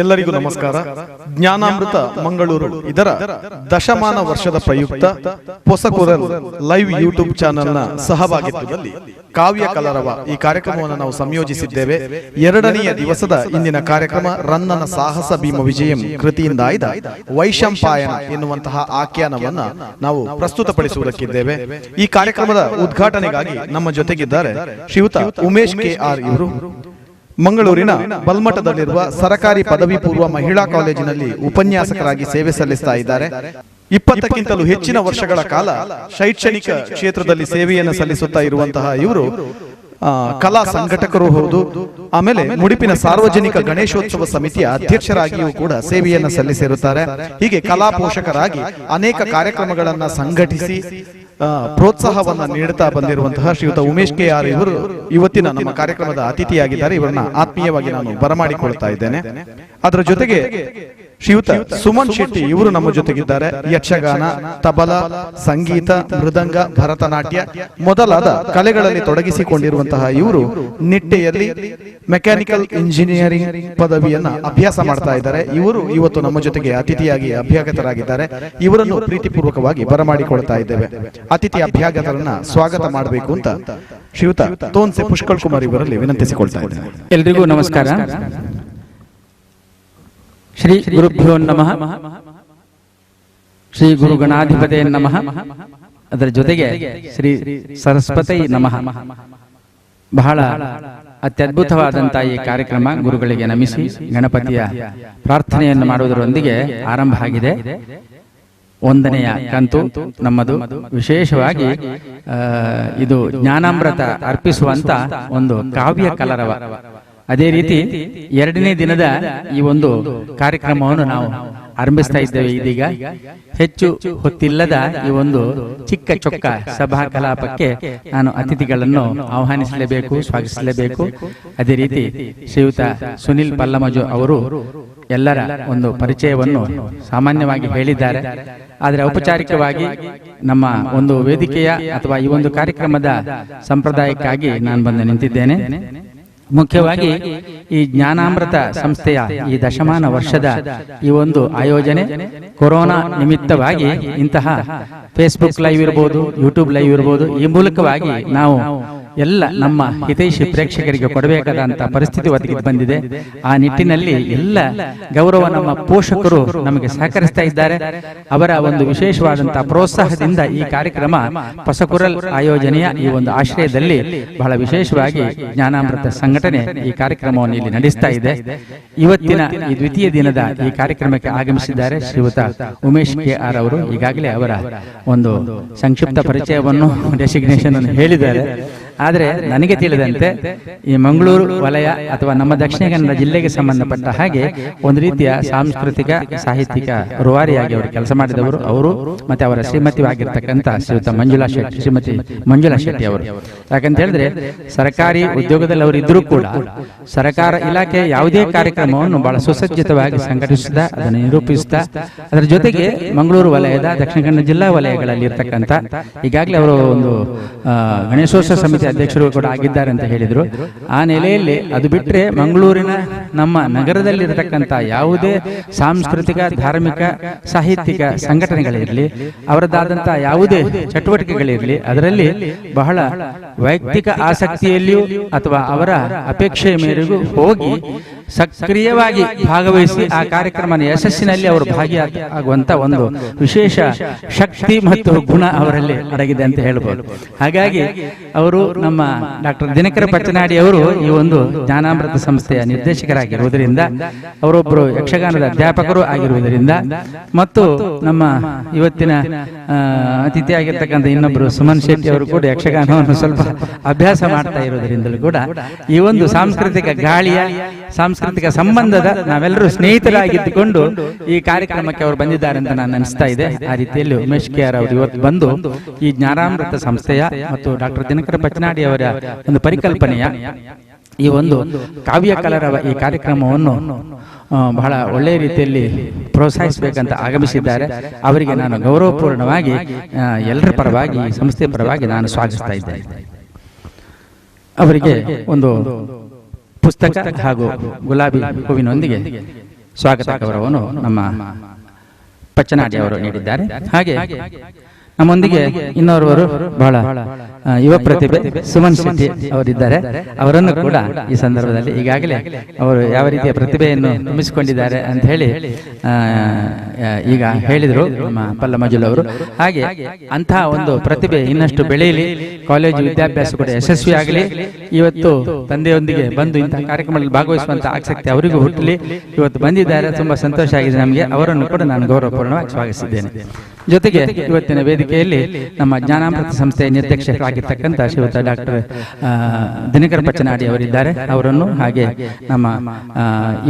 ಎಲ್ಲರಿಗೂ ನಮಸ್ಕಾರ. ಜ್ಞಾನಾಮೃತ ಮಂಗಳೂರು ಇದರ ದಶಮಾನ ವರ್ಷದ ಪ್ರಯುಕ್ತ ಪೊಸಕುರಲ್ ಲೈವ್ ಯೂಟ್ಯೂಬ್ ಚಾನೆಲ್ನ ಸಹಭಾಗಿತ್ವದಲ್ಲಿ ಕಾವ್ಯ ಕಲರವ ಈ ಕಾರ್ಯಕ್ರಮವನ್ನು ನಾವು ಸಂಯೋಜಿಸಿದ್ದೇವೆ. ಎರಡನೆಯ ದಿವಸದ ಇಂದಿನ ಕಾರ್ಯಕ್ರಮ ರನ್ನನ ಸಾಹಸ ಭೀಮ ವಿಜಯಂ ಕೃತಿಯಿಂದ ಆಯ್ದ ವೈಶಂಪಾಯನ ಎನ್ನುವಂತಹ ಆಖ್ಯಾನವನ್ನ ನಾವು ಪ್ರಸ್ತುತಪಡಿಸುವುದಕ್ಕಿದ್ದೇವೆ. ಈ ಕಾರ್ಯಕ್ರಮದ ಉದ್ಘಾಟನೆಗಾಗಿ ನಮ್ಮ ಜೊತೆಗಿದ್ದಾರೆ ಶ್ರೀಯುತ ಉಮೇಶ್ KR ಇವರು. ಮಂಗಳೂರಿನ ಬಲ್ಮಠದಲ್ಲಿರುವ ಸರಕಾರಿ ಪದವಿ ಪೂರ್ವ ಮಹಿಳಾ ಕಾಲೇಜಿನಲ್ಲಿ ಉಪನ್ಯಾಸಕರಾಗಿ ಸೇವೆ ಸಲ್ಲಿಸ್ತಾ ಇದ್ದಾರೆ. 20ಕ್ಕಿಂತಲೂ ಹೆಚ್ಚಿನ ವರ್ಷಗಳ ಕಾಲ ಶೈಕ್ಷಣಿಕ ಕ್ಷೇತ್ರದಲ್ಲಿ ಸೇವೆಯನ್ನು ಸಲ್ಲಿಸುತ್ತಾ ಇರುವಂತಹ ಇವರು ಕಲಾ ಸಂಘಟಕರು ಹೌದು. ಆಮೇಲೆ ಮುಡಿಪಿನ ಸಾರ್ವಜನಿಕ ಗಣೇಶೋತ್ಸವ ಸಮಿತಿಯ ಅಧ್ಯಕ್ಷರಾಗಿಯೂ ಕೂಡ ಸೇವೆಯನ್ನು ಸಲ್ಲಿಸಿರುತ್ತಾರೆ. ಹೀಗೆ ಕಲಾ ಪೋಷಕರಾಗಿ ಅನೇಕ ಕಾರ್ಯಕ್ರಮಗಳನ್ನ ಸಂಘಟಿಸಿ ಪ್ರೋತ್ಸಾಹವನ್ನ ನೀಡುತ್ತಾ ಬಂದಿರುವಂತಹ ಶ್ರೀಯುತ ಉಮೇಶ್ KR ಇವರು ಇವತ್ತಿನ ನಮ್ಮ ಕಾರ್ಯಕ್ರಮದ ಅತಿಥಿಯಾಗಿದ್ದಾರೆ. ಇವರನ್ನ ಆತ್ಮೀಯವಾಗಿ ನಾನು ಬರಮಾಡಿಕೊಳ್ತಾ ಇದ್ದೇನೆ. ಅದರ ಜೊತೆಗೆ ಶ್ರೀಯುತ ಸುಮನ್ ಶೆಟ್ಟಿ ಇವರು ನಮ್ಮ ಜೊತೆಗಿದ್ದಾರೆ. ಯಕ್ಷಗಾನ, ತಬಲಾ, ಸಂಗೀತ, ಮೃದಂಗ, ಭರತನಾಟ್ಯ ಮೊದಲಾದ ಕಲೆಗಳಲ್ಲಿ ತೊಡಗಿಸಿಕೊಂಡಿರುವಂತಹ ಇವರು ನಿಟ್ಟೆಯಲ್ಲಿ ಮೆಕ್ಯಾನಿಕಲ್ ಇಂಜಿನಿಯರಿಂಗ್ ಪದವಿಯನ್ನ ಅಭ್ಯಾಸ ಮಾಡ್ತಾ ಇದ್ದಾರೆ. ಇವರು ಇವತ್ತು ನಮ್ಮ ಜೊತೆಗೆ ಅತಿಥಿಯಾಗಿ ಅಭ್ಯಾಗತರಾಗಿದ್ದಾರೆ. ಇವರನ್ನು ಪ್ರೀತಿಪೂರ್ವಕವಾಗಿ ಬರಮಾಡಿಕೊಳ್ತಾ ಇದ್ದೇವೆ. ಅತಿಥಿ ಅಭ್ಯಾಗತರನ್ನ ಸ್ವಾಗತ ಮಾಡಬೇಕು ಅಂತ ಶ್ರೀಯುತ ತೋನ್ಸೆ ಪುಷ್ಕಳ್ ಕುಮಾರ್ ಇವರಲ್ಲಿ ವಿನಂತಿಸಿಕೊಳ್ತಾ ಇದ್ದೇನೆ. ಎಲ್ರಿಗೂ ನಮಸ್ಕಾರ. ಶ್ರೀ ಗುರುಭ್ಯೋ ನಮಃ. ಶ್ರೀ ಗುರು ಗಣಾಧಿಪತೇ ನಮಃ. ಅದರ ಜೊತೆಗೆ ಶ್ರೀ ಸರಸ್ವತಿ ನಮಃ. ಬಹಳ ಅತ್ಯದ್ಭುತವಾದಂತಹ ಈ ಕಾರ್ಯಕ್ರಮ ಗುರುಗಳಿಗೆ ನಮಿಸಿ ಗಣಪತಿಯ ಪ್ರಾರ್ಥನೆಯನ್ನು ಮಾಡುವುದರೊಂದಿಗೆ ಆರಂಭ ಆಗಿದೆ. ಒಂದನೆಯ ಕಂತು ನಮ್ಮದು. ವಿಶೇಷವಾಗಿ ಇದು ಜ್ಞಾನಾಮೃತ ಅರ್ಪಿಸುವಂತ ಒಂದು ಕಾವ್ಯ ಕಲರವ. ಅದೇ ರೀತಿ ಎರಡನೇ ದಿನದ ಈ ಒಂದು ಕಾರ್ಯಕ್ರಮವನ್ನು ನಾವು ಆರಂಭಿಸ್ತಾ ಇದ್ದೇವೆ. ಇದೀಗ ಹೆಚ್ಚು ಹೊತ್ತಿಲ್ಲದ ಈ ಒಂದು ಚಿಕ್ಕ ಚೊಕ್ಕ ಸಭಾ ಕಲಾಪಕ್ಕೆ ನಾನು ಅತಿಥಿಗಳನ್ನು ಆಹ್ವಾನಿಸಲೇಬೇಕು, ಸ್ವಾಗತಿಸಲೇಬೇಕು. ಅದೇ ರೀತಿ ಶ್ರೀಯುತ ಸುನಿಲ್ ಪಲ್ಲಮಜು ಅವರು ಎಲ್ಲರ ಒಂದು ಪರಿಚಯವನ್ನು ಸಾಮಾನ್ಯವಾಗಿ ಹೇಳಿದ್ದಾರೆ. ಆದರೆ ಔಪಚಾರಿಕವಾಗಿ ನಮ್ಮ ಒಂದು ವೇದಿಕೆಯ ಅಥವಾ ಈ ಒಂದು ಕಾರ್ಯಕ್ರಮದ ಸಂಪ್ರದಾಯಕ್ಕಾಗಿ ನಾನು ಬಂದು ನಿಂತಿದ್ದೇನೆ. ಮುಖ್ಯವಾಗಿ ಈ ಜ್ಞಾನಾಮೃತ ಸಂಸ್ಥೆಯ ಈ ದಶಮಾನ ವರ್ಷದ ಈ ಒಂದು ಆಯೋಜನೆ ಕೊರೋನಾ ನಿಮಿತ್ತವಾಗಿ ಇಂತಹ ಫೇಸ್ಬುಕ್ ಲೈವ್ ಇರ್ಬೋದು, ಯೂಟ್ಯೂಬ್ ಲೈವ್ ಇರ್ಬೋದು, ಈ ಮೂಲಕವಾಗಿ ನಾವು ಎಲ್ಲ ನಮ್ಮ ಹಿತೈಷಿ ಪ್ರೇಕ್ಷಕರಿಗೆ ಕೊಡಬೇಕಾದಂತ ಪರಿಸ್ಥಿತಿ ಒದಗಿ ಬಂದಿದೆ. ಆ ನಿಟ್ಟಿನಲ್ಲಿ ಎಲ್ಲ ಗೌರವ ನಮ್ಮ ಪೋಷಕರು ನಮಗೆ ಸಹಕರಿಸ್ತಾ ಇದ್ದಾರೆ. ಅವರ ಒಂದು ವಿಶೇಷವಾದಂತಹ ಪ್ರೋತ್ಸಾಹದಿಂದ ಈ ಕಾರ್ಯಕ್ರಮ ಪೊಸಕುರಲ್ ಆಯೋಜನೆಯ ಈ ಒಂದು ಆಶ್ರಯದಲ್ಲಿ ಬಹಳ ವಿಶೇಷವಾಗಿ ಜ್ಞಾನಾಮೃತ ಸಂಘಟನೆ ಈ ಕಾರ್ಯಕ್ರಮವನ್ನು ಇಲ್ಲಿ ನಡೆಸ್ತಾ ಇದೆ. ಇವತ್ತಿನ ಈ ದ್ವಿತೀಯ ದಿನದ ಈ ಕಾರ್ಯಕ್ರಮಕ್ಕೆ ಆಗಮಿಸಿದ್ದಾರೆ ಶ್ರೀಯುತ ಉಮೇಶ್ KR ಅವರು. ಈಗಾಗಲೇ ಅವರ ಒಂದು ಸಂಕ್ಷಿಪ್ತ ಪರಿಚಯವನ್ನು ಡೆಸಿಗ್ನೇಷನ್ ಅನ್ನು ಹೇಳಿದ್ದಾರೆ. ಆದರೆ ನನಗೆ ತಿಳಿದಂತೆ ಈ ಮಂಗಳೂರು ವಲಯ ಅಥವಾ ನಮ್ಮ ದಕ್ಷಿಣ ಕನ್ನಡ ಜಿಲ್ಲೆಗೆ ಸಂಬಂಧಪಟ್ಟ ಹಾಗೆ ಒಂದು ರೀತಿಯ ಸಾಂಸ್ಕೃತಿಕ ಸಾಹಿತ್ಯಿಕ ರೂವಾರಿಯಾಗಿ ಅವರು ಕೆಲಸ ಮಾಡಿದವರು ಅವರು. ಮತ್ತೆ ಅವರ ಶ್ರೀಮತಿಯಾಗಿರ್ತಕ್ಕಂಥ ಶ್ರೀಯುತ ಶ್ರೀಮತಿ ಮಂಜುಳಾ ಶೆಟ್ಟಿ ಅವರು. ಯಾಕಂತ ಹೇಳಿದ್ರೆ ಸರ್ಕಾರಿ ಉದ್ಯೋಗದಲ್ಲಿ ಅವರು ಇದ್ರೂ ಕೂಡ ಸರ್ಕಾರ ಇಲಾಖೆ ಯಾವುದೇ ಕಾರ್ಯಕ್ರಮವನ್ನು ಬಹಳ ಸುಸಜ್ಜಿತವಾಗಿ ಸಂಘಟಿಸಿದ, ಅದನ್ನು ನಿರೂಪಿಸಿದ, ಅದರ ಜೊತೆಗೆ ಮಂಗಳೂರು ವಲಯದ ದಕ್ಷಿಣ ಕನ್ನಡ ಜಿಲ್ಲಾ ವಲಯಗಳಲ್ಲಿ ಇರ್ತಕ್ಕಂಥ ಈಗಾಗಲೇ ಅವರು ಒಂದು ಗಣೇಶೋತ್ಸವ ಸಮಿತಿ ಅಧ್ಯಕ್ಷರು ಕೂಡ ಆಗಿದ್ದಾರೆ ಅಂತ ಹೇಳಿದ್ರು. ಆ ನೆಲೆಯಲ್ಲಿ ಅದು ಬಿಟ್ಟರೆ ಮಂಗಳೂರಿನ ನಮ್ಮ ನಗರದಲ್ಲಿರತಕ್ಕಂಥ ಯಾವುದೇ ಸಾಂಸ್ಕೃತಿಕ, ಧಾರ್ಮಿಕ, ಸಾಹಿತ್ಯಿಕ ಸಂಘಟನೆಗಳಿರಲಿ, ಅವರದ್ದಾದಂತಹ ಯಾವುದೇ ಚಟುವಟಿಕೆಗಳಿರಲಿ, ಅದರಲ್ಲಿ ಬಹಳ ವೈಯಕ್ತಿಕ ಆಸಕ್ತಿಯಲ್ಲಿಯೂ ಅಥವಾ ಅವರ ಅಪೇಕ್ಷೆಯ ಮೇರೆಗೂ ಹೋಗಿ ಸಕ್ರಿಯವಾಗಿ ಭಾಗವಹಿಸಿ ಆ ಕಾರ್ಯಕ್ರಮದ ಯಶಸ್ಸಿನಲ್ಲಿ ಅವರು ಭಾಗಿಯಾಗುವಂತ ಒಂದು ವಿಶೇಷ ಶಕ್ತಿ ಮತ್ತು ಗುಣ ಅವರಲ್ಲಿ ಅಡಗಿದೆ ಅಂತ ಹೇಳ್ಬೋದು. ಹಾಗಾಗಿ ಅವರು ನಮ್ಮ ಡಾಕ್ಟರ್ ದಿನಕರ ಪಚ್ಚನಾಡಿ ಅವರು ಈ ಒಂದು ಜ್ಞಾನಾಮೃತ ಸಂಸ್ಥೆಯ ನಿರ್ದೇಶಕರಾಗಿರುವುದರಿಂದ, ಅವರೊಬ್ಬರು ಯಕ್ಷಗಾನದ ಅಧ್ಯಾಪಕರು ಆಗಿರುವುದರಿಂದ, ಮತ್ತು ನಮ್ಮ ಇವತ್ತಿನ ಅತಿಥಿಯಾಗಿರ್ತಕ್ಕಂಥ ಇನ್ನೊಬ್ಬರು ಸುಮನ್ ಶೆಟ್ಟಿ ಅವರು ಕೂಡ ಯಕ್ಷಗಾನವನ್ನು ಸ್ವಲ್ಪ ಅಭ್ಯಾಸ ಮಾಡ್ತಾ ಇರುವುದರಿಂದಲೂ ಕೂಡ ಈ ಒಂದು ಸಾಂಸ್ಕೃತಿಕ ಗಾಳಿಯ ಸಾಂಸ್ಕೃತಿಕ ಸಂಬಂಧದ ನಾವೆಲ್ಲರೂ ಸ್ನೇಹಿತರಾಗಿದ್ದುಕೊಂಡು ಈ ಕಾರ್ಯಕ್ರಮಕ್ಕೆ ಅವರು ಬಂದಿದ್ದಾರೆ ಅಂತ ನಾನು ಅನಿಸ್ತಾ ಇದೆ. ಆ ರೀತಿಯಲ್ಲಿ ಉಮೇಶ್ KR ಅವರು ಇವತ್ತು ಬಂದು ಈ ಜ್ಞಾನಾಮೃತ ಸಂಸ್ಥೆಯ ಮತ್ತು ಡಾಕ್ಟರ್ ದಿನಕರ ಪಚ್ಚನಾಡಿ ಅವರ ಒಂದು ಪರಿಕಲ್ಪನೆಯ ಈ ಒಂದು ಕಾವ್ಯ ಕಲರವ ಈ ಕಾರ್ಯಕ್ರಮವನ್ನು ಬಹಳ ಒಳ್ಳೆಯ ರೀತಿಯಲ್ಲಿ ಪ್ರೋತ್ಸಾಹಿಸಬೇಕಂತ ಆಗಮಿಸಿದ್ದಾರೆ. ಅವರಿಗೆ ನಾನು ಗೌರವಪೂರ್ಣವಾಗಿ ಎಲ್ಲರ ಪರವಾಗಿ, ಸಂಸ್ಥೆಯ ಪರವಾಗಿ ನಾನು ಸ್ವಾಗತಿಸ್ತಾ ಇದ್ದೇನೆ. ಅವರಿಗೆ ಒಂದು ಪುಸ್ತಕ ಹಾಗೂ ಗುಲಾಬಿ ಹೂವಿನೊಂದಿಗೆ ಸ್ವಾಗತ ಗೌರವವನ್ನು ನಮ್ಮ ಪಚ್ಚನಾಡಿ ಅವರು ನೀಡಿದ್ದಾರೆ. ಹಾಗೆ ನಮ್ಮೊಂದಿಗೆ ಇನ್ನೋರ್ವರು ಬಹಳ ಯುವ ಪ್ರತಿಭೆ ಸುಮನ್ ಶೆಟ್ಟಿ ಅವರಿದ್ದಾರೆ. ಅವರನ್ನು ಕೂಡ ಈ ಸಂದರ್ಭದಲ್ಲಿ ಈಗಾಗಲೇ ಅವರು ಯಾವ ರೀತಿಯ ಪ್ರತಿಭೆಯನ್ನು ತುಂಬಿಸಿಕೊಂಡಿದ್ದಾರೆ ಅಂತ ಹೇಳಿ ಈಗ ಹೇಳಿದರು ನಮ್ಮ ಪಲ್ಲ ಮಂಜುಲ್ ಅವರು. ಹಾಗೆ ಅಂತಹ ಒಂದು ಪ್ರತಿಭೆ ಇನ್ನಷ್ಟು ಬೆಳೆಯಲಿ, ಕಾಲೇಜು ವಿದ್ಯಾಭ್ಯಾಸ ಕೂಡ ಯಶಸ್ವಿಯಾಗಲಿ. ಇವತ್ತು ತಂದೆಯೊಂದಿಗೆ ಬಂದು ಇಂತಹ ಕಾರ್ಯಕ್ರಮದಲ್ಲಿ ಭಾಗವಹಿಸುವಂತ ಆಸಕ್ತಿ ಅವರಿಗೂ ಹುಟ್ಟಲಿ. ಇವತ್ತು ಬಂದಿದ್ದಾರೆ, ತುಂಬಾ ಸಂತೋಷ ಆಗಿದೆ ನಮಗೆ. ಅವರನ್ನು ಕೂಡ ನಾನು ಗೌರವಪೂರ್ಣವಾಗಿ ಸ್ವಾಗತಿಸಿದ್ದೇನೆ. ಜೊತೆಗೆ ಇವತ್ತಿನ ವೇದಿಕೆಯಲ್ಲಿ ನಮ್ಮ ಜ್ಞಾನಾಮೃತ ಸಂಸ್ಥೆಯ ನಿರ್ದೇಶಕರಾಗಿರ್ತಕ್ಕಂಥ ಶ್ರೀಯುತ ಡಾಕ್ಟರ್ ದಿನಕರ್ ಪಚ್ಚನಾಡಿ ಅವರಿದ್ದಾರೆ. ಅವರನ್ನು ಹಾಗೆ ನಮ್ಮ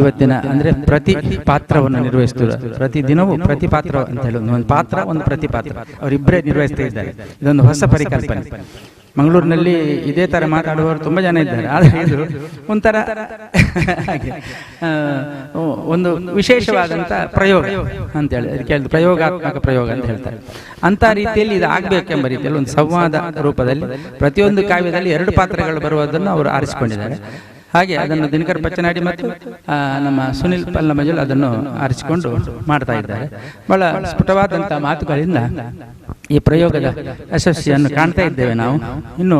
ಇವತ್ತಿನ ಅಂದ್ರೆ ಪ್ರತಿ ಪಾತ್ರವನ್ನು ನಿರ್ವಹಿಸುತ್ತಾರೆ. ಪ್ರತಿ ದಿನವೂ ಪ್ರತಿ ಪಾತ್ರ ಅಂತ ಹೇಳಿ ಒಂದು ಪಾತ್ರ, ಒಂದು ಪ್ರತಿ ಪಾತ್ರ ಅವರಿಬ್ಬರೇ ನಿರ್ವಹಿಸ್ತಾ ಇದ್ದಾರೆ. ಇದೊಂದು ಹೊಸ ಪರಿಕಲ್ಪನೆ. ಮಂಗಳೂರಿನಲ್ಲಿ ಇದೇ ತರ ಮಾತಾಡುವವರು ತುಂಬಾ ಜನ ಇದ್ದಾರೆ. ಆದರೆ ಇದು ಒಂಥರ ಒಂದು ವಿಶೇಷವಾದಂತ ಪ್ರಯೋಗ ಅಂತ ಹೇಳಿ ಅದಕ್ಕೆ ಪ್ರಯೋಗಾತ್ಮಕ ಪ್ರಯೋಗ ಅಂತ ಹೇಳ್ತಾರೆ. ಅಂತ ರೀತಿಯಲ್ಲಿ ಇದು ಆಗ್ಬೇಕೆಂಬ ರೀತಿಯಲ್ಲಿ ಒಂದು ಸಂವಾದ ರೂಪದಲ್ಲಿ ಪ್ರತಿಯೊಂದು ಕಾವ್ಯದಲ್ಲಿ 2 ಪಾತ್ರಗಳು ಬರುವುದನ್ನು ಅವರು ಆರಿಸಿಕೊಂಡಿದ್ದಾರೆ. ಹಾಗೆ ಅದನ್ನು ದಿನಕರ್ ಪಚ್ಚನಾಡಿ ಮತ್ತು ನಮ್ಮ ಸುನಿಲ್ ಪಲ್ಲ ಮಂಜುಲ್ ಅದನ್ನು ಆರಿಸಿಕೊಂಡು ಮಾಡ್ತಾ ಇದ್ದಾರೆ. ಬಹಳ ಸ್ಫುಟವಾದಂತಹ ಮಾತುಗಳಿಂದ ಈ ಪ್ರಯೋಗದ ಯಶಸ್ವಿಯನ್ನು ಕಾಣ್ತಾ ಇದ್ದೇವೆ ನಾವು. ಇನ್ನು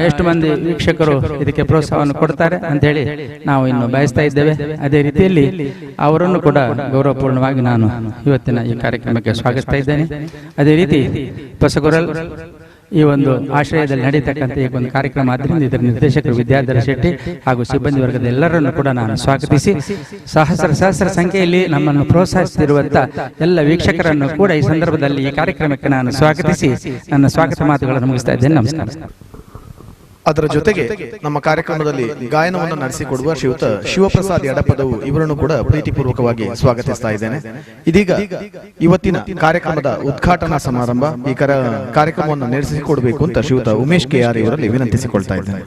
ಎಷ್ಟು ಮಂದಿ ವೀಕ್ಷಕರು ಇದಕ್ಕೆ ಪ್ರೋತ್ಸಾಹವನ್ನು ಕೊಡ್ತಾರೆ ಅಂತ ಹೇಳಿ ನಾವು ಇನ್ನು ಬಯಸ್ತಾ ಇದ್ದೇವೆ. ಅದೇ ರೀತಿಯಲ್ಲಿ ಅವರನ್ನು ಕೂಡ ಗೌರವಪೂರ್ಣವಾಗಿ ನಾನು ಇವತ್ತಿನ ಈ ಕಾರ್ಯಕ್ರಮಕ್ಕೆ ಸ್ವಾಗತಿಸ್ತಾ ಇದ್ದೇನೆ. ಅದೇ ರೀತಿ ಹೊಸಗುರಲ್ ಈ ಒಂದು ಆಶ್ರಯದಲ್ಲಿ ನಡೀತಕ್ಕಂಥ ಈ ಒಂದು ಕಾರ್ಯಕ್ರಮ ಆದ್ದರಿಂದ ಇದರ ನಿರ್ದೇಶಕರು ವಿದ್ಯಾಧರ ಶೆಟ್ಟಿ ಹಾಗೂ ಸಿಬ್ಬಂದಿ ವರ್ಗದ ಎಲ್ಲರನ್ನು ಕೂಡ ನಾನು ಸ್ವಾಗತಿಸಿ ಸಹಸ್ರ ಸಂಖ್ಯೆಯಲ್ಲಿ ನಮ್ಮನ್ನು ಪ್ರೋತ್ಸಾಹಿಸುತ್ತಿರುವಂತ ಎಲ್ಲ ವೀಕ್ಷಕರನ್ನು ಕೂಡ ಈ ಸಂದರ್ಭದಲ್ಲಿ ಈ ಕಾರ್ಯಕ್ರಮಕ್ಕೆ ನಾನು ಸ್ವಾಗತಿಸಿ ನನ್ನ ಸ್ವಾಗತ ಮಾತುಗಳನ್ನು ಮುಗಿಸ್ತಾ ಇದ್ದೇನೆ. ನಮಸ್ಕಾರ. ಅದರ ಜೊತೆಗೆ ನಮ್ಮ ಕಾರ್ಯಕ್ರಮದಲ್ಲಿ ಗಾಯನವನ್ನು ನಡೆಸಿಕೊಡುವ ಶ್ರೀಯುತ ಶಿವಪ್ರಸಾದ್ ಎಡಪದವು ಇವರನ್ನು ಕೂಡ ಪ್ರೀತಿಪೂರ್ವಕವಾಗಿ ಸ್ವಾಗತಿಸ್ತಾ ಇದ್ದೇನೆ. ಇದೀಗ ಇವತ್ತಿನ ಕಾರ್ಯಕ್ರಮದ ಉದ್ಘಾಟನಾ ಸಮಾರಂಭ ಈ ಕಾರ್ಯಕ್ರಮವನ್ನು ನಡೆಸಿಕೊಡಬೇಕು ಅಂತ ಶ್ರೀಯುತ ಉಮೇಶ್ ಕೆಆರ್ ಇವರಲ್ಲಿ ವಿನಂತಿಸಿಕೊಳ್ತಾ ಇದ್ದೇನೆ.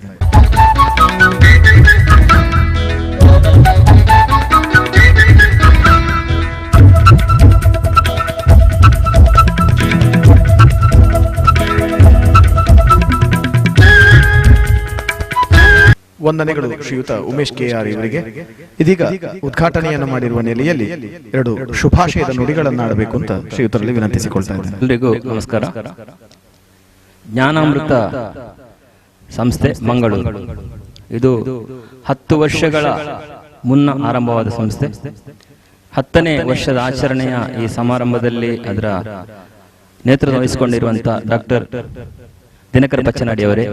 ವಂದನೆಗಳು ಶ್ರೀಯುತ ಉಮೇಶ್ ಕೆಆರ್ ಇವರಿಗೆ. ಇದೀಗ ಉದ್ಘಾಟನೆಯನ್ನು ಮಾಡಿರುವ ನೆಲೆಯಲ್ಲಿ 2 ಶುಭಾಶಯದ ನುಡಿಗಳನ್ನಾಡಬೇಕು ಅಂತ ಶ್ರೀಯುತರಲ್ಲಿ ವಿನಂತಿಸಿಕೊಳ್ತಾ ಇದ್ದೇನೆ. ಎಲ್ರಿಗೂ ನಮಸ್ಕಾರ. ಜ್ಞಾನಾಮೃತ ಸಂಸ್ಥೆ ಮಂಗಳೂರು ಇದು 10 ವರ್ಷಗಳ ಮುನ್ನ ಆರಂಭವಾದ ಸಂಸ್ಥೆ. 10ನೇ ವರ್ಷದ ಆಚರಣೆಯ ಈ ಸಮಾರಂಭದಲ್ಲಿ ಅದರ ನೇತೃತ್ವ ವಹಿಸಿಕೊಂಡಿರುವಂತಹ ಡಾಕ್ಟರ್ ದಿನಕರ್ ಪಚ್ಚನಾಡಿ ಅವರೇ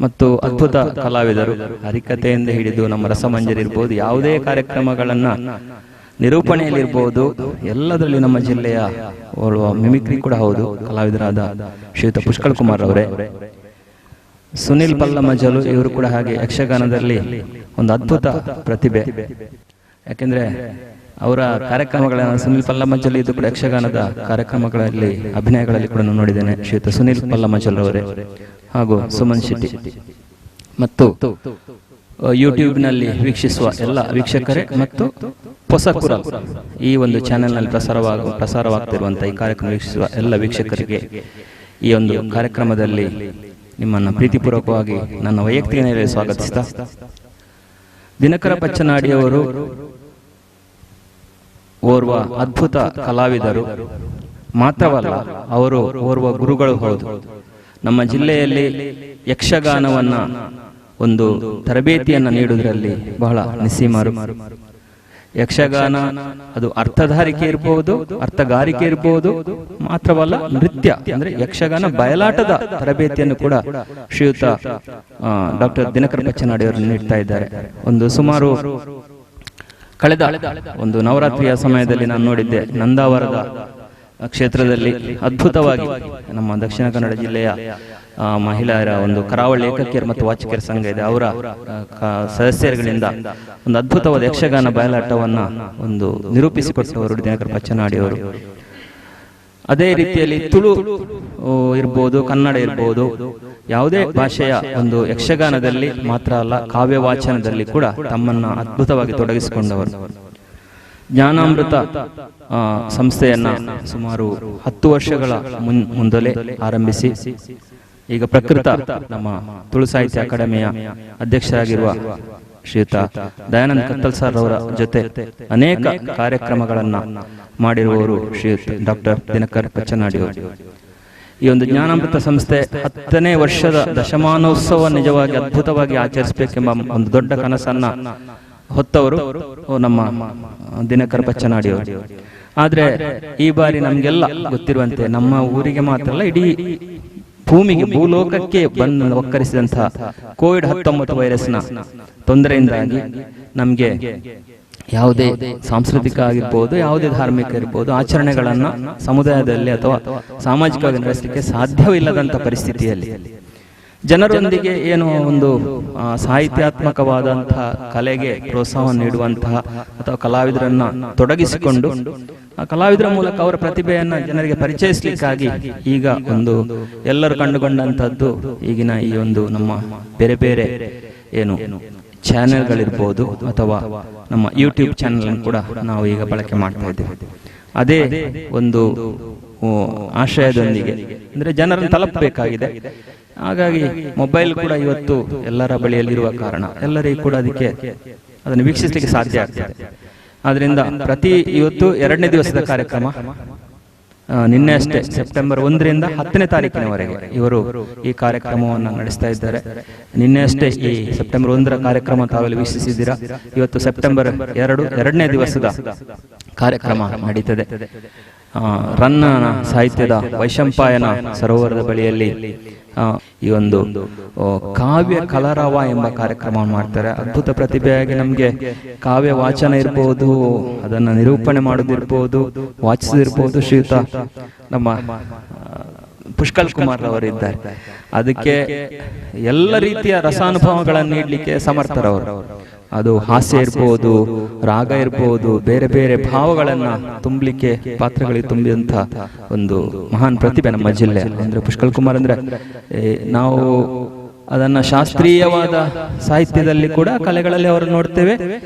ಮತ್ತು ಅದ್ಭುತ ಕಲಾವಿದರು, ಹರಿಕಥೆಯಿಂದ ಹಿಡಿದು ನಮ್ಮ ರಸಮಂಜರಿ ಇರ್ಬೋದು, ಯಾವುದೇ ಕಾರ್ಯಕ್ರಮಗಳನ್ನ ನಿರೂಪಣೆಯಲ್ಲಿರ್ಬೋದು, ಎಲ್ಲದರಲ್ಲಿ ನಮ್ಮ ಜಿಲ್ಲೆಯ ಮಿಮಿಕ್ರಿ ಕೂಡ ಹೌದು ಕಲಾವಿದರಾದ ಶ್ರೀಯುತ ಪುಷ್ಕಳ್ ಕುಮಾರ್ ಅವರೇ, ಸುನಿಲ್ ಪಲ್ಲ ಮಂಜುಲ್ ಇವರು ಕೂಡ ಹಾಗೆ ಯಕ್ಷಗಾನದಲ್ಲಿ ಒಂದು ಅದ್ಭುತ ಪ್ರತಿಭೆ. ಯಾಕೆಂದ್ರೆ ಅವರ ಕಾರ್ಯಕ್ರಮಗಳನ್ನು ಸುನಿಲ್ ಪಲ್ಲ ಮಂಜುಲ್ ಇದು ಕೂಡ ಯಕ್ಷಗಾನದ ಕಾರ್ಯಕ್ರಮಗಳಲ್ಲಿ ಅಭಿನಯಗಳಲ್ಲಿ ಕೂಡ ನಾನು ನೋಡಿದ್ದೇನೆ. ಶ್ರೀಯುತ ಸುನಿಲ್ ಪಲ್ಲ ಮಂಜುಲ್ ಅವರೇ ಹಾಗೂ ಸುಮನ್ ಶೆಟ್ಟಿ ಮತ್ತು ಯೂಟ್ಯೂಬ್ನಲ್ಲಿ ವೀಕ್ಷಿಸುವ ಎಲ್ಲ ವೀಕ್ಷಕರೇ ಮತ್ತು ಹೊಸಕುರಲ್ ಈ ಒಂದು ಚಾನೆಲ್ನಲ್ಲಿ ಪ್ರಸಾರವಾಗ್ತಿರುವಂತಹ ಈ ಕಾರ್ಯಕ್ರಮ ವೀಕ್ಷಿಸುವ ಎಲ್ಲ ವೀಕ್ಷಕರಿಗೆ ಈ ಒಂದು ಕಾರ್ಯಕ್ರಮದಲ್ಲಿ ನಿಮ್ಮನ್ನು ಪ್ರೀತಿಪೂರ್ವಕವಾಗಿ ನನ್ನ ವೈಯಕ್ತಿಕ ನೆಲೆಯಲ್ಲಿ ಸ್ವಾಗತಿಸ್ತಾ, ದಿನಕರ ಪಚ್ಚನಾಡಿಯವರು ಓರ್ವ ಅದ್ಭುತ ಕಲಾವಿದರು ಮಾತ್ರವಲ್ಲ, ಅವರು ಓರ್ವ ಗುರುಗಳು ಹೌದು. ನಮ್ಮ ಜಿಲ್ಲೆಯಲ್ಲಿ ಯಕ್ಷಗಾನವನ್ನ ಒಂದು ತರಬೇತಿಯನ್ನ ನೀಡುವುದರಲ್ಲಿ ಬಹಳ ನಿಸ್ಸೀಮರು. ಯಕ್ಷಗಾನ ಅದು ಅರ್ಥಧಾರಿಕೆ ಇರಬಹುದು, ಅರ್ಥಗಾರಿಕೆ ಇರಬಹುದು, ಮಾತ್ರವಲ್ಲ ನೃತ್ಯ ಅಂದ್ರೆ ಯಕ್ಷಗಾನ ಬಯಲಾಟದ ತರಬೇತಿಯನ್ನು ಕೂಡ ಶ್ರೀಯುತ ಡಾಕ್ಟರ್ ದಿನಕರ್ ಪಚ್ಚನಾಡಿ ಅವರು ನೀಡ್ತಾ ಇದ್ದಾರೆ. ಒಂದು ಸುಮಾರು ಕಳೆದ ಒಂದು ನವರಾತ್ರಿಯ ಸಮಯದಲ್ಲಿ ನಾನು ನೋಡಿದ್ದೆ, ನಂದಾವರದ ಕ್ಷೇತ್ರದಲ್ಲಿ ಅದ್ಭುತವಾಗಿ ನಮ್ಮ ದಕ್ಷಿಣ ಕನ್ನಡ ಜಿಲ್ಲೆಯ ಮಹಿಳೆಯರ ಒಂದು ಕರಾವಳಿ ಏಕಕಿಯರು ಮತ್ತು ವಾಚಿಕರ ಸಂಘ ಇದೆ, ಅವರ ಸದಸ್ಯರುಗಳಿಂದ ಒಂದು ಅದ್ಭುತವಾದ ಯಕ್ಷಗಾನ ಬಯಲಾಟವನ್ನ ಒಂದು ನಿರೂಪಿಸಿಕೊಟ್ಟವರು ದಿನಕರ್ ಪಚ್ಚನಾಡಿ ಅವರು. ಅದೇ ರೀತಿಯಲ್ಲಿ ತುಳು ಇರ್ಬೋದು, ಕನ್ನಡ ಇರ್ಬೋದು, ಯಾವುದೇ ಭಾಷೆಯ ಒಂದು ಯಕ್ಷಗಾನದಲ್ಲಿ ಮಾತ್ರ ಅಲ್ಲ ಕಾವ್ಯ ವಾಚನದಲ್ಲಿ ಕೂಡ ತಮ್ಮನ್ನ ಅದ್ಭುತವಾಗಿ ತೊಡಗಿಸಿಕೊಂಡವರು. ಜ್ಞಾನಾಮೃತ ಸಂಸ್ಥೆಯನ್ನ ಸುಮಾರು 10 ವರ್ಷಗಳ ಮುಂದಲೇ ಆರಂಭಿಸಿ ಈಗ ಪ್ರಕೃತ ನಮ್ಮ ತುಳು ಸಾಹಿತ್ಯ ಅಕಾಡೆಮಿಯ ಅಧ್ಯಕ್ಷರಾಗಿರುವ ಶ್ರೀಯುತ ದಯಾನಂದ ಕತ್ತಲ್ ಸರ್ ಅವರ ಜೊತೆ ಅನೇಕ ಕಾರ್ಯಕ್ರಮಗಳನ್ನ ಮಾಡಿರುವವರು ಶ್ರೀಯುತ ಡಾಕ್ಟರ್ ದಿನಕರ್ ಪಚ್ಚನಾಡಿ ಅವರು. ಈ ಒಂದು ಜ್ಞಾನಾಮೃತ ಸಂಸ್ಥೆ 10ನೇ ವರ್ಷದ ದಶಮಾನೋತ್ಸವ ನಿಜವಾಗಿ ಅದ್ಭುತವಾಗಿ ಆಚರಿಸಬೇಕೆಂಬ ಒಂದು ದೊಡ್ಡ ಕನಸನ್ನ ಹೊತ್ತವರು ನಮ್ಮ ದಿನಕರ್ ಪಚ್ಚನಾಡಿ ಅವರು. ಆದ್ರೆ ಈ ಬಾರಿ ನಮ್ಗೆಲ್ಲ ಗೊತ್ತಿರುವಂತೆ ನಮ್ಮ ಊರಿಗೆ ಮಾತ್ರ ಅಲ್ಲ, ಇಡೀ ಭೂಮಿಗೆ ಭೂಲೋಕಕ್ಕೆ ಬಂದು ಒಕ್ಕರಿಸಿದಂತಹ ಕೋವಿಡ್-19 ವೈರಸ್ನ ತೊಂದರೆಯಿಂದಾಗಿ ನಮ್ಗೆ ಯಾವುದೇ ಸಾಂಸ್ಕೃತಿಕ ಆಗಿರ್ಬೋದು, ಯಾವುದೇ ಧಾರ್ಮಿಕ ಇರ್ಬೋದು, ಆಚರಣೆಗಳನ್ನ ಸಮುದಾಯದಲ್ಲಿ ಅಥವಾ ಸಾಮಾಜಿಕವಾಗಿ ನಡೆಸಲಿಕ್ಕೆ ಸಾಧ್ಯವಿಲ್ಲದಂತ ಪರಿಸ್ಥಿತಿಯಲ್ಲಿ ಜನರೊಂದಿಗೆ ಏನು ಒಂದು ಸಾಹಿತ್ಯಾತ್ಮಕವಾದಂತಹ ಕಲೆಗೆ ಪ್ರೋತ್ಸಾಹ ನೀಡುವಂತಹ ಅಥವಾ ಕಲಾವಿದರನ್ನ ತೊಡಗಿಸಿಕೊಂಡು ಆ ಕಲಾವಿದರ ಮೂಲಕ ಅವರ ಪ್ರತಿಭೆಯನ್ನ ಜನರಿಗೆ ಪರಿಚಯಿಸಲಿಕ್ಕಾಗಿ ಈಗ ಒಂದು ಎಲ್ಲರೂ ಕಂಡುಕೊಂಡಂತದ್ದು ಈಗಿನ ಈ ಒಂದು ನಮ್ಮ ಬೇರೆ ಬೇರೆ ಏನು ಚಾನೆಲ್ಗಳಿರ್ಬೋದು ಅಥವಾ ನಮ್ಮ ಯೂಟ್ಯೂಬ್ ಚಾನೆಲ್ ಕೂಡ ನಾವು ಈಗ ಬಳಕೆ ಮಾಡ್ತಾ ಇದ್ದೇವೆ. ಅದೇ ಒಂದು ಆಶಯದೊಂದಿಗೆ ಅಂದ್ರೆ ಜನರನ್ನು ತಲುಪಬೇಕಾಗಿದೆ. ಹಾಗಾಗಿ ಮೊಬೈಲ್ ಕೂಡ ಇವತ್ತು ಎಲ್ಲರ ಬಳಿಯಲ್ಲಿರುವ ಕಾರಣ ಎಲ್ಲರಿಗೂ ಕೂಡ ಅದನ್ನು ವೀಕ್ಷಿಸಲಿಕ್ಕೆ ಸಾಧ್ಯ ಆಗ್ತದೆ. ಆದ್ರಿಂದ ಇವತ್ತು 2ನೇ ದಿವಸದ ಕಾರ್ಯಕ್ರಮ, ನಿನ್ನೆ ಅಷ್ಟೇ ಸೆಪ್ಟೆಂಬರ್ 1ರಿಂದ 10ನೇ ತಾರೀಕಿನವರೆಗೆ ಇವರು ಈ ಕಾರ್ಯಕ್ರಮವನ್ನು ನಡೆಸ್ತಾ ಇದ್ದಾರೆ. ನಿನ್ನೆ ಅಷ್ಟೇ ಈ ಸೆಪ್ಟೆಂಬರ್ 1ರ ಕಾರ್ಯಕ್ರಮ ತಾವೆಲ್ಲ ವೀಕ್ಷಿಸಿದ್ದೀರಾ. ಇವತ್ತು ಸೆಪ್ಟೆಂಬರ್ 2ನೇ ದಿವಸದ ಕಾರ್ಯಕ್ರಮ ನಡೀತದೆ. ರನ್ನನ ಸಾಹಿತ್ಯದ ವೈಶಂಪಾಯನ ಸರೋವರದ ಬಳಿಯಲ್ಲಿ ಈ ಒಂದು ಕಾವ್ಯ ಕಲರವ ಎಂಬ ಕಾರ್ಯಕ್ರಮ ಮಾಡ್ತಾರೆ. ಅದ್ಭುತ ಪ್ರತಿಭೆಯಾಗಿ ನಮ್ಗೆ ಕಾವ್ಯ ವಾಚನ ಇರ್ಬೋದು, ಅದನ್ನ ನಿರೂಪಣೆ ಮಾಡೋದಿರ್ಬೋದು, ವಾಚಿಸಿರ್ಬೋದು ಶ್ರೀಯುತ ನಮ್ಮ ಪುಷ್ಕಲ್ ಕುಮಾರ್ ಅವರಿದ್ದಾರೆ. ಅದಕ್ಕೆ ಎಲ್ಲ ರೀತಿಯ ರಸಾನುಭವಗಳನ್ನು ನೀಡಲಿಕ್ಕೆ ಸಮರ್ಥರವರು. ಅದು ಹಾಸ್ಯ ಇರ್ಬೋದು, ರಾಗ ಇರ್ಬೋದು, ಬೇರೆ ಬೇರೆ ಭಾವಗಳನ್ನ ತುಂಬಲಿಕ್ಕೆ ಪಾತ್ರಗಳಿಗೆ ತುಂಬಿದಂತ ಒಂದು ಮಹಾನ್ ಪ್ರತಿಭೆ ನಮ್ಮ ಜಿಲ್ಲೆ. ಅಂದ್ರೆ ಪುಷ್ಕಲ್ ಕುಮಾರ್ ಅಂದ್ರೆ ನಾವು ಅದನ್ನ ಶಾಸ್ತ್ರೀಯವಾದ ಸಾಹಿತ್ಯದಲ್ಲಿ ಕೂಡ ಕಲೆಗಳಲ್ಲಿ ಅವರು ನೋಡ್ತೇವೆ.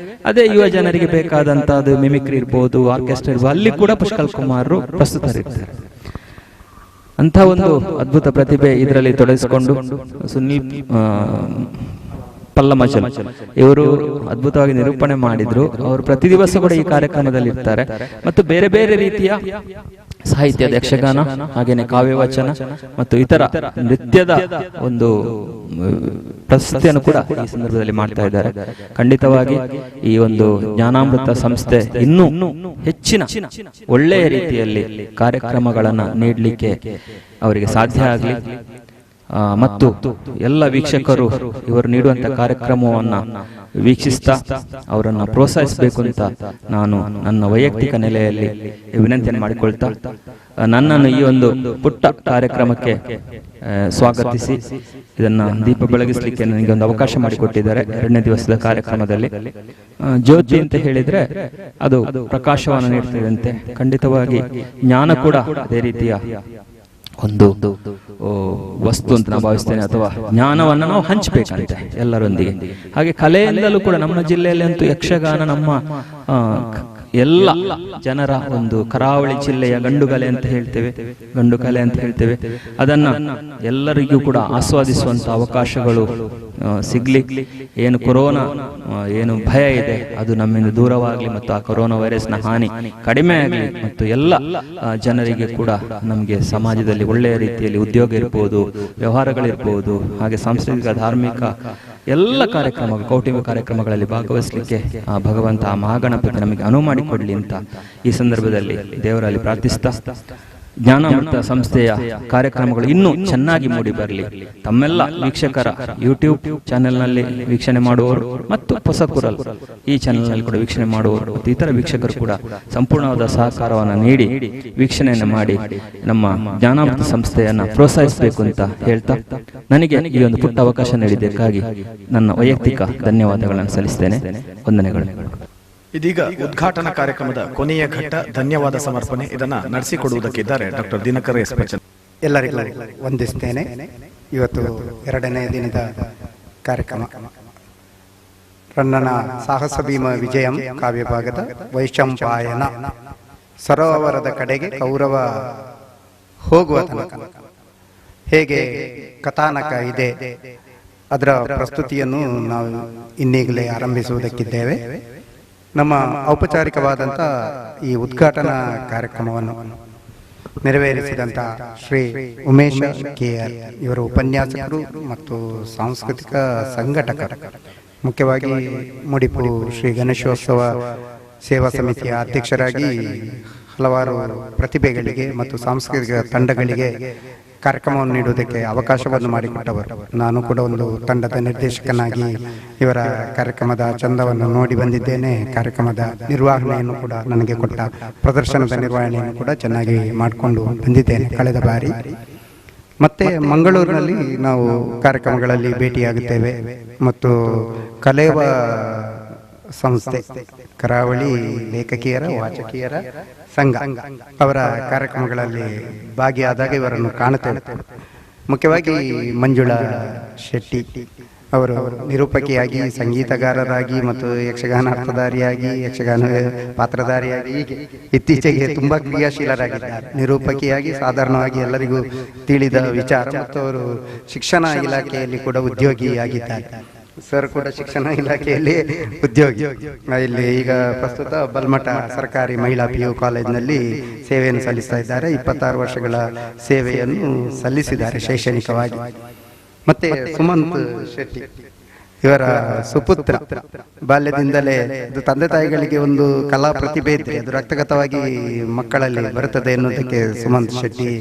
ಅದೇ ಯುವ ಜನರಿಗೆ ಬೇಕಾದಂತಹದ್ದು ಮಿಮಿಕ್ರಿ ಇರ್ಬೋದು, ಆರ್ಕೆಸ್ಟ್ರಾ ಇರ್ಬೋದು, ಅಲ್ಲಿ ಕೂಡ ಪುಷ್ಕಲ್ ಕುಮಾರ್ ಪ್ರಸ್ತುತರಿರ್ತಾರೆ. ಅಂತ ಒಂದು ಅದ್ಭುತ ಪ್ರತಿಭೆ ಇದರಲ್ಲಿ ತೊಡಗಿಸಿಕೊಂಡು ಸುನೀಲ್ ಪಲ್ಲಮಚಲ್ ಇವರು ಅದ್ಭುತವಾಗಿ ನಿರೂಪಣೆ ಮಾಡಿದ್ರು. ಅವರು ಪ್ರತಿ ದಿವಸ ಕೂಡ ಈ ಕಾರ್ಯಕ್ರಮದಲ್ಲಿ ಇರ್ತಾರೆ ಮತ್ತು ಬೇರೆ ಬೇರೆ ರೀತಿಯ ಸಾಹಿತ್ಯದ ಯಕ್ಷಗಾನ, ಹಾಗೇನೆ ಕಾವ್ಯವಚನ ಮತ್ತು ಇತರ ನೃತ್ಯದ ಒಂದು ಪ್ರಸ್ತುತಿಯನ್ನು ಕೂಡ ಈ ಸಂದರ್ಭದಲ್ಲಿ ಮಾಡ್ತಾ ಇದ್ದಾರೆ. ಖಂಡಿತವಾಗಿ ಈ ಒಂದು ಜ್ಞಾನಾಮೃತ ಸಂಸ್ಥೆ ಇನ್ನೂ ಹೆಚ್ಚಿನ ಒಳ್ಳೆಯ ರೀತಿಯಲ್ಲಿ ಕಾರ್ಯಕ್ರಮಗಳನ್ನ ನೀಡಲಿಕ್ಕೆ ಅವರಿಗೆ ಸಾಧ್ಯ ಆಗಲಿ ಮತ್ತು ಎಲ್ಲ ವೀಕ್ಷಕರು ಇವರು ನೀಡುವಂತ ಕಾರ್ಯಕ್ರಮವನ್ನ ವೀಕ್ಷಿಸ್ತಾ ಅವರನ್ನ ಪ್ರೋತ್ಸಾಹಿಸಬೇಕು ಅಂತ ನಾನು ನನ್ನ ವೈಯಕ್ತಿಕ ನೆಲೆಯಲ್ಲಿ ವಿನಂತಿಯನ್ನು ಮಾಡಿಕೊಳ್ತಾ ನನ್ನನ್ನು ಈ ಒಂದು ಪುಟ್ಟ ಕಾರ್ಯಕ್ರಮಕ್ಕೆ ಸ್ವಾಗತಿಸಿ ಇದನ್ನ ದೀಪ ಬೆಳಗಿಸ್ಲಿಕ್ಕೆ ನನಗೆ ಒಂದು ಅವಕಾಶ ಮಾಡಿಕೊಟ್ಟಿದ್ದಾರೆ. 2ನೇ ದಿವಸದ ಕಾರ್ಯಕ್ರಮದಲ್ಲಿ ಜ್ಯೋತಿ ಅಂತ ಹೇಳಿದ್ರೆ ಅದು ಪ್ರಕಾಶವನ್ನು ನೀಡ್ತಿದಂತೆ, ಖಂಡಿತವಾಗಿ ಜ್ಞಾನ ಕೂಡ ಅದೇ ರೀತಿಯ ಒಂದು ವಸ್ತು ಅಂತ ನಾನು ಭಾವಿಸ್ತೇನೆ, ಅಥವಾ ಜ್ಞಾನವನ್ನ ನಾವು ಹಂಚಬೇಕಂತೆ ಎಲ್ಲರೊಂದಿಗೆ. ಹಾಗೆ ಕಲೆಯಿಂದಲೂ ಕೂಡ ನಮ್ಮ ಜಿಲ್ಲೆಯಲ್ಲಿ ಅಂತೂ ಯಕ್ಷಗಾನ ನಮ್ಮ ಎಲ್ಲ ಜನರ ಒಂದು ಕರಾವಳಿ ಜಿಲ್ಲೆಯ ಗಂಡು ಕಲೆ ಅಂತ ಹೇಳ್ತೇವೆ. ಅದನ್ನ ಎಲ್ಲರಿಗೂ ಕೂಡ ಆಸ್ವಾದಿಸುವಂತ ಅವಕಾಶಗಳು ಸಿಗ್ಲಿ. ಏನು ಕೊರೋನಾ ಏನು ಭಯ ಇದೆ ಅದು ನಮ್ಮಿಂದ ದೂರವಾಗ್ಲಿ ಮತ್ತು ಆ ಕೊರೋನಾ ವೈರಸ್ನ ಹಾನಿ ಕಡಿಮೆ ಆಗಲಿ ಮತ್ತು ಎಲ್ಲ ಜನರಿಗೆ ಕೂಡ ನಮಗೆ ಸಮಾಜದಲ್ಲಿ ಒಳ್ಳೆಯ ರೀತಿಯಲ್ಲಿ ಉದ್ಯೋಗ ಇರ್ಬೋದು, ವ್ಯವಹಾರಗಳಿರ್ಬೋದು, ಹಾಗೆ ಸಾಂಸ್ಕೃತಿಕ ಧಾರ್ಮಿಕ ಎಲ್ಲ ಕಾರ್ಯಕ್ರಮಗಳು, ಕೌಟುಂಬಿಕ ಕಾರ್ಯಕ್ರಮಗಳಲ್ಲಿ ಭಾಗವಹಿಸಲಿಕ್ಕೆ ಆ ಭಗವಂತ ಆ ಮಹಾಗಣಪತಿ ನಮಗೆ ಅನುವು ಮಾಡಿಕೊಡ್ಲಿ ಅಂತ ಈ ಸಂದರ್ಭದಲ್ಲಿ ದೇವರಲ್ಲಿ ಪ್ರಾರ್ಥಿಸ್ತಾ ಜ್ಞಾನಾಮೃತ ಸಂಸ್ಥೆಯ ಕಾರ್ಯಕ್ರಮಗಳು ಇನ್ನೂ ಚೆನ್ನಾಗಿ ಮೂಡಿ ಬರಲಿ. ತಮ್ಮೆಲ್ಲ ವೀಕ್ಷಕರ ಯೂಟ್ಯೂಬ್ ಚಾನೆಲ್ನಲ್ಲಿ ವೀಕ್ಷಣೆ ಮಾಡುವವರು ಮತ್ತು ಹೊಸಕುರಲ್ ಈ ಚಾನೆಲ್ನಲ್ಲಿ ಕೂಡ ವೀಕ್ಷಣೆ ಮಾಡುವವರು ಮತ್ತು ಇತರ ವೀಕ್ಷಕರು ಕೂಡ ಸಂಪೂರ್ಣವಾದ ಸಹಕಾರವನ್ನು ನೀಡಿ ವೀಕ್ಷಣೆಯನ್ನು ಮಾಡಿ ನಮ್ಮ ಜ್ಞಾನಾಮೃತ ಸಂಸ್ಥೆಯನ್ನ ಪ್ರೋತ್ಸಾಹಿಸಬೇಕು ಅಂತ ಹೇಳ್ತಾ ನನಗೆ ಈ ಒಂದು ಪುಟ್ಟ ಅವಕಾಶ ನೀಡಿದ್ದಕ್ಕಾಗಿ ನನ್ನ ವೈಯಕ್ತಿಕ ಧನ್ಯವಾದಗಳನ್ನು ಸಲ್ಲಿಸ್ತೇನೆ. ವಂದನೆಗಳು. ಇದೀಗ ಉದ್ಘಾಟನಾ ಕಾರ್ಯಕ್ರಮದ ಕೊನೆಯ ಘಟ್ಟ ಧನ್ಯವಾದ ಸಮರ್ಪಣೆ. ಇದನ್ನ ನಡೆಸಿಕೊಡುವುದಕ್ಕಿದ್ದಾರೆ ಡಾಕ್ಟರ್ ದಿನಕರ್ ಎಸ್ ಪಚ್ಚನ್. ಎಲ್ಲರಿಗೂ ವಂದಿಸ್ತೇನೆ. ಇವತ್ತು 2ನೇ ದಿನದ ಕಾರ್ಯಕ್ರಮ ರನ್ನನ ಸಾಹಸ ಭೀಮ ವಿಜಯಂ ಕಾವ್ಯಭಾಗದ ವೈಶಂಪಾಯನ ಸರೋವರದ ಕಡೆಗೆ ಕೌರವ ಹೋಗುವ ತನಕ ಹೇಗೆ ಕಥಾನಕ ಇದೆ ಅದರ ಪ್ರಸ್ತುತಿಯನ್ನು ನಾವು ಇನ್ನೀಗಲೇ ಆರಂಭಿಸುವುದಕ್ಕಿದ್ದೇವೆ. ನಮ್ಮ ಔಪಚಾರಿಕವಾದಂಥ ಈ ಉದ್ಘಾಟನಾ ಕಾರ್ಯಕ್ರಮವನ್ನು ನೆರವೇರಿಸಿದಂಥ ಶ್ರೀ ಉಮೇಶ KR ಇವರು ಉಪನ್ಯಾಸಕರು ಮತ್ತು ಸಾಂಸ್ಕೃತಿಕ ಸಂಘಟಕರು. ಮುಖ್ಯವಾಗಿ ಮುಡಿಪು ಶ್ರೀ ಗಣೇಶೋತ್ಸವ ಸೇವಾ ಸಮಿತಿಯ ಅಧ್ಯಕ್ಷರಾಗಿ ಹಲವಾರು ಪ್ರತಿಭೆಗಳಿಗೆ ಮತ್ತು ಸಾಂಸ್ಕೃತಿಕ ತಂಡಗಳಿಗೆ ಕಾರ್ಯಕ್ರಮವನ್ನು ನೀಡುವುದಕ್ಕೆ ಅವಕಾಶವನ್ನು ಮಾಡಿಕೊಟ್ಟವರು. ನಾನು ಕೂಡ ಒಂದು ತಂಡದ ನಿರ್ದೇಶಕನಾಗಿ ಇವರ ಕಾರ್ಯಕ್ರಮದ ಚಂದವನ್ನು ನೋಡಿ ಬಂದಿದ್ದೇನೆ. ಕಾರ್ಯಕ್ರಮದ ನಿರ್ವಹಣೆಯನ್ನು ಕೂಡ ನನಗೆ ಕೊಟ್ಟ, ಪ್ರದರ್ಶನದ ನಿರ್ವಹಣೆಯನ್ನು ಕೂಡ ಚೆನ್ನಾಗಿ ಮಾಡಿಕೊಂಡು ಬಂದಿದ್ದೇನೆ ಕಳೆದ ಬಾರಿ. ಮತ್ತೆ ಮಂಗಳೂರಿನಲ್ಲಿ ನಾವು ಕಾರ್ಯಕ್ರಮಗಳಲ್ಲಿ ಭೇಟಿಯಾಗುತ್ತೇವೆ ಮತ್ತು ಕಲೆವ ಸಂಸ್ಥೆ ಕರಾವಳಿ ಲೇಖಕಿಯರ ವಾಚಕಿಯರ ಸಂಘ ಅವರ ಕಾರ್ಯಕ್ರಮಗಳಲ್ಲಿ ಭಾಗಿಯಾದಾಗ ಇವರನ್ನು ಕಾಣುತ್ತೇವೆ. ಮುಖ್ಯವಾಗಿ ಮಂಜುಳಾ ಶೆಟ್ಟಿ ಅವರು ನಿರೂಪಕಿಯಾಗಿ, ಸಂಗೀತಗಾರರಾಗಿ ಮತ್ತು ಯಕ್ಷಗಾನ ಅರ್ಥಧಾರಿಯಾಗಿ, ಯಕ್ಷಗಾನ ಪಾತ್ರಧಾರಿಯಾಗಿ ಹೀಗೆ ಇತ್ತೀಚೆಗೆ ತುಂಬ ಕ್ರಿಯಾಶೀಲರಾಗಿದ್ದಾರೆ. ನಿರೂಪಕಿಯಾಗಿ ಸಾಧಾರಣವಾಗಿ ಎಲ್ಲರಿಗೂ ತಿಳಿದ ವಿಚಾರ. ಮತ್ತು ಅವರು ಶಿಕ್ಷಣ ಇಲಾಖೆಯಲ್ಲಿ ಕೂಡ ಉದ್ಯೋಗಿಯಾಗಿದ್ದಾರೆ. ಸರ್ ಕೂಡ ಶಿಕ್ಷಣ ಇಲಾಖೆಯಲ್ಲಿ ಉದ್ಯೋಗಿ. ಇಲ್ಲಿ ಈಗ ಪ್ರಸ್ತುತ ಬಲ್ಮಠ ಸರ್ಕಾರಿ ಮಹಿಳಾ PU ಕಾಲೇಜಿನಲ್ಲಿ ಸೇವೆಯನ್ನು ಸಲ್ಲಿಸ್ತಾ ಇದ್ದಾರೆ. 26 ವರ್ಷಗಳ ಸೇವೆಯನ್ನು ಸಲ್ಲಿಸಿದ್ದಾರೆ ಶೈಕ್ಷಣಿಕವಾಗಿ. ಮತ್ತೆ ಸುಮಂತ್ ಶೆಟ್ಟಿ ಇವರ ಸುಪುತ್ರ. ಬಾಲ್ಯದಿಂದಲೇ ಇದು ತಂದೆ ತಾಯಿಗಳಿಗೆ ಒಂದು ಕಲಾ ಪ್ರತಿಭೆ ಇದ್ರೆ ಅದು ರಕ್ತಗತವಾಗಿ ಮಕ್ಕಳಲ್ಲಿ ಬರುತ್ತದೆ ಎನ್ನುವುದಕ್ಕೆ ಸುಮಂತ್ ಶೆಟ್ಟಿ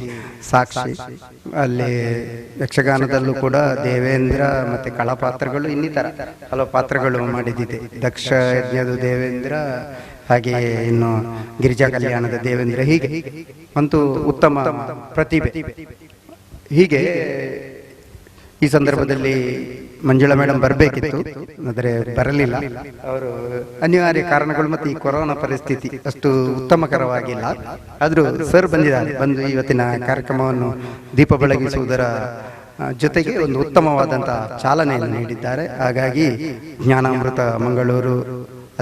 ಸಾಕ್ಷಿ. ಅಲ್ಲಿ ಯಕ್ಷಗಾನದಲ್ಲೂ ಕೂಡ ದೇವೇಂದ್ರ ಮತ್ತೆ ಕಳಾ ಪಾತ್ರಗಳು, ಇನ್ನಿತರ ಹಲವು ಪಾತ್ರಗಳು ಮಾಡಿದ್ದಿದೆ. ದಕ್ಷ ಯಜ್ಞದ ದೇವೇಂದ್ರ, ಹಾಗೆಯೇ ಇನ್ನು ಗಿರಿಜಾ ಕಲ್ಯಾಣದ ದೇವೇಂದ್ರ, ಹೀಗೆ ಒಂದು ಉತ್ತಮ ಪ್ರತಿಭೆ. ಹೀಗೆ ಈ ಸಂದರ್ಭದಲ್ಲಿ ಮಂಜುಳಾ ಮೇಡಮ್ ಬರಬೇಕಿತ್ತು, ಆದರೆ ಬರಲಿಲ್ಲ. ಅವರು ಅನಿವಾರ್ಯ ಕಾರಣಗಳು ಮತ್ತು ಈ ಕೊರೋನಾ ಪರಿಸ್ಥಿತಿ ಅಷ್ಟು ಉತ್ತಮಕರವಾಗಿಲ್ಲ. ಆದರೂ ಸರ್ ಬಂದಿದ್ದಾರೆ. ಬಂದು ಇವತ್ತಿನ ಕಾರ್ಯಕ್ರಮವನ್ನು ದೀಪ ಬೆಳಗಿಸುವುದರ ಜೊತೆಗೆ ಒಂದು ಉತ್ತಮವಾದಂತಹ ಚಾಲನೆಯನ್ನು ನೀಡಿದ್ದಾರೆ. ಹಾಗಾಗಿ ಜ್ಞಾನಾಮೃತ ಮಂಗಳೂರು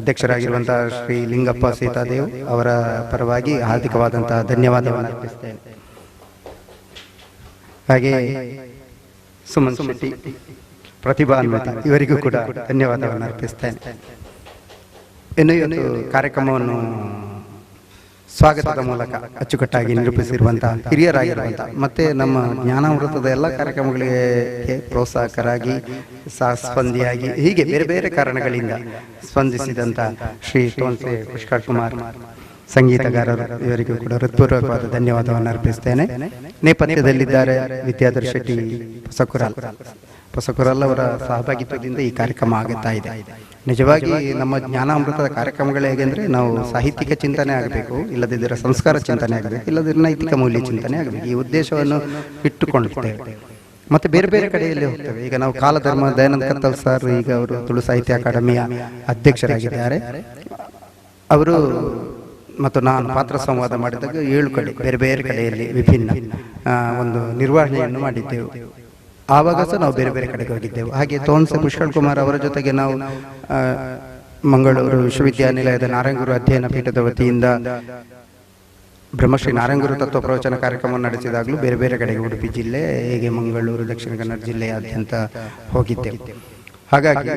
ಅಧ್ಯಕ್ಷರಾಗಿರುವಂತಹ ಶ್ರೀ ಲಿಂಗಪ್ಪ ಸೀತಾದೇವ್ ಅವರ ಪರವಾಗಿ ಹಾರ್ದಿಕವಾದಂತಹ ಧನ್ಯವಾದವನ್ನು ಅರ್ಪಿಸ್ತೇನೆ. ಹಾಗೆ ಸುಮನ್ ಶೆಟ್ಟಿ, ಪ್ರತಿಭಾನ್ವಿತ ಇವರಿಗೂ ಕೂಡ ಧನ್ಯವಾದವನ್ನು ಅರ್ಪಿಸ್ತೇನೆ. ಇನ್ನು ಇವತ್ತು ಕಾರ್ಯಕ್ರಮವನ್ನು ಸ್ವಾಗತದ ಮೂಲಕ ಅಚ್ಚುಕಟ್ಟಾಗಿ ನಿರೂಪಿಸಿರುವಂತಹ ಹಿರಿಯರಾಗಿರುವಂತಹ ಮತ್ತೆ ನಮ್ಮ ಜ್ಞಾನಾಮೃತದ ಎಲ್ಲ ಕಾರ್ಯಕ್ರಮಗಳಿಗೆ ಪ್ರೋತ್ಸಾಹಕರಾಗಿ, ಸ್ಪಂದಿಯಾಗಿ, ಹೀಗೆ ಬೇರೆ ಬೇರೆ ಕಾರಣಗಳಿಂದ ಸ್ಪಂದಿಸಿದಂತ ಶ್ರೀ ತೋನ್ಸೆ ಪುಷ್ಕರ್ ಕುಮಾರ್ ಸಂಗೀತಗಾರರು, ಇವರಿಗೂ ಕೂಡ ಹೃತ್ಪೂರ್ವಕವಾದ ಧನ್ಯವಾದವನ್ನು ಅರ್ಪಿಸ್ತೇನೆ. ನೇಪಥ್ಯದಲ್ಲಿದ್ದಾರೆ ವಿದ್ಯಾಧರ್ ಶೆಟ್ಟಿ ಹೊಸಕುರಲ್ ಅವರ ಸಹಭಾಗಿತ್ವದಿಂದ ಈ ಕಾರ್ಯಕ್ರಮ ಆಗುತ್ತಾ ಇದೆ. ನಿಜವಾಗಿ ನಮ್ಮ ಜ್ಞಾನಾಮೃತದ ಕಾರ್ಯಕ್ರಮಗಳು ಹೇಗೆಂದ್ರೆ, ನಾವು ಸಾಹಿತ್ಯಿಕ ಚಿಂತನೆ ಆಗಬೇಕು, ಇಲ್ಲದಿದ್ದರೆ ಸಂಸ್ಕಾರ ಚಿಂತನೆ ಆಗಬೇಕು, ಇಲ್ಲದಿದ್ದರೆ ನೈತಿಕ ಮೌಲ್ಯ ಚಿಂತನೆ ಆಗಬೇಕು. ಈ ಉದ್ದೇಶವನ್ನು ಇಟ್ಟುಕೊಂಡಿರ್ತೇವೆ. ಮತ್ತೆ ಬೇರೆ ಬೇರೆ ಕಡೆಯಲ್ಲಿ ಹೋಗ್ತೇವೆ. ಈಗ ನಾವು ಕಾಲಧರ್ಮ ದಯಾನಂದ ಕತ್ತಲ್ ಸರ್, ಈಗ ಅವರು ತುಳು ಸಾಹಿತ್ಯ ಅಕಾಡೆಮಿಯ ಅಧ್ಯಕ್ಷರಾಗಿದ್ದಾರೆ. ಅವರು ಮತ್ತು ನಾನು ಪಾತ್ರ ಸಂವಾದ ಮಾಡಿದಾಗ 7 ಕಡೆ ಬೇರೆ ಬೇರೆ ಕಡೆಯಲ್ಲಿ ವಿಭಿನ್ನ ಒಂದು ನಿರ್ವಹಣೆಯನ್ನು ಮಾಡಿದ್ದೆವು. ಆವಾಗ ಸಹ ನಾವು ಬೇರೆ ಬೇರೆ ಕಡೆಗೆ ಹೋಗಿದ್ದೆವು. ಹಾಗೆ ತೋನ್ಸೆ ಪುಷ್ಕರ್ ಕುಮಾರ್ ಅವರ ಜೊತೆಗೆ ನಾವು ಮಂಗಳೂರು ವಿಶ್ವವಿದ್ಯಾನಿಲಯದ ನಾರಾಯಣಗುರು ಅಧ್ಯಯನ ಪೀಠದ ವತಿಯಿಂದ ಬ್ರಹ್ಮಶ್ರೀ ನಾರಾಯಣಗುರು ತತ್ವ ಪ್ರವಚನ ಕಾರ್ಯಕ್ರಮವನ್ನು ನಡೆಸಿದಾಗಲೂ ಬೇರೆ ಬೇರೆ ಕಡೆಗೆ, ಉಡುಪಿ ಜಿಲ್ಲೆ, ಹೇಗೆ ಮಂಗಳೂರು, ದಕ್ಷಿಣ ಕನ್ನಡ ಜಿಲ್ಲೆಯಾದ್ಯಂತ ಹೋಗಿದ್ದೆವು. ಹಾಗಾಗಿ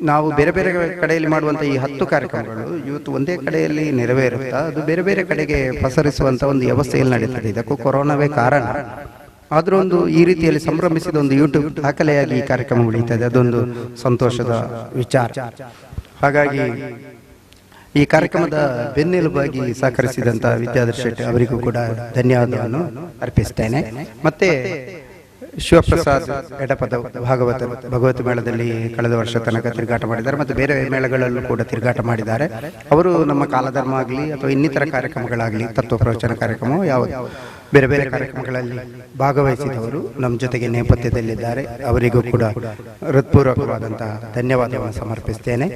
ನಾವು ಬೇರೆ ಬೇರೆ ಕಡೆಯಲ್ಲಿ ಮಾಡುವಂಥ ಈ 10 ಕಾರ್ಯಕ್ರಮಗಳು ಇವತ್ತು ಒಂದೇ ಕಡೆಯಲ್ಲಿ ನೆರವೇರುತ್ತಾ ಅದು ಬೇರೆ ಬೇರೆ ಕಡೆಗೆ ಪಸರಿಸುವಂಥ ಒಂದು ವ್ಯವಸ್ಥೆಯಲ್ಲಿ ನಡೀತದೆ. ಇದಕ್ಕೂ ಕೊರೋನಾವೇ ಕಾರಣ. ಆದರೂ ಒಂದು ಈ ರೀತಿಯಲ್ಲಿ ಸಂಭ್ರಮಿಸಿದ ಒಂದು ಯೂಟ್ಯೂಬ್ ದಾಖಲೆಯಾಗಿ ಈ ಕಾರ್ಯಕ್ರಮ ಉಳಿಯುತ್ತದೆ. ಅದೊಂದು ಸಂತೋಷದ ವಿಚಾರ. ಹಾಗಾಗಿ ಈ ಕಾರ್ಯಕ್ರಮದ ಬೆನ್ನೆಲುಬಾಗಿ ಸಹಕರಿಸಿದಂಥ ವಿದ್ಯಾಧರ್ ಶೆಟ್ಟಿ ಅವರಿಗೂ ಕೂಡ ಧನ್ಯವಾದವನ್ನು ಅರ್ಪಿಸ್ತೇನೆ. ಮತ್ತೆ ಶಿವಪ್ರಸಾದ್ ಎಡಪದ ಭಗವತಿ ಮೇಳದಲ್ಲಿ ಕಳೆದ ವರ್ಷ ತನಕ ತಿರುಗಾಟ ಮಾಡಿದ್ದಾರೆ ಮತ್ತು ಬೇರೆ ಮೇಳಗಳಲ್ಲೂ ಕೂಡ ತಿರುಗಾಟ ಮಾಡಿದ್ದಾರೆ. ಅವರು ನಮ್ಮ ಕಾಲಧರ್ಮ ಆಗಲಿ ಅಥವಾ ಇನ್ನಿತರ ಕಾರ್ಯಕ್ರಮಗಳಾಗಲಿ, ತತ್ವ ಪ್ರವಚನ ಕಾರ್ಯಕ್ರಮ, ಯಾವ ಬೇರೆ ಬೇರೆ ಕಾರ್ಯಕ್ರಮಗಳಲ್ಲಿ ಭಾಗವಹಿಸಿದವರು ನಮ್ಮ ಜೊತೆಗೆ ನೇಪಥ್ಯದಲ್ಲಿದ್ದಾರೆ. ಅವರಿಗೂ ಕೂಡ ಹೃತ್ಪೂರ್ವಕವಾದಂತಹ ಧನ್ಯವಾದವನ್ನು ಸಮರ್ಪಿಸ್ತೇನೆ.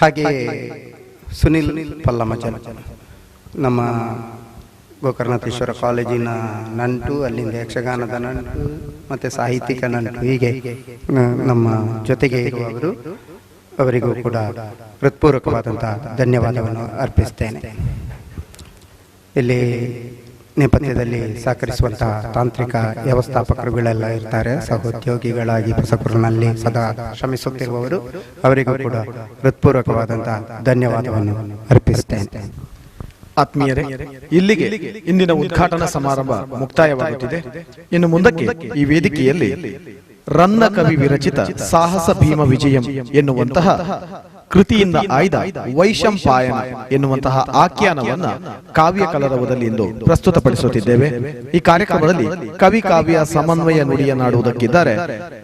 ಹಾಗೆಯೇ ಸುನಿಲ್ ಪಲ್ಲಮಚನ್ ನಮ್ಮ ಗೋಕರ್ಣೇಶ್ವರ ಕಾಲೇಜಿನ ನಂಟು, ಅಲ್ಲಿಂದ ಯಕ್ಷಗಾನದ ನಂಟು ಮತ್ತು ಸಾಹಿತ್ಯಿಕ ನಂಟು, ಹೀಗೆ ನಮ್ಮ ಜೊತೆಗೆ ಇರುವವರು, ಅವರಿಗೂ ಕೂಡ ಹೃತ್ಪೂರ್ವಕವಾದಂತಹ ಧನ್ಯವಾದವನ್ನು ಅರ್ಪಿಸ್ತೇನೆ. ಇಲ್ಲಿ ನೇಪಥ್ಯದಲ್ಲಿ ಸಹಕರಿಸುವಂತಹ ತಾಂತ್ರಿಕ ವ್ಯವಸ್ಥಾಪಕರುಗಳೆಲ್ಲ ಇರ್ತಾರೆ, ಸಹೋದ್ಯೋಗಿಗಳಾಗಿ ಹೊಸಕೂರಿನಲ್ಲಿ ಸದಾ ಶ್ರಮಿಸುತ್ತಿರುವವರು, ಅವರಿಗೂ ಕೂಡ ಹೃತ್ಪೂರ್ವಕವಾದಂತಹ ಧನ್ಯವಾದವನ್ನು ಅರ್ಪಿಸುತ್ತೇನೆ. ಆತ್ಮೀಯರೇ, ಇಲ್ಲಿಗೆ ಇಂದಿನ ಉದ್ಘಾಟನಾ ಸಮಾರಂಭ ಮುಕ್ತಾಯವಾಗುತ್ತಿದೆ. ಇನ್ನು ಮುಂದಕ್ಕೆ ಈ ವೇದಿಕೆಯಲ್ಲಿ ರನ್ನ ಕವಿ ವಿರಚಿತ ಸಾಹಸ ಭೀಮ ವಿಜಯಂ ಎನ್ನುವಂತಹ ಕೃತಿಯಿಂದ ಆಯ್ದ ವೈಶಂಪಾಯನ ಎನ್ನುವಂತಹ ಆಖ್ಯಾನವನ್ನ ಕಾವ್ಯ ಕಲರವದಲ್ಲಿ ಇಂದು ಪ್ರಸ್ತುತಪಡಿಸುತ್ತಿದ್ದೇವೆ. ಈ ಕಾರ್ಯಕ್ರಮದಲ್ಲಿ ಕವಿ ಕಾವ್ಯ ಸಮನ್ವಯ ನುಡಿಯನ್ನಾಡುವುದಕ್ಕಿದ್ದಾರೆ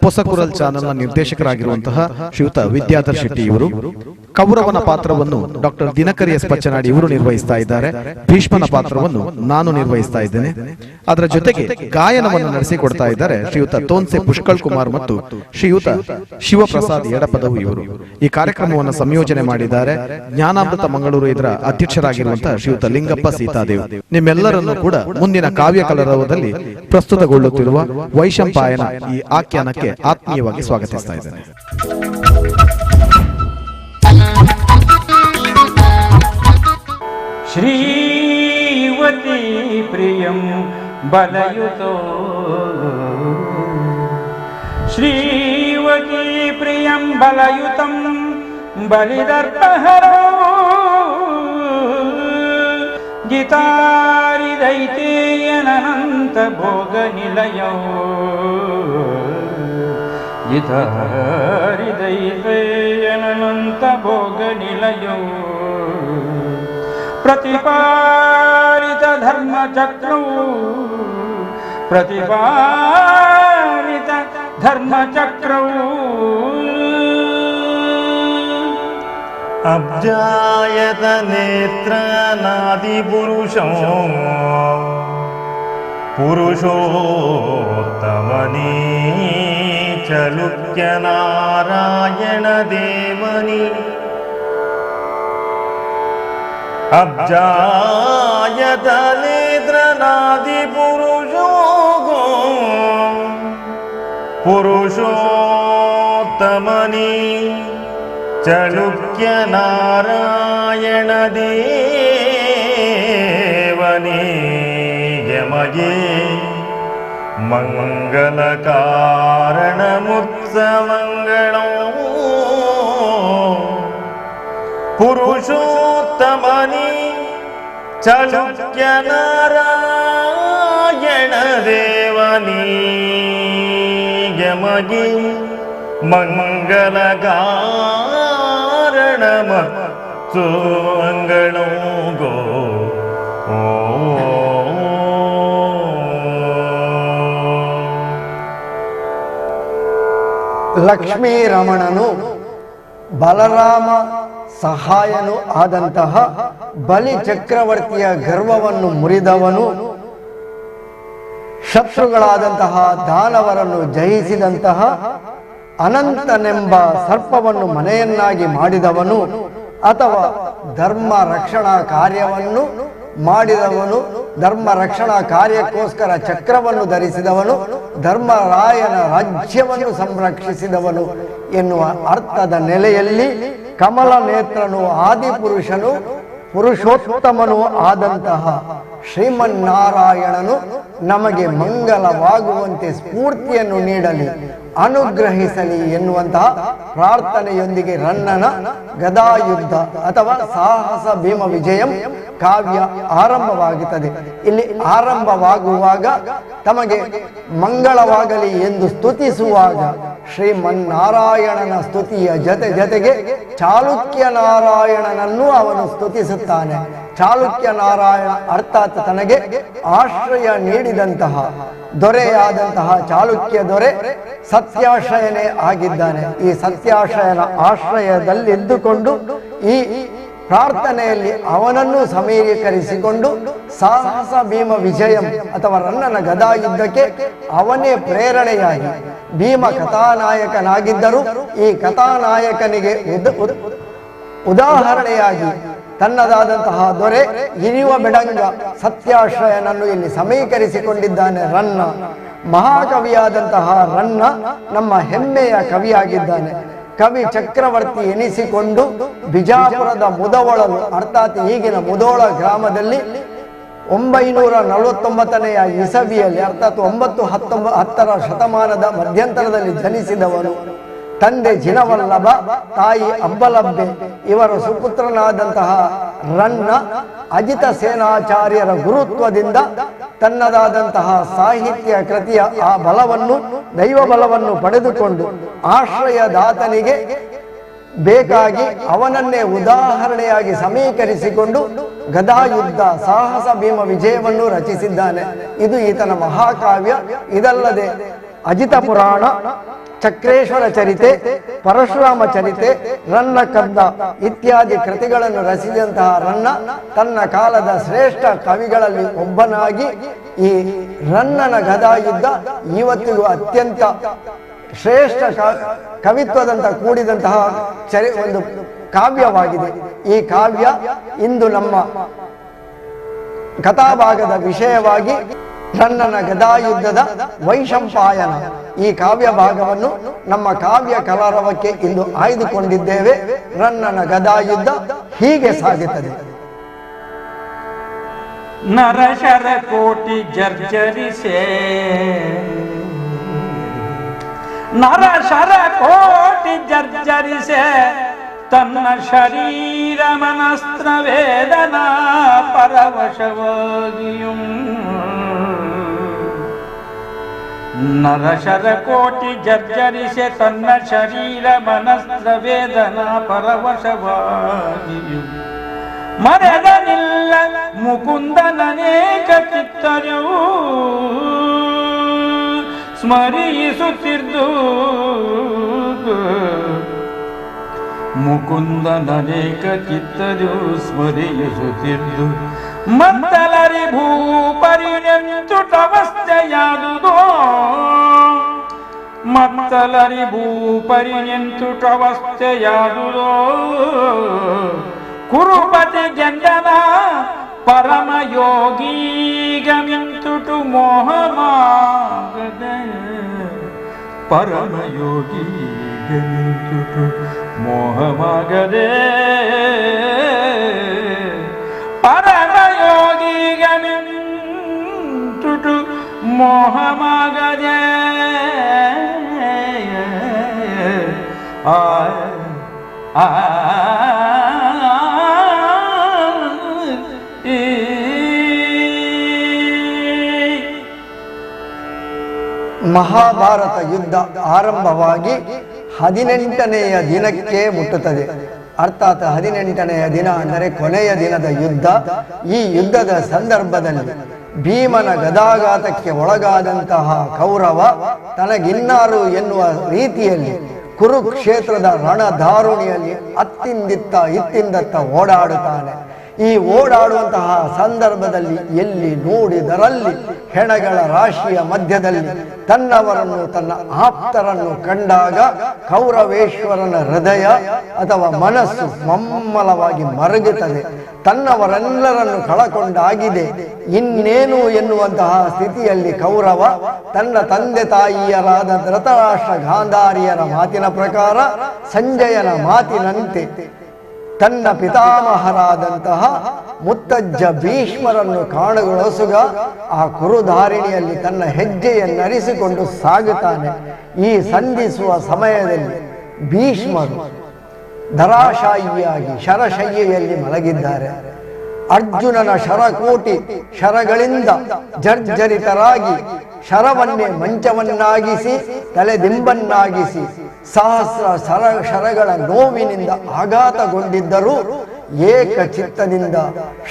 ಹೊಸಕೂರಲ್ ಚಾನೆಲ್ನ ನಿರ್ದೇಶಕರಾಗಿರುವಂತಹ ಶ್ರೀಯುತ ವಿದ್ಯಾಧರ್ ಶೆಟ್ಟಿ ಇವರು. ಕೌರವನ ಪಾತ್ರವನ್ನು ಡಾಕ್ಟರ್ ದಿನಕರಿ ಎಸ್ ಪಚ್ಚನಾಡಿ ಇವರು ನಿರ್ವಹಿಸ್ತಾ ಇದ್ದಾರೆ. ಭೀಷ್ಮನ ಪಾತ್ರವನ್ನು ನಾನು ನಿರ್ವಹಿಸ್ತಾ ಇದ್ದೇನೆ. ಅದರ ಜೊತೆಗೆ ಗಾಯನವನ್ನು ನಡೆಸಿಕೊಡ್ತಾ ಇದ್ದಾರೆ ಶ್ರೀಯುತ ತೋನ್ಸೆ ಪುಷ್ಕಳ್ ಕುಮಾರ್ ಮತ್ತು ಶ್ರೀಯುತ ಶಿವಪ್ರಸಾದ್ ಎಡಪದವು ಇವರು. ಈ ಕಾರ್ಯಕ್ರಮವನ್ನು ಸಂಯೋಜನೆ ಮಾಡಿದ್ದಾರೆ ಜ್ಞಾನಾಮೃತ ಮಂಗಳೂರು ಇದರ ಅಧ್ಯಕ್ಷರಾಗಿರುವಂತಹ ಶ್ರೀಯುತ ಲಿಂಗಪ್ಪ ಸೀತಾದೇವ್. ನಿಮ್ಮೆಲ್ಲರನ್ನು ಕೂಡ ಮುಂದಿನ ಕಾವ್ಯ ಕಲರವದಲ್ಲಿ ಪ್ರಸ್ತುತಗೊಳ್ಳುತ್ತಿರುವ ವೈಶಂಪಾಯನ ಈ ಆಖ್ಯಾನಕ್ಕೆ ಆತ್ಮೀಯವಾಗಿ ಸ್ವಾಗತಿಸ್ತಾ ಇದ್ದೇನೆ. ಶ್ರೀವತಿ ಪ್ರಿಯಂ ಬಲಯುತೋ ಶ್ರೀವತಿ ಪ್ರಿಯಂ ಬಲಯುತಂ ಬಲಿದರ್ಪಹರೋ ಜಿತಾರಿ ದೈತೇಯನಂತ ಭೋಗ ನಿಲಯೋ ಜಿತಾರಿ ದೈತೇಯನಂತ ಭೋಗ ನಿಲಯೋ ಪ್ರತಿಪಾಲಿತ ಧರ್ಮಚಕ್ರೌ ಪ್ರತಿಪಾಲಿತ ಧರ್ಮಚಕ್ರೌ ಅಬ್ಜಾಯತ ನೇತ್ರನಾದಿ ಪುರುಷೋ ಪುರುಷೋತ್ತಮನಿ ಚಲುಕ್ಯ ನಾರಾಯಣ ದೇವನಿ ಅಬ್ಜಾಯತ ನೇತ್ರನಾದಿ ಪುರುಷೋ ಪುರುಷೋತ್ತಮನಿ ಚಲುಕ್ಯ ನಾರಾಯಣ ದೇವನಿ ಯಮಗೆ ಮಂಗಲ ಕಾರಣ ಮುತ್ಸವಂಗಳೋ ಪುರುಷೋತ್ತಮನಿ ಚಲುಕ್ಯ ನಾರಾಯಣ ದೇವನಿ ಯಮಗೆ ಮಂಗಲ ಕಾರಣ ಮತ್ತು ಅಂಗಳೋ ಗೋ ಲಕ್ಷ್ಮೀ ರಮಣನು ಬಲರಾಮ ಸಹಾಯನು ಆದಂತಹ ಬಲಿ ಚಕ್ರವರ್ತಿಯ ಗರ್ವವನ್ನು ಮುರಿದವನು, ಶತ್ರುಗಳಾದಂತಹ ದಾನವರನ್ನು ಜಯಿಸಿದಂತಹ ಅನಂತನೆಂಬ ಸರ್ಪವನ್ನು ಮನೆಯನ್ನಾಗಿ ಮಾಡಿದವನು, ಅಥವಾ ಧರ್ಮ ರಕ್ಷಣಾ ಕಾರ್ಯವನ್ನು ಮಾಡಿದವನು, ಧರ್ಮ ರಕ್ಷಣಾ ಕಾರ್ಯಕ್ಕೋಸ್ಕರ ಚಕ್ರವನ್ನು ಧರಿಸಿದವನು, ಧರ್ಮರಾಯನ ರಾಜ್ಯವನ್ನು ಸಂರಕ್ಷಿಸಿದವನು ಎನ್ನುವ ಅರ್ಥದ ನೆಲೆಯಲ್ಲಿ ಕಮಲ ನೇತ್ರನು ಆದಿಪುರುಷನು ಪುರುಷೋತ್ತಮನೂ ಆದಂತಹ ಶ್ರೀಮನ್ನಾರಾಯಣನು ನಮಗೆ ಮಂಗಲವಾಗುವಂತೆ ಸ್ಫೂರ್ತಿಯನ್ನು ನೀಡಲಿ, ಅನುಗ್ರಹಿಸಲಿ ಎನ್ನುವಂತಹ ಪ್ರಾರ್ಥನೆಯೊಂದಿಗೆ ರನ್ನನ ಗದಾಯುದ್ಧ ಅಥವಾ ಸಾಹಸ ಭೀಮ ವಿಜಯಂ ಕಾವ್ಯ ಆರಂಭವಾಗುತ್ತದೆ. ಇಲ್ಲಿ ಆರಂಭವಾಗುವಾಗ ತಮಗೆ ಮಂಗಳವಾಗಲಿ ಎಂದು ಸ್ತುತಿಸುವಾಗ ಶ್ರೀಮನ್ನಾರಾಯಣನ ಸ್ತುತಿಯ ಜೊತೆಗೆ ಚಾಲುಕ್ಯ ನಾರಾಯಣನನ್ನು ಅವನು ಸ್ತುತಿಸುತ್ತಾನೆ. ಚಾಲುಕ್ಯ ನಾರಾಯಣ ಅರ್ಥಾತ್ ತನಗೆ ಆಶ್ರಯ ನೀಡಿದಂತಹ ದೊರೆಯಾದಂತಹ ಚಾಲುಕ್ಯ ದೊರೆ ಸತ್ಯಾಶ್ರಯನೇ ಆಗಿದ್ದಾನೆ. ಈ ಸತ್ಯಾಶ್ರಯನ ಆಶ್ರಯದಲ್ಲಿದ್ದುಕೊಂಡು ಈ ಪ್ರಾರ್ಥನೆಯಲ್ಲಿ ಅವನನ್ನು ಸಮೀಕರಿಸಿಕೊಂಡು ಸಾಹಸ ಭೀಮ ವಿಜಯಂ ಅಥವಾ ರನ್ನನ ಗದಾಯುದ್ಧಕ್ಕೆ ಅವನೇ ಪ್ರೇರಣೆಯಾಗಿ ಭೀಮ ಕಥಾನಾಯಕನಾಗಿದ್ದರೂ ಈ ಕಥಾನಾಯಕನಿಗೆ ಉದಾಹರಣೆಯಾಗಿ ತನ್ನದಾದಂತಹ ದೊರೆ ಇರಿವ ಬೆಡಂಗ ಸತ್ಯಾಶ್ರಯನನ್ನು ಇಲ್ಲಿ ಸಮೀಕರಿಸಿಕೊಂಡಿದ್ದಾನೆ. ರನ್ನ ಮಹಾಕವಿಯಾದಂತಹ ರನ್ನ ನಮ್ಮ ಹೆಮ್ಮೆಯ ಕವಿಯಾಗಿದ್ದಾನೆ. ಕವಿ ಚಕ್ರವರ್ತಿ ಎನಿಸಿಕೊಂಡು ಬಿಜಾಪುರದ ಮುದೋಳಲು ಅರ್ಥಾತ್ ಈಗಿನ ಮುದೋಳ ಗ್ರಾಮದಲ್ಲಿ 949ನೆಯ ಇಸವಿಯಲ್ಲಿ ಅರ್ಥಾತ್ 9-10ರ ಶತಮಾನದ ಮಧ್ಯಂತರದಲ್ಲಿ ಜನಿಸಿದವನು. ತಂದೆ ಜಿನವಲ್ಲಭ, ತಾಯಿ ಅಬ್ಬಲಬ್ಬೆ. ಇವರ ಸುಪುತ್ರನಾದಂತಹ ರನ್ನ ಅಜಿತ ಸೇನಾಚಾರ್ಯರ ಗುರುತ್ವದಿಂದ ತನ್ನದಾದಂತಹ ಸಾಹಿತ್ಯ ಕೃತಿಯ ಆ ಬಲವನ್ನು, ದೈವ ಬಲವನ್ನು ಪಡೆದುಕೊಂಡು ಆಶ್ರಯದಾತನಿಗೆ ಬೇಕಾಗಿ ಅವನನ್ನೇ ಉದಾಹರಣೆಯಾಗಿ ಸಮೀಕರಿಸಿಕೊಂಡು ಗದಾಯುದ್ಧ, ಸಾಹಸ ಭೀಮ ವಿಜಯವನ್ನು ರಚಿಸಿದ್ದಾನೆ. ಇದು ಈತನ ಮಹಾಕಾವ್ಯ. ಇದಲ್ಲದೆ ಅಜಿತ ಪುರಾಣ, ಚಕ್ರೇಶ್ವರ ಚರಿತೆ, ಪರಶುರಾಮ ಚರಿತೆ, ರನ್ನ ಕದ್ದ ಇತ್ಯಾದಿ ಕೃತಿಗಳನ್ನು ರಚಿಸಿದಂತಹ ರನ್ನ ತನ್ನ ಕಾಲದ ಶ್ರೇಷ್ಠ ಕವಿಗಳಲ್ಲಿ ಒಬ್ಬನಾಗಿ ಈ ರನ್ನನ ಗದಾಯುದ್ಧ ಇವತ್ತಿಗೂ ಅತ್ಯಂತ ಶ್ರೇಷ್ಠ ಕವಿತ್ವದಂತ ಕೂಡಿದಂತಹ ಒಂದು ಕಾವ್ಯವಾಗಿದೆ. ಈ ಕಾವ್ಯ ಇಂದು ನಮ್ಮ ಕಥಾಭಾಗದ ವಿಷಯವಾಗಿ ರನ್ನನ ಗದಾಯುದ್ಧದ ವೈಶಂಪಾಯನ ಈ ಕಾವ್ಯ ಭಾಗವನ್ನು ನಮ್ಮ ಕಾವ್ಯ ಕಲರವಕ್ಕೆ ಇಂದು ಆಯ್ದುಕೊಂಡಿದ್ದೇವೆ. ರನ್ನನ ಗದಾಯುದ್ಧ ಹೀಗೆ ಸಾಗುತ್ತದೆ. ನರಶರ ಕೋಟಿ ಜರ್ಜರಿಸೆ, ನರಶರ ಕೋಟಿ ಜರ್ಜರಿಸೆ, ತನ್ನ ಶರೀರ ಮನಸ್ತ್ರ ವೇದನಾ ಪರವಶವಾಗಿಯೂ. ನರಶರ ಕೋಟಿ ಜರ್ಜರಿಸೆ, ತನ್ನ ಶರೀರ ಮನಸ್ತ್ರ ವೇದನಾ ಪರವಶವಾಗಿಯೂ. ಮರೆದನಿಲ್ಲ ಮುಕುಂದನನೇಕ ಚಿತ್ತರ್ಯವು ಸ್ಮರಿಸುತ್ತಿದ್ದು. ಮುಕುಂದನನೇಕ ಚಿತ್ತರು ಸ್ಮರಿಸುತ್ತಿದ್ದು. ಮತ್ತಲರಿ ಭೂಪರಿನೆಂತುಟವಸ್ಥೆಯಾದುದೋ, ಮತ್ತಲರಿ ಭೂಪರಿನೆಂತುಟವಸ್ಥೆಯಾದುದೋ. ಕುರುಪತಿ ಗೆಂಡನ ಪರಮಯೋಗೀಗಮಿಂತುಟು ಮೋಹಮಾಗದೆ, ಪರಮಯೋಗೀಗಮಿಂತುಟು ಮೋಹಮಾಗದೆ, ಪರಮಯೋಗೀಗಮಿಂತುಟು ಮೋಹಮಾಗದೆ. ಆ ಆ ಮಹಾಭಾರತ ಯುದ್ಧ ಆರಂಭವಾಗಿ 18ನೆಯ ದಿನಕ್ಕೆ ಮುಟ್ಟುತ್ತದೆ. ಅರ್ಥಾತ್ 18ನೆಯ ದಿನ ಅಂದರೆ ಕೊನೆಯ ದಿನದ ಯುದ್ಧ. ಈ ಯುದ್ಧದ ಸಂದರ್ಭದಲ್ಲಿ ಭೀಮನ ಗದಾಘಾತಕ್ಕೆ ಒಳಗಾದಂತಹ ಕೌರವ ತನಗಿನ್ನಾರು ಎನ್ನುವ ರೀತಿಯಲ್ಲಿ ಕುರುಕ್ಷೇತ್ರದ ರಣಧಾರುಣಿಯಲ್ಲಿ ಅತ್ತಿಂದಿತ್ತ ಇತ್ತಿಂದತ್ತ ಓಡಾಡುತ್ತಾನೆ. ಈ ಓಡಾಡುವಂತಹ ಸಂದರ್ಭದಲ್ಲಿ ಎಲ್ಲಿ ನೋಡಿದರಲ್ಲಿ ಹೆಣಗಳ ರಾಶಿಯ ಮಧ್ಯದಲ್ಲಿ ತನ್ನವರನ್ನು, ತನ್ನ ಆಪ್ತರನ್ನು ಕಂಡಾಗ ಕೌರವೇಶ್ವರನ ಹೃದಯ ಅಥವಾ ಮನಸ್ಸು ಮಮ್ಮಲವಾಗಿ ಮರಗುತ್ತದೆ. ತನ್ನವರೆಲ್ಲರನ್ನು ಕಳಕೊಂಡಾಗಿದೆ, ಇನ್ನೇನು ಎನ್ನುವಂತಹ ಸ್ಥಿತಿಯಲ್ಲಿ ಕೌರವ ತನ್ನ ತಂದೆ ತಾಯಿಯರಾದ ಧೃತರಾಷ್ಟ್ರ ಗಾಂಧಾರಿಯರ ಮಾತಿನ ಪ್ರಕಾರ, ಸಂಜಯನ ಮಾತಿನಂತೆ ತನ್ನ ಪಿತಾಮಹರಾದಂತಹ ಮುತ್ತಜ್ಜ ಭೀಷ್ಮರನ್ನು ಕಾಣಗೊಳಿಸುಗ ಆ ಕುರುಧಾರಿಣಿಯಲ್ಲಿ ತನ್ನ ಹೆಜ್ಜೆಯನ್ನರಿಸಿಕೊಂಡು ಸಾಗುತ್ತಾನೆ. ಈ ಸಂಧಿಸುವ ಸಮಯದಲ್ಲಿ ಭೀಷ್ಮರು ಧರಾಶಾಯಿಯಾಗಿ ಶರಶಯ್ಯೆಯಲ್ಲಿ ಮಲಗಿದ್ದಾರೆ. ಅರ್ಜುನನ ಶರಕೋಟಿ ಶರಗಳಿಂದ ಜರ್ಜರಿತರಾಗಿ ಶರವನ್ನೇ ಮಂಚವನ್ನಾಗಿಸಿ ತಲೆದಿಂಬನ್ನಾಗಿಸಿ ಸಹಸ್ರ ಶರಗಳ ನೋವಿನಿಂದ ಆಘಾತಗೊಂಡಿದ್ದರೂ ಏಕಚಿತ್ತದಿಂದ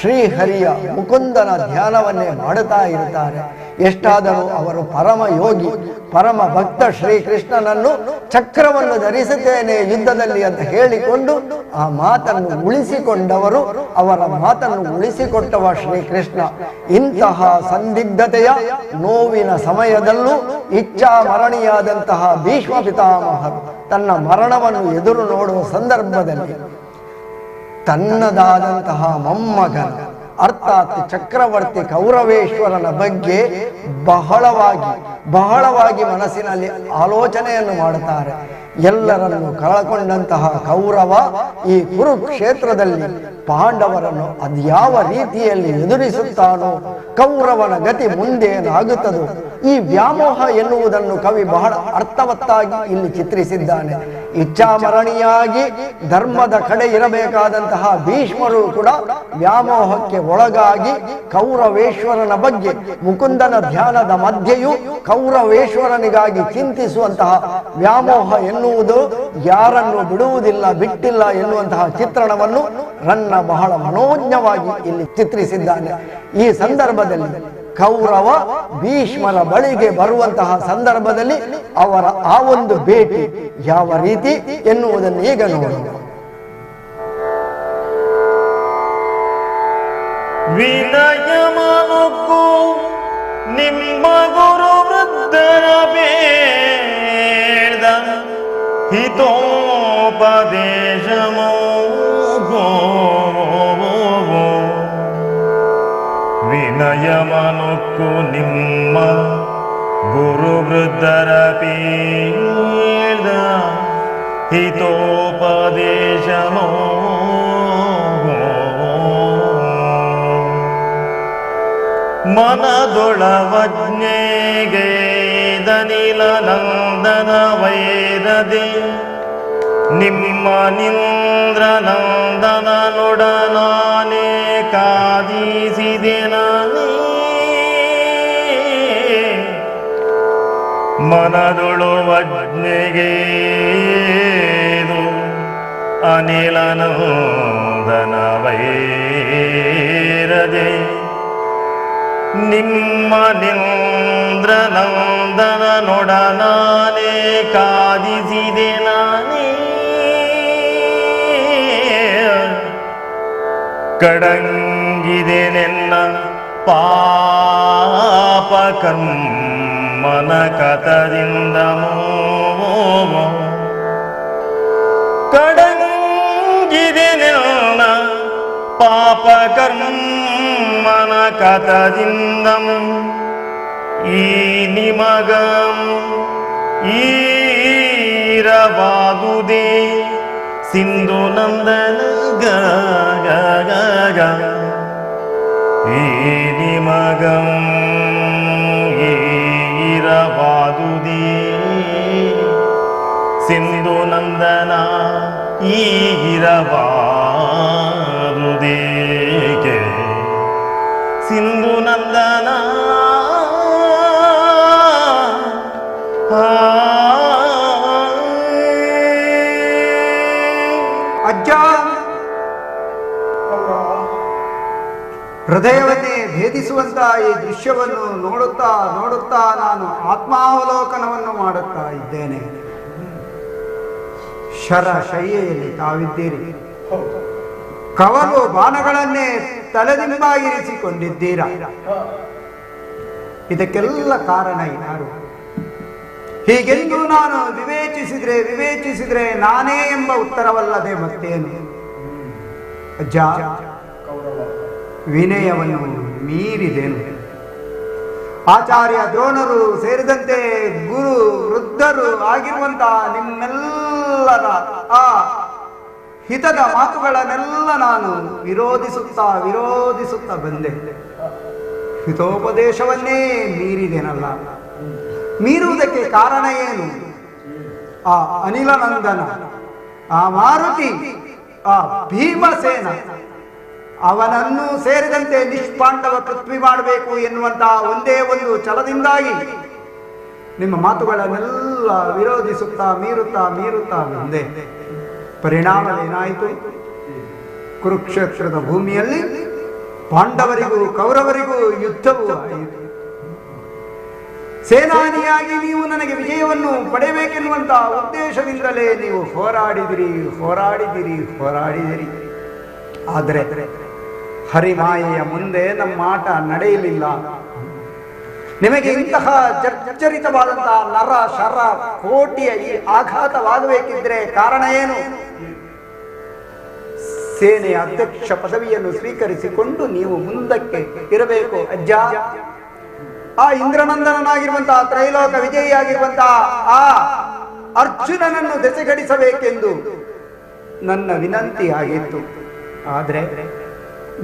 ಶ್ರೀಹರಿಯ ಮುಕುಂದನ ಧ್ಯಾನವನ್ನೇ ಮಾಡುತ್ತಾ ಇರುತ್ತಾರೆ. ಎಷ್ಟಾದರೂ ಅವರು ಪರಮ ಯೋಗಿ, ಪರಮ ಭಕ್ತ ಶ್ರೀಕೃಷ್ಣನನ್ನು ಚಕ್ರವನ್ನು ಧರಿಸುತ್ತೇನೆ ಯುದ್ಧದಲ್ಲಿ ಅಂತ ಹೇಳಿಕೊಂಡು ಆ ಮಾತನ್ನು ಉಳಿಸಿಕೊಂಡವರು, ಅವರ ಮಾತನ್ನು ಉಳಿಸಿಕೊಟ್ಟವ ಶ್ರೀಕೃಷ್ಣ. ಇಂತಹ ಸಂದಿಗ್ಧತೆಯ ನೋವಿನ ಸಮಯದಲ್ಲೂ ಇಚ್ಛಾಮರಣಿಯಾದಂತಹ ಭೀಷ್ಮ ಪಿತಾಮಹರು ತನ್ನ ಮರಣವನ್ನು ಎದುರು ನೋಡುವ ಸಂದರ್ಭದಲ್ಲಿ ತನ್ನದಾದಂತಹ ಮೊಮ್ಮಗನ ಅರ್ಥಾತ್ ಚಕ್ರವರ್ತಿ ಕೌರವೇಶ್ವರನ ಬಗ್ಗೆ ಬಹಳವಾಗಿ ಮನಸ್ಸಿನಲ್ಲಿ ಆಲೋಚನೆಯನ್ನು ಮಾಡುತ್ತಾರೆ. ಎಲ್ಲರನ್ನು ಕಳಕೊಂಡಂತಹ ಕೌರವ ಈ ಕುರುಕ್ಷೇತ್ರದಲ್ಲಿ ಪಾಂಡವರನ್ನು ಅದ್ಯಾವ ರೀತಿಯಲ್ಲಿ ಎದುರಿಸುತ್ತಾನೋ, ಕೌರವನ ಗತಿ ಮುಂದೇನಾಗುತ್ತದೋ, ಈ ವ್ಯಾಮೋಹ ಎನ್ನುವುದನ್ನು ಕವಿ ಬಹಳ ಅರ್ಥವತ್ತಾಗಿ ಇಲ್ಲಿ ಚಿತ್ರಿಸಿದ್ದಾನೆ. ಇಚ್ಛಾಮರಣಿಯಾಗಿ ಧರ್ಮದ ಕಡೆ ಇರಬೇಕಾದಂತಹ ಭೀಷ್ಮರು ಕೂಡ ವ್ಯಾಮೋಹಕ್ಕೆ ಒಳಗಾಗಿ ಕೌರವೇಶ್ವರನ ಬಗ್ಗೆ ಮುಕುಂದನ ಧ್ಯಾನದ ಮಧ್ಯೆಯೂ ಕೌರವೇಶ್ವರನಿಗಾಗಿ ಚಿಂತಿಸುವಂತಹ ವ್ಯಾಮೋಹ ಎನ್ನುವುದು ಯಾರನ್ನು ಬಿಡುವುದಿಲ್ಲ, ಬಿಟ್ಟಿಲ್ಲ ಎನ್ನುವಂತಹ ಚಿತ್ರಣವನ್ನು ರನ್ನ ಬಹಳ ಮನೋಜ್ಞವಾಗಿ ಇಲ್ಲಿ ಚಿತ್ರಿಸಿದ್ದಾನೆ. ಈ ಸಂದರ್ಭದಲ್ಲಿ ಕೌರವ ಭೀಷ್ಮರ ಬಳಿಗೆ ಬರುವಂತಹ ಸಂದರ್ಭದಲ್ಲಿ ಅವರ ಆ ಒಂದು ಭೇಟಿ ಯಾವ ರೀತಿ ಎನ್ನುವುದನ್ನು ಈಗ ನೋಡೋಣ. ವಿನಯಮನುಕು ನಿಮ್ಮ ಗುರು ವೃದ್ಧರ ಬೇಡ ಹಿತೋಪದೇಶಮೋ ವಿನಯಮನುಕು ನಿಮ್ಮ ಗುರು ವೃದ್ಧರ ಬೇಡ ಹಿತೋಪದೇಶಮೋ ಮನದೊಳವಜ್ಞೆಗೆ ದನಿಲ ನಂದನ ವೈರದೆ ನಿಮ್ಮ ನಿಂದ್ರ ನಂದನ ನೊಡನಾನೆ ಕಾದಿಸಿದೆ ನಾನೇ ಮನದೊಳು ವಜ್ಞೆಗೆ ಅನಿಲ ನಂದನ ವೈರದೆ ನಿಮ್ಮ ನಿಂದ್ರ ನಂದನ ನೊಡನಾನೆ ಕಾದಿಸಿದೆ ನಾನೇ ಕಡಂಗಿದೆ ನಿನ್ನ ಪಾಪ ಕರ್ಮನ ಕತದಿಂದ ಕಡಂಗಿದೆ ನಿನ್ನ ಪಾಪ ಕರ್ಮನ ಕತದಿಂದ ಈ ನಿಮಗಂ ಈರವಾದುದೇ ಸಿಂಧು ನಂದನ ಗ ಈ ನಿಮಗಂ ಈರವಾದುದೇ ಸಿಂಧು ನಂದನ ಈರವಾದುದೇಕೆ ಸಿಂಧು ನಂದನ ಅಜ್ಜ ಹೃದಯವನ್ನೇ ಭೇದಿಸುವಂತ ಈ ದೃಶ್ಯವನ್ನು ನೋಡುತ್ತಾ ನೋಡುತ್ತಾ ನಾನು ಆತ್ಮಾವಲೋಕನವನ್ನು ಮಾಡುತ್ತಾ ಇದ್ದೇನೆ. ಶರ ಶಯ್ಯೆಯಲ್ಲಿ ತಾವಿದ್ದೀರಿ, ಕವಲು ಬಾಣಗಳನ್ನೇ ತಲೆದಿಂಬಾಗಿರಿಸಿಕೊಂಡಿದ್ದೀರಾ. ಇದಕ್ಕೆಲ್ಲ ಕಾರಣ ಯಾರು? ಹೀಗೆಂದು ನಾನು ವಿವೇಚಿಸಿದ್ರೆ ನಾನೇ ಎಂಬ ಉತ್ತರವಲ್ಲದೆ ಮತ್ತೇನು? ಅಜ್ಜ, ವಿನಯವನ್ನು ಮೀರಿದೆನು. ಆಚಾರ್ಯ ದ್ರೋಣರು ಸೇರಿದಂತೆ ಗುರು ವೃದ್ಧರು ಆಗಿರುವಂತಹ ನಿಮ್ಮೆಲ್ಲರ ಆ ಹಿತದ ಮಾತುಗಳನ್ನೆಲ್ಲ ನಾನು ವಿರೋಧಿಸುತ್ತಾ ಬಂದೆ. ಹಿತೋಪದೇಶವನ್ನೇ ಮೀರಿದೆನಲ್ಲ. ಮೀರುವುದಕ್ಕೆ ಕಾರಣ ಏನು? ಆ ಅನಿಲನಂದನ, ಆ ಮಾರುತಿ, ಆ ಭೀಮಸೇನ, ಅವನನ್ನು ಸೇರಿದಂತೆ ನಿಷ್ಪಾಂಡವ ಪೃಥ್ವಿ ಮಾಡಬೇಕು ಎನ್ನುವಂತಹ ಒಂದೇ ಒಂದು ಛಲದಿಂದಾಗಿ ನಿಮ್ಮ ಮಾತುಗಳನ್ನೆಲ್ಲ ವಿರೋಧಿಸುತ್ತಾ ಮೀರುತ್ತಾ ಬಂದೆ. ಪರಿಣಾಮವೇನಾಯಿತು? ಕುರುಕ್ಷೇತ್ರದ ಭೂಮಿಯಲ್ಲಿ ಪಾಂಡವರಿಗೂ ಕೌರವರಿಗೂ ಯುದ್ಧವೂ ಆಯಿತು. ಸೇನಾನಿಯಾಗಿ ನೀವು ನನಗೆ ವಿಜಯವನ್ನು ಪಡೆಯಬೇಕೆನ್ನುವಂತಹ ಉದ್ದೇಶದಿಂದಲೇ ನೀವು ಹೋರಾಡಿದಿರಿ. ಆದರೆ ಹರಿಮಾಯೆಯ ಮುಂದೆ ನಮ್ಮ ಆಟ ನಡೆಯಲಿಲ್ಲ. ನಿಮಗೆ ಇಂತಹ ಜರ್ಜರಿತವಾದಂತಹ ನರ ಶರ ಕೋಟಿಯ ಈ ಆಘಾತವಾಗಬೇಕಿದ್ರೆ ಕಾರಣ ಏನು? ಸೇನೆಯ ಅಧ್ಯಕ್ಷ ಪದವಿಯನ್ನು ಸ್ವೀಕರಿಸಿಕೊಂಡು ನೀವು ಮುಂದಕ್ಕೆ ಇರಬೇಕು ಅಜ್ಜ. ಆ ಇಂದ್ರನಂದನಾಗಿರುವಂತಹ ತ್ರೈಲೋಕ ವಿಜಯಿಯಾಗಿರುವಂತಹ ಆ ಅರ್ಜುನನನ್ನು ದೆಸೆಗಡಿಸಬೇಕೆಂದು ನನ್ನ ವಿನಂತಿ ಆಗಿತ್ತು. ಆದರೆ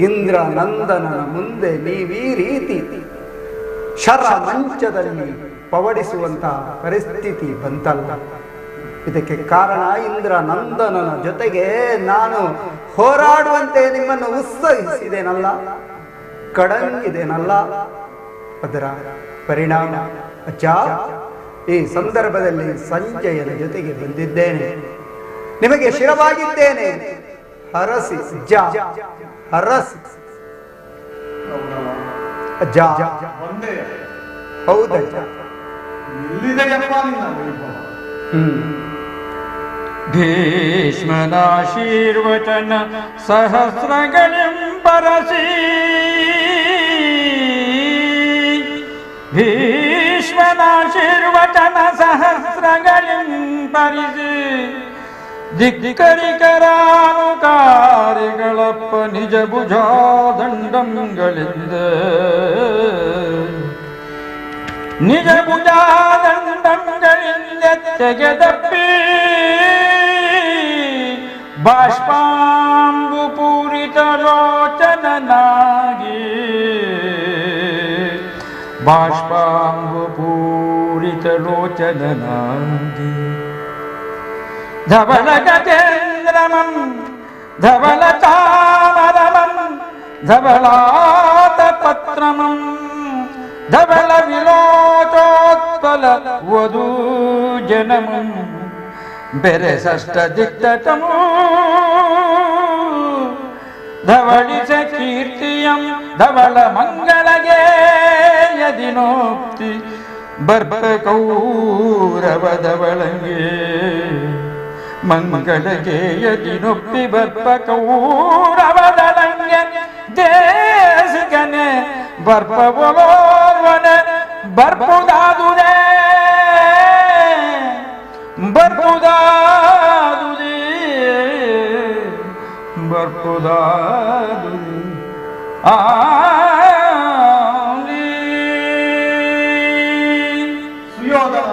ಇಂದ್ರ ನಂದನನ ಮುಂದೆ ನೀವೀ ರೀತಿ ಶರ ಮಂಚದಲ್ಲಿ ಪವಡಿಸುವಂತಹ ಪರಿಸ್ಥಿತಿ ಬಂತಲ್ಲ. ಇದಕ್ಕೆ ಕಾರಣ ಇಂದ್ರ ನಂದನನ ಜೊತೆಗೆ ನಾನು ಹೋರಾಡುವಂತೆ ನಿಮ್ಮನ್ನು ಉತ್ಸಾಹಿಸಿದೆನಲ್ಲ, ಕಡಂಗಿದೆನಲ್ಲ. ಅದರ ಪರಿಣಾಮ ಅಜ್ಜ, ಈ ಸಂದರ್ಭದಲ್ಲಿ ಸಂಜಯನ ಜೊತೆಗೆ ಬಂದಿದ್ದೇನೆ, ನಿಮಗೆ ಶಿರವಾಗಿದ್ದೇನೆ. ಹರಸಿ ಅಜ್ಜ, ಹರಸಿ ಅಜ್ಜ. ಹೌದಜ್ಜ. ಭೀಷ್ಮನಾಶೀರ್ವಚನ ಸಹಸ್ರಗಳೆಂಬರಸಿ, ಭೀಷ್ಮನಾಶೀರ್ವಚನ ಸಹಸ್ರಗಳೆಂಬರಿಸಿ, ದಿಕ್ಕರಿಕರಾನುಕಾರಿಗಳಪ್ಪ ನಿಜ ಭುಜಾದಂಡಂಗಳಿಂದ, ನಿಜ ಭುಜಾದಂಡಂಗಳಿಂದ ತೆಗೆದಪ್ಪಿ ಬಾಷ್ಪಾಂಬು ಪೂರಿತ ಲೋಚನನಾಗಿ, ಬಾಷ್ಪಾಂಬು ಪೂರಿತ ಲೋಚನನಾಗಿ, ಧವಲ ಗಜೇಂದ್ರಮಂ ಧವಲ ಚಾಮರಮಂ ಧವಲಾತ ಪತ್ರಮಂ ಧವಲ ವಿಲೋಚೋತ್ಪಲ ವಧೂ ಜನಮಂ ಬೆರೆಸಷ್ಟ ದಿಕ್ತಟಮೂ ಧವಳಿಸ ಕೀರ್ತಿಯಂ ಧವಳ ಮಂಗಳಗೆ ಯದಿನೋಕ್ತಿ ಬರ್ಬ ಕೌರವ ಧವಳಂಗೆ ಮಂಗಳಗೆ ಯದಿನೊಪ್ಪಿ ಬರ್ಬ ಕೌರವದಳಂಗೆ ದೇಶಿಗನೆ ಬರ್ಪ ಬೋಲೋರ್ವನೆ ಬರ್ಪುದಾದುರೇ ಬರ್ಪುದಾದುರೇ ಬರ್ಪುದಾದುರೇ ಸುಯೋಧನ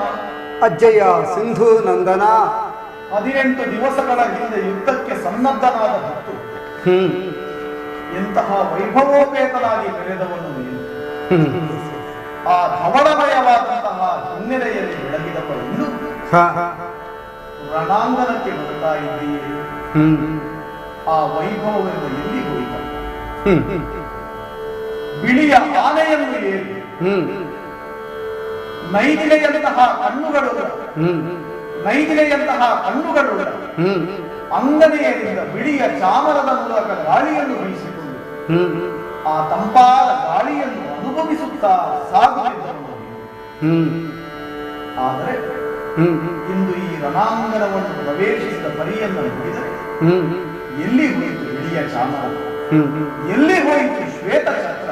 ಅಜ್ಜಯ್ಯ ಸಿಂಧು ನಂದನ. 18 ದಿವಸಗಳ ಹಿಂದೆ ಯುದ್ಧಕ್ಕೆ ಸನ್ನದ್ಧನಾದ ಹೊತ್ತು ಎಂತಹ ವೈಭವೋಪೇತನಾಗಿ ಬೆಳೆದವನು ನೀನು. ಆ ಧವಳಮಯವಾದಂತಹ ಹಿನ್ನೆಲೆಯಲ್ಲಿ ಬೆಳಗಿದವ ಇನ್ನು ರಣಾಂಗಣಕ್ಕೆ ಬರ್ತಾ ಇದ್ದೀಯೇ, ಆ ವೈಭವವೆಲ್ಲ ಎಲ್ಲಿ ಹೋಯಿತ? ಬಿಳಿಯ ಆನೆಯನ್ನು ಏರಿ ನೈದಿಲೆಯಂತಹ ಕಣ್ಣುಗಳುಳ್ಳ ಅಂಗನೆಯರಿಂದ ಬಿಳಿಯ ಚಾಮರದ ಮೂಲಕ ಗಾಳಿಯನ್ನು ಬೀಸಿಕೊಂಡು ಆ ತಂಪಾದ ಗಾಳಿಯನ್ನು ಅನುಭವಿಸುತ್ತಾ ಸಾಗುತ್ತಿದ್ದನು. ಆದರೆ ಇಂದು ಈ ರಣಾಂಗಣವನ್ನು ಪ್ರವೇಶಿಸಿದ ಪರಿಯನ್ನು ನೋಡಿದರೆ ಎಲ್ಲಿ ಹೋಯಿತು ಬಿಳಿಯ ಚಾಮರ, ಎಲ್ಲಿ ಹೋಯಿತು ಶ್ವೇತ ಛತ್ರ?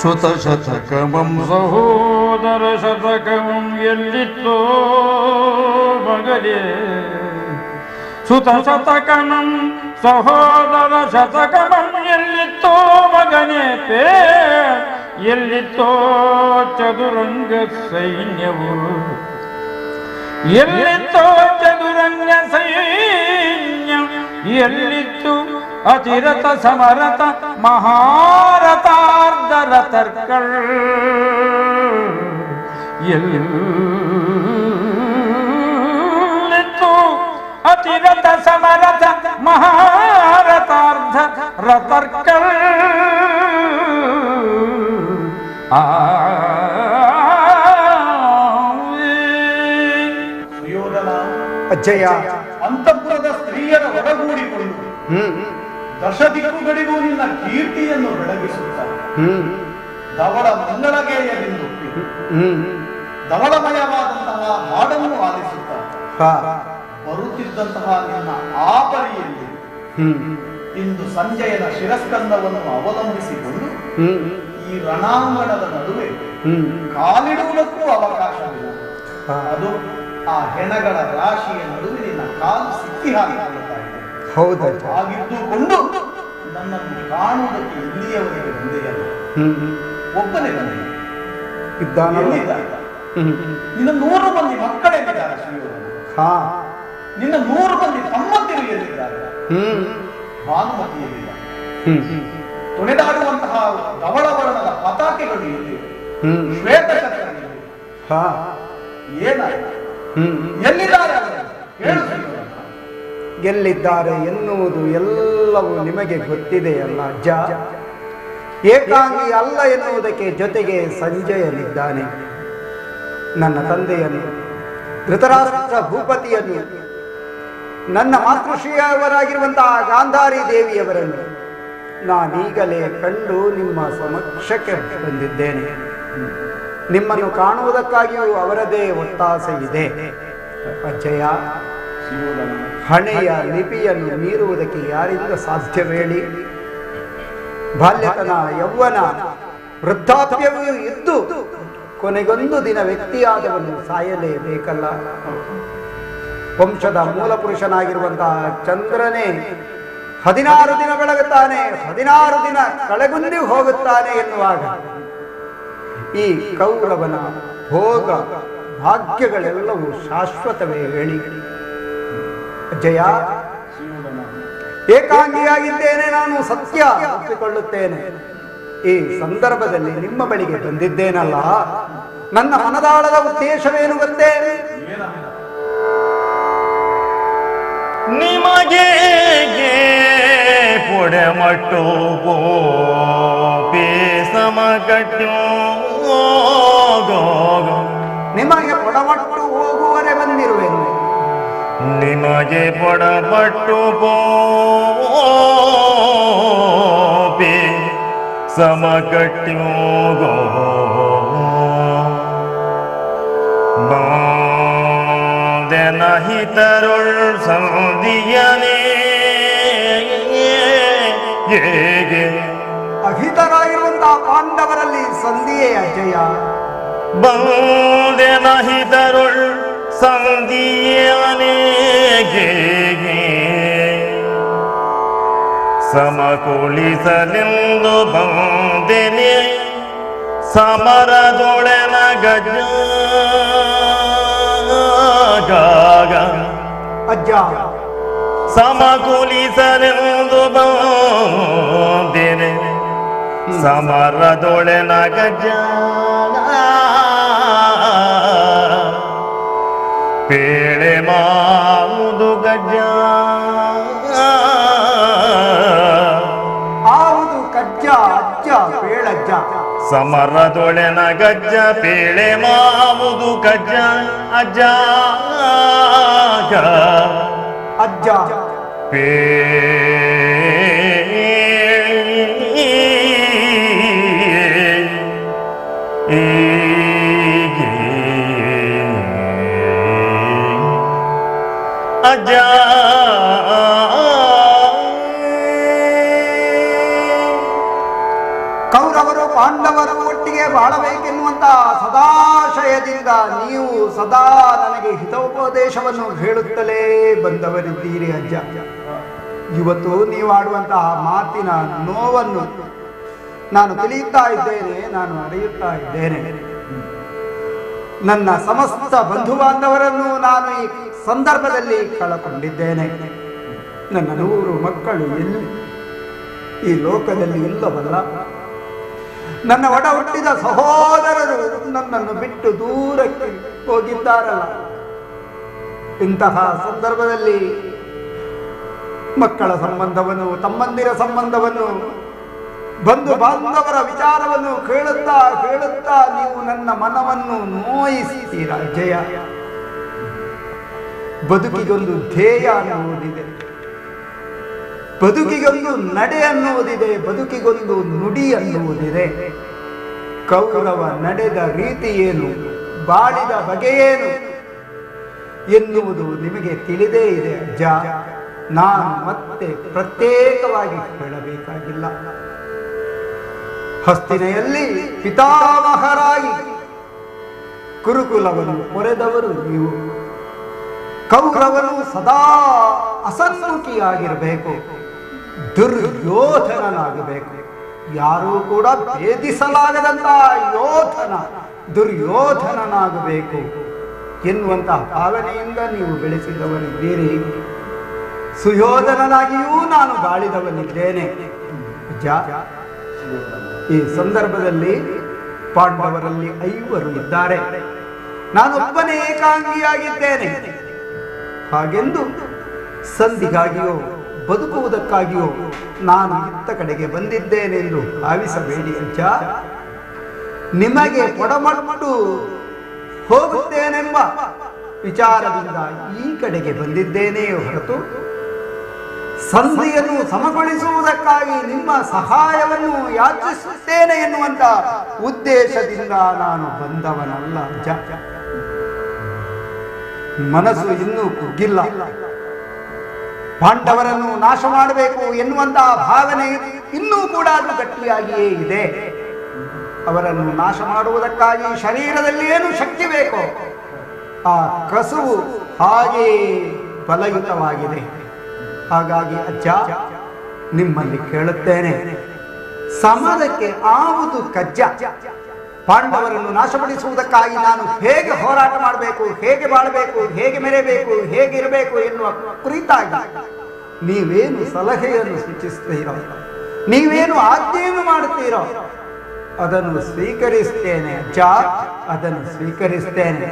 ಸುತ ಶತಕಮಂ ಸಹೋದರ ಶತಕಮಂ ಎಲ್ಲಿತ್ತೋ ಮಗಲೇ, ಸುತ ಶತಕಮಂ ಸಹೋದರ ಶತಕಮಂ ಎಲ್ಲಿತ್ತೋ ಮಗನೇ ಪೇ, ಎಲ್ಲಿತ್ತೋ ಚದುರಂಗ ಸೈನ್ಯವು, ಎಲ್ಲಿತ್ತೋ ಚದುರಂಗ ಸೈನ್ಯ, ಎಲ್ಲಿತ್ತು ಅತಿರಥ ಸಮರಥ ಮಹಾರಥಾರ್ಧರಥರ್ಕಳ್, ಎಲ್ಲಿತ್ತು ಅತಿರಥ ಸಮರಥ ಮಹಾರಥಾರ್ಧ ರಥರ್ಕಳ್. ಸುಯೋಧನ ಅಜ್ಜಯ್ಯ, ಅಂತಃಪುರದ ಸ್ತ್ರೀಯರ ಒಡಗೂಡಿಕೊಂಡು ದಶ ದಿಕ್ಕುಗಳಿಗೂ ನಿನ್ನ ಕೀರ್ತಿಯನ್ನು ಬೆಳಗಿಸುತ್ತಾರೆ. ಧವಳ ಮಂಗಳಗೇಯದಿಂದ ಧವಳಮಯವಾದಂತಹ ಹಾಡನ್ನು ಆಲಿಸುತ್ತಾರೆ. ಬರುತ್ತಿದ್ದಂತಹ ನಿನ್ನ ಆಪರಿಯಲ್ಲಿ ಇಂದು ಸಂಜಯನ ಶಿರಸ್ಕಂದವನ್ನು ಅವಲಂಬಿಸಿಕೊಂಡು ಈ ರಣಾಂಗಣದ ನಡುವೆ ಕಾಲಿಡುವುದಕ್ಕೂ ಅವಕಾಶವಿಲ್ಲ. ಅದು ಆ ಹೆಣಗಳ ರಾಶಿಯ ನಡುವೆ ನಿನ್ನ ಕಾಲು ಸಿಕ್ಕಿ ಹಾಕಿಕೊಳ್ಳುತ್ತಾ ಇದೆ. ಹಾಗಿದ್ದುಕೊಂಡು ನನ್ನನ್ನು ಕಾಣುವುದಕ್ಕೆ ಇಲ್ಲಿಯವರೆಗೆ ಬಂದೆಯಲ್ಲ, ಒಬ್ಬನೇ ಬಂದೆ. ನಿನ್ನ 100 ಮಂದಿ ಮಕ್ಕಳೆಲ್ಲಿದ್ದಾರೆ ಸುಯೋಧನ? ಹಾ ನಿನ್ನ 100 ಮಂದಿ ತಮ್ಮಂದಿರು ಎಲ್ಲಿದ್ದಾರೆ? ಭಾನುಮತಿ ಎಲ್ಲಿದ್ದಾರೆ? ತೊಳೆದಾಡುವಂತಹ ಧವಳವರ್ಣದ ಪತಾಕೆಗಳು ಎಲ್ಲಿವೆ? ಶ್ವೇತಚಕ್ರ ಎಲ್ಲಿವೆ? ಏನಾಯ್ತು? ಎಲ್ಲಿದ್ದಾರೆ ಅವರು? ಹೇಳು ಸುಯೋಧನ. ಎಲ್ಲಿದ್ದಾರೆ ಎನ್ನುವುದು ಎಲ್ಲವೂ ನಿಮಗೆ ಗೊತ್ತಿದೆಯಲ್ಲ ಅಜ್ಜ. ಏಕಾಂಗಿ ಅಲ್ಲ ಎನ್ನುವುದಕ್ಕೆ ಜೊತೆಗೆ ಸಂಜಯನಿದ್ದಾನೆ. ನನ್ನ ತಂದೆಯನ್ನು, ಧೃತರಾಷ್ಟ್ರ ಭೂಪತಿಯನ್ನು, ನನ್ನ ಮಾತೃಶ್ರೀಯವರಾಗಿರುವಂತಹ ಗಾಂಧಾರಿ ದೇವಿಯವರನ್ನು ನಾನೀಗಲೇ ಕಂಡು ನಿಮ್ಮ ಸಮಕ್ಷಕ್ಕೆ ಬಂದಿದ್ದೇನೆ. ನಿಮ್ಮನ್ನು ಕಾಣುವುದಕ್ಕಾಗಿಯೂ ಅವರದೇ ಒತ್ತಾಸೆ ಇದೆ. ಅಜ್ಜಯ್ಯ, ಹಣೆಯ ಲಿಪಿಯನ್ನು ಮೀರುವುದಕ್ಕೆ ಯಾರಿಂದ ಸಾಧ್ಯವೇಳಿ? ಬಾಲ್ಯತನ, ಯೌವನ, ವೃದ್ಧಾಪ್ಯವೂ ಇದ್ದು ಕೊನೆಗೊಂದು ದಿನ ವ್ಯಕ್ತಿಯಾದವನು ಸಾಯಲೇಬೇಕಲ್ಲ. ವಂಶದ ಮೂಲ ಪುರುಷನಾಗಿರುವಂತಹ ಚಂದ್ರನೇ 16 ದಿನ ಬೆಳಗುತ್ತಾನೆ, 16 ದಿನ ಕಳೆಗುಂದಿ ಹೋಗುತ್ತಾನೆ ಎನ್ನುವಾಗ ಈ ಕೌರವನ ಭೋಗ ಭಾಗ್ಯಗಳೆಲ್ಲವೂ ಶಾಶ್ವತವೇ ಹೇಳಿ? ಅಜ್ಜಯ್ಯ, ಏಕಾಂಗಿಯಾಗಿದ್ದೇನೆ, ನಾನು ಸತ್ಯ ಒಪ್ಪಿಕೊಳ್ಳುತ್ತೇನೆ. ಈ ಸಂದರ್ಭದಲ್ಲಿ ನಿಮ್ಮ ಬಳಿಗೆ ಬಂದಿದ್ದೇನಲ್ಲ, ನನ್ನ ಮನದಾಳದ ಉದ್ದೇಶವೇನು ಗೊತ್ತೇ? ನಿಮಗೆ ಪುಡಮಟ್ಟು ಸಮಕಟ್ಟು ನಿಮಗೆ ಪೊಡಮಟ್ಟು ಹೋಗುವರೆ ಬಂದಿರುವೆನು. ನಿಮಗೆ ಪೊಡಪಟ್ಟು ಸಮಕಟ್ಯೋಗೋ ಬಾದೆನಹಿ ತರುಳ್ ಸಂಧಿಯನೇ ಹೇಗೆ ಅಹಿತರಾಗಿರುವಂತಹ ಪಾಂಡವರಲ್ಲಿ ಸಂಧಿಯೇ ಅಜಯ. ಬಾದೆನಹಿ ತರುಳ್ ಸಂಧಿಯನೇ ಸಮಕುಳಿಸಲೆಂದು ಬಂದೆನೆ ಸಮರದೊಳೆನ ಗಜ ಅಜ್ಜ, ಸಮಕುಲಿಸಲೆಂದು ಬಂದೆನೆ ಸಮರದೊಳೆನ ಗಜ ಪೇಳೆ ಮಾವುದು ಗಜ ಆವುದು ಕಜ್ಜ ಅಜ್ಜ ಪೇಳಜ್ಜ. ಸಮರದೊಳೆನ ಗಜ್ಜ ಪೇಳೆ ಮಾವುದು ಗಜ್ಜ ಅಜ್ಜ ಅಜ್ಜ ಪೇ ಅಜ್ಜ ಕೌರವರು ಪಾಂಡವರು ಒಟ್ಟಿಗೆ ಬಾಳಬೇಕೆನ್ನುವಂತಹ ಸದಾಶಯದಿಂದ ನೀವು ಸದಾ ನನಗೆ ಹಿತೋಪದೇಶವನ್ನು ಹೇಳುತ್ತಲೇ ಬಂದವರಿದ್ದೀರಿ ಅಜ್ಜ. ಇವತ್ತು ನೀವು ಆಡುವಂತಹ ಮಾತಿನ ನೋವನ್ನು ನಾನು ತಿಳಿಯುತ್ತಾ ಇದ್ದೇನೆ, ನಾನು ಅರಿಯುತ್ತಾ ಇದ್ದೇನೆ. ನನ್ನ ಸಮಸ್ತ ಬಂಧು ಬಾಂಧವರನ್ನು ನಾನು ಈ ಸಂದರ್ಭದಲ್ಲಿ ಕಳಕೊಂಡಿದ್ದೇನೆ. ನನ್ನ 100 ಮಕ್ಕಳು ಎಲ್ಲಿ ಈ ಲೋಕದಲ್ಲಿ ಇಲ್ಲವಲ್ಲ. ನನ್ನ ಒಡ ಹುಟ್ಟಿದ ಸಹೋದರರು ನನ್ನನ್ನು ಬಿಟ್ಟು ದೂರಕ್ಕೆ ಹೋಗಿದ್ದಾರಲ್ಲ. ಇಂತಹ ಸಂದರ್ಭದಲ್ಲಿ ಮಕ್ಕಳ ಸಂಬಂಧವನ್ನು, ತಮ್ಮಂದಿರ ಸಂಬಂಧವನ್ನು, ಬಂಧು ಬಾಂಧವರ ವಿಚಾರವನ್ನು ಕೇಳುತ್ತಾ ಕೇಳುತ್ತಾ ನೀವು ನನ್ನ ಮನವನ್ನು ನೋಯಿಸ್ತೀರ ಜಯ. ಬದುಕಿಗೊಂದು ಧ್ಯೇಯ ಅನ್ನುವುದಿದೆ, ಬದುಕಿಗೊಂದು ನಡೆ ಅನ್ನುವುದಿದೆ, ಬದುಕಿಗೊಂದು ನುಡಿ ಅನ್ನುವುದಿದೆ. ಕೌರವ ನಡೆದ ರೀತಿ ಏನು, ಬಾಳಿದ ಬಗೆಯೇನು ಎನ್ನುವುದು ನಿಮಗೆ ತಿಳಿದೇ ಇದೆ ಅಜ್ಜ. ನಾನು ಮತ್ತೆ ಪ್ರತ್ಯೇಕವಾಗಿ ಹೇಳಬೇಕಾಗಿಲ್ಲ. ಹಸ್ತಿನೆಯಲ್ಲಿ ಪಿತಾಮಹರಾಗಿ ಕುರುಕುಲವನ್ನು ಪೊರೆದವರು ನೀವು. ಕೌರವನು ಸದಾ ಅಸನ್ಮುಖಿಯಾಗಿರಬೇಕು, ದುರ್ಯೋಧನನಾಗಬೇಕು. ಯಾರೂ ಕೂಡ ಭೇದಿಸಲಾಗದಂತಹ ಯೋಧನ ದುರ್ಯೋಧನನಾಗಬೇಕು ಎನ್ನುವಂತಹ ಭಾವನೆಯಿಂದ ನೀವು ಬೆಳೆಸಿದವನಿದ್ದೀರಿ. ಸುಯೋಧನನಾಗಿಯೂ ನಾನು ಬಾಳಿದವನಿದ್ದೇನೆ. ಅಜ್ಜ, ಈ ಸಂದರ್ಭದಲ್ಲಿ ಪಾಂಡವರಲ್ಲಿ 5 ಇದ್ದಾರೆ, ನಾನೊಬ್ಬನೇ ಏಕಾಂಗಿಯಾಗಿದ್ದೇನೆ. ಹಾಗೆಂದು ಸಂಧಿಗಾಗಿಯೋ ಬದುಕುವುದಕ್ಕಾಗಿಯೋ ನಾನು ಇತ್ತ ಕಡೆಗೆ ಬಂದಿದ್ದೇನೆಂದು ಭಾವಿಸಬೇಡಿ ಅಜ್ಜ. ನಿಮಗೆ ಕೊಡಮಟ್ಟು ಹೋಗುತ್ತೇನೆಂಬ ವಿಚಾರದಿಂದ ಈ ಕಡೆಗೆ ಬಂದಿದ್ದೇನೆಯೇ ಹೊರತು ಸಂಧಿಯನ್ನು ಸಮಗೊಳಿಸುವುದಕ್ಕಾಗಿ ನಿಮ್ಮ ಸಹಾಯವನ್ನು ಯಾಚಿಸುತ್ತೇನೆ ಎನ್ನುವಂತ ಉದ್ದೇಶದಿಂದ ನಾನು ಬಂದವನಲ್ಲ ಅಜ್ಜ. ಮನಸ್ಸು ಇನ್ನೂ ಕುಗ್ಗಿಲ್ಲ. ಪಾಂಡವರನ್ನು ನಾಶ ಮಾಡಬೇಕು ಎನ್ನುವಂತಹ ಭಾವನೆ ಇನ್ನೂ ಕೂಡ ಅದು ಗಟ್ಟಿಯಾಗಿಯೇ ಇದೆ. ಅವರನ್ನು ನಾಶ ಮಾಡುವುದಕ್ಕಾಗಿ ಶರೀರದಲ್ಲಿ ಏನು ಶಕ್ತಿ ಬೇಕೋ ಆ ಕಸುವು ಹಾಗೆಯೇ ಬಲಯುತವಾಗಿದೆ. ಹಾಗಾಗಿ ಅಜ್ಜ, ನಿಮ್ಮಲ್ಲಿ ಕೇಳುತ್ತೇನೆ, ಸಮರಕ್ಕೆ ಆವುದು ಕಜ್ಜ. ಪಾಂಡವರನ್ನು ನಾಶಪಡಿಸುವುದಕ್ಕಾಗಿ ನಾನು ಹೇಗೆ ಹೋರಾಟ ಮಾಡಬೇಕು, ಹೇಗೆ ಬಾಳಬೇಕು, ಹೇಗೆ ಮೆರೆಯಬೇಕು, ಹೇಗಿರಬೇಕು ಎನ್ನುವ ಕುರಿತಾಗಿ ನೀವೇನು ಸಲಹೆಯನ್ನು ಸೂಚಿಸ್ತೀರೋ, ನೀವೇನು ಆಜ್ಞೆಯನ್ನು ಮಾಡುತ್ತೀರೋ ಅದನ್ನು ಸ್ವೀಕರಿಸ್ತೇನೆ ಅಜ್ಜ, ಅದನ್ನು ಸ್ವೀಕರಿಸ್ತೇನೆ.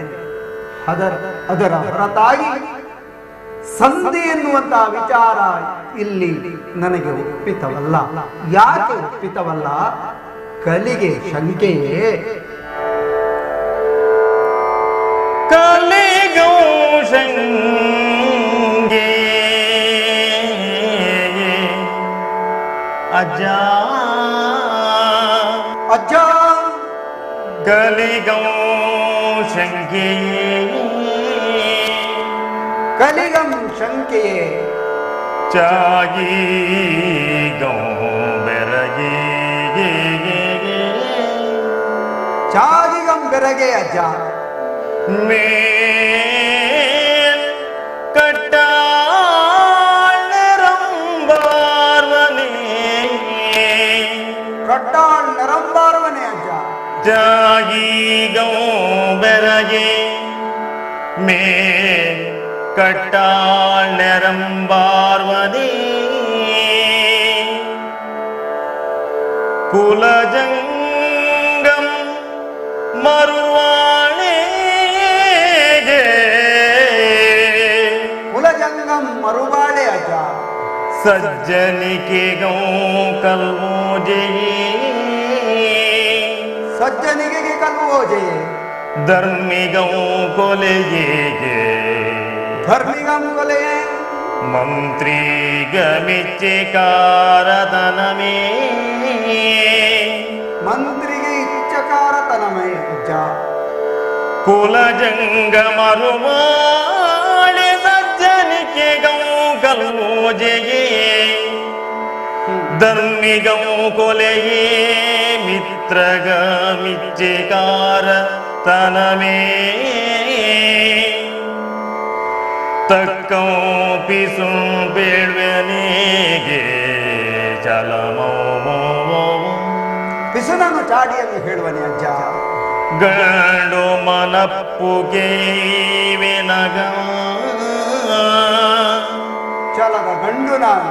ಅದರ ಹೊರತಾಗಿ ಸಂಧಿ ಎನ್ನುವಂತಹ ವಿಚಾರ ಇಲ್ಲಿ ನನಗೆ ಒಪ್ಪಿತವಲ್ಲ. ಯಾಕೆ ಒಪ್ಪಿತವಲ್ಲ? ಕಲಿಗೆ ಶಂಕೆಯೇ. ಕಲಿಗೋ ಶಂಕೆ ಅಜ್ಜ ಅಜ್ಜ, ಕಲಿಗೋ ಶಂಕೆ ಕಲಿಗಂ ಶಂಕೆಯೇ. ಚಾಗಿ ಗೋ ಬೆರಗಿ ಚಾಗಿಗಂ ಬೆರಗೆ ಅಜ್ಜ. ಮೇಲ್ ಕಟ್ಟಾಳರಂಬಾರ್ವನೆ ಕಟ್ಟಾಳ್ ನರಂಬಾರವನೇ ಅಜ್ಜ. ಜಾಗಿ ಗೋ ಬೆರಗೆ ಮೇ ಕಟ್ಟಾಳರಂಬಾರ್ವನೆ ಕುಲಜಂಗಂ ಮರುವಾಣೆಗೆ ಕುಲಜಂಗಂ ಮರುಬಾಳೆ ಅಜ್ಜ. ಸಜ್ಜನಿಕೆ ಗೋ ಕಲ್ಮೋಜೆ ಸಜ್ಜನಿಗೆ ಕಲ್ವೋಜೆ. ಧರ್ಮಿಗೋ ಕೊಲೆಗೆ ಧರ್ಮಿಗಂ ಕೊಲೆಯೇ. ಮಂತ್ರಿ ಗಮಿಚ್ಚೆ ಕಾರತನಮೇ ಮಂತ್ರಿಗೆ ಇಚ್ಛಕಾರತನಮೇ ಅಜ್ಜ. ಕುಲಜಂಗ ಮರುಮಾಳೆ ಸಜ್ಜನಿಕೆ ಗೋ ಕಲ್ಮೋಜೆಯೇ ಧರ್ಮಿಗೋ ಕೊಲೆಯೇ ಮಿತ್ರಗ ಮಿಚ್ಚೆಕಾರ ತನಮೇ ತಕ್ಕೋ ಪಿಸು ಬೇಳ್ವನಿಗೆ ಚಲಮೋ ಪಿಸುನನ್ನು ಚಾಡಿಯನ್ನು ಹೇಳುವನೆ ಅಜ್ಜ. ಗಂಡು ಮನಪ್ಪುಗೆ ವಿನಗ ಚಲದ ಗಂಡು ನಾನು.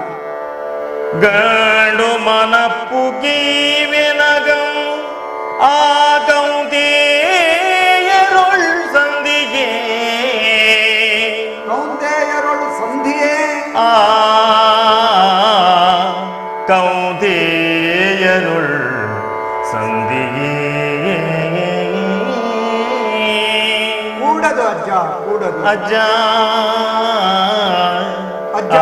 ಗಂಡು ಮನಪ್ಪುಗೆ ವಿನಗ ಆ ಕೌಂತೆಯರೊಳ್ ಸಂಧಿಗೆ ಕೌಂತೆಯರೊಳು ಸಂಧಿಯೇ. ಆ ಕೌಂತೆಯರೊಳ್ ಸಂಧಿಗೆ ಕೂಡದು ಅಜ್ಜ, ಕೂಡದು ಅಜ್ಜ ಅಜ್ಜ.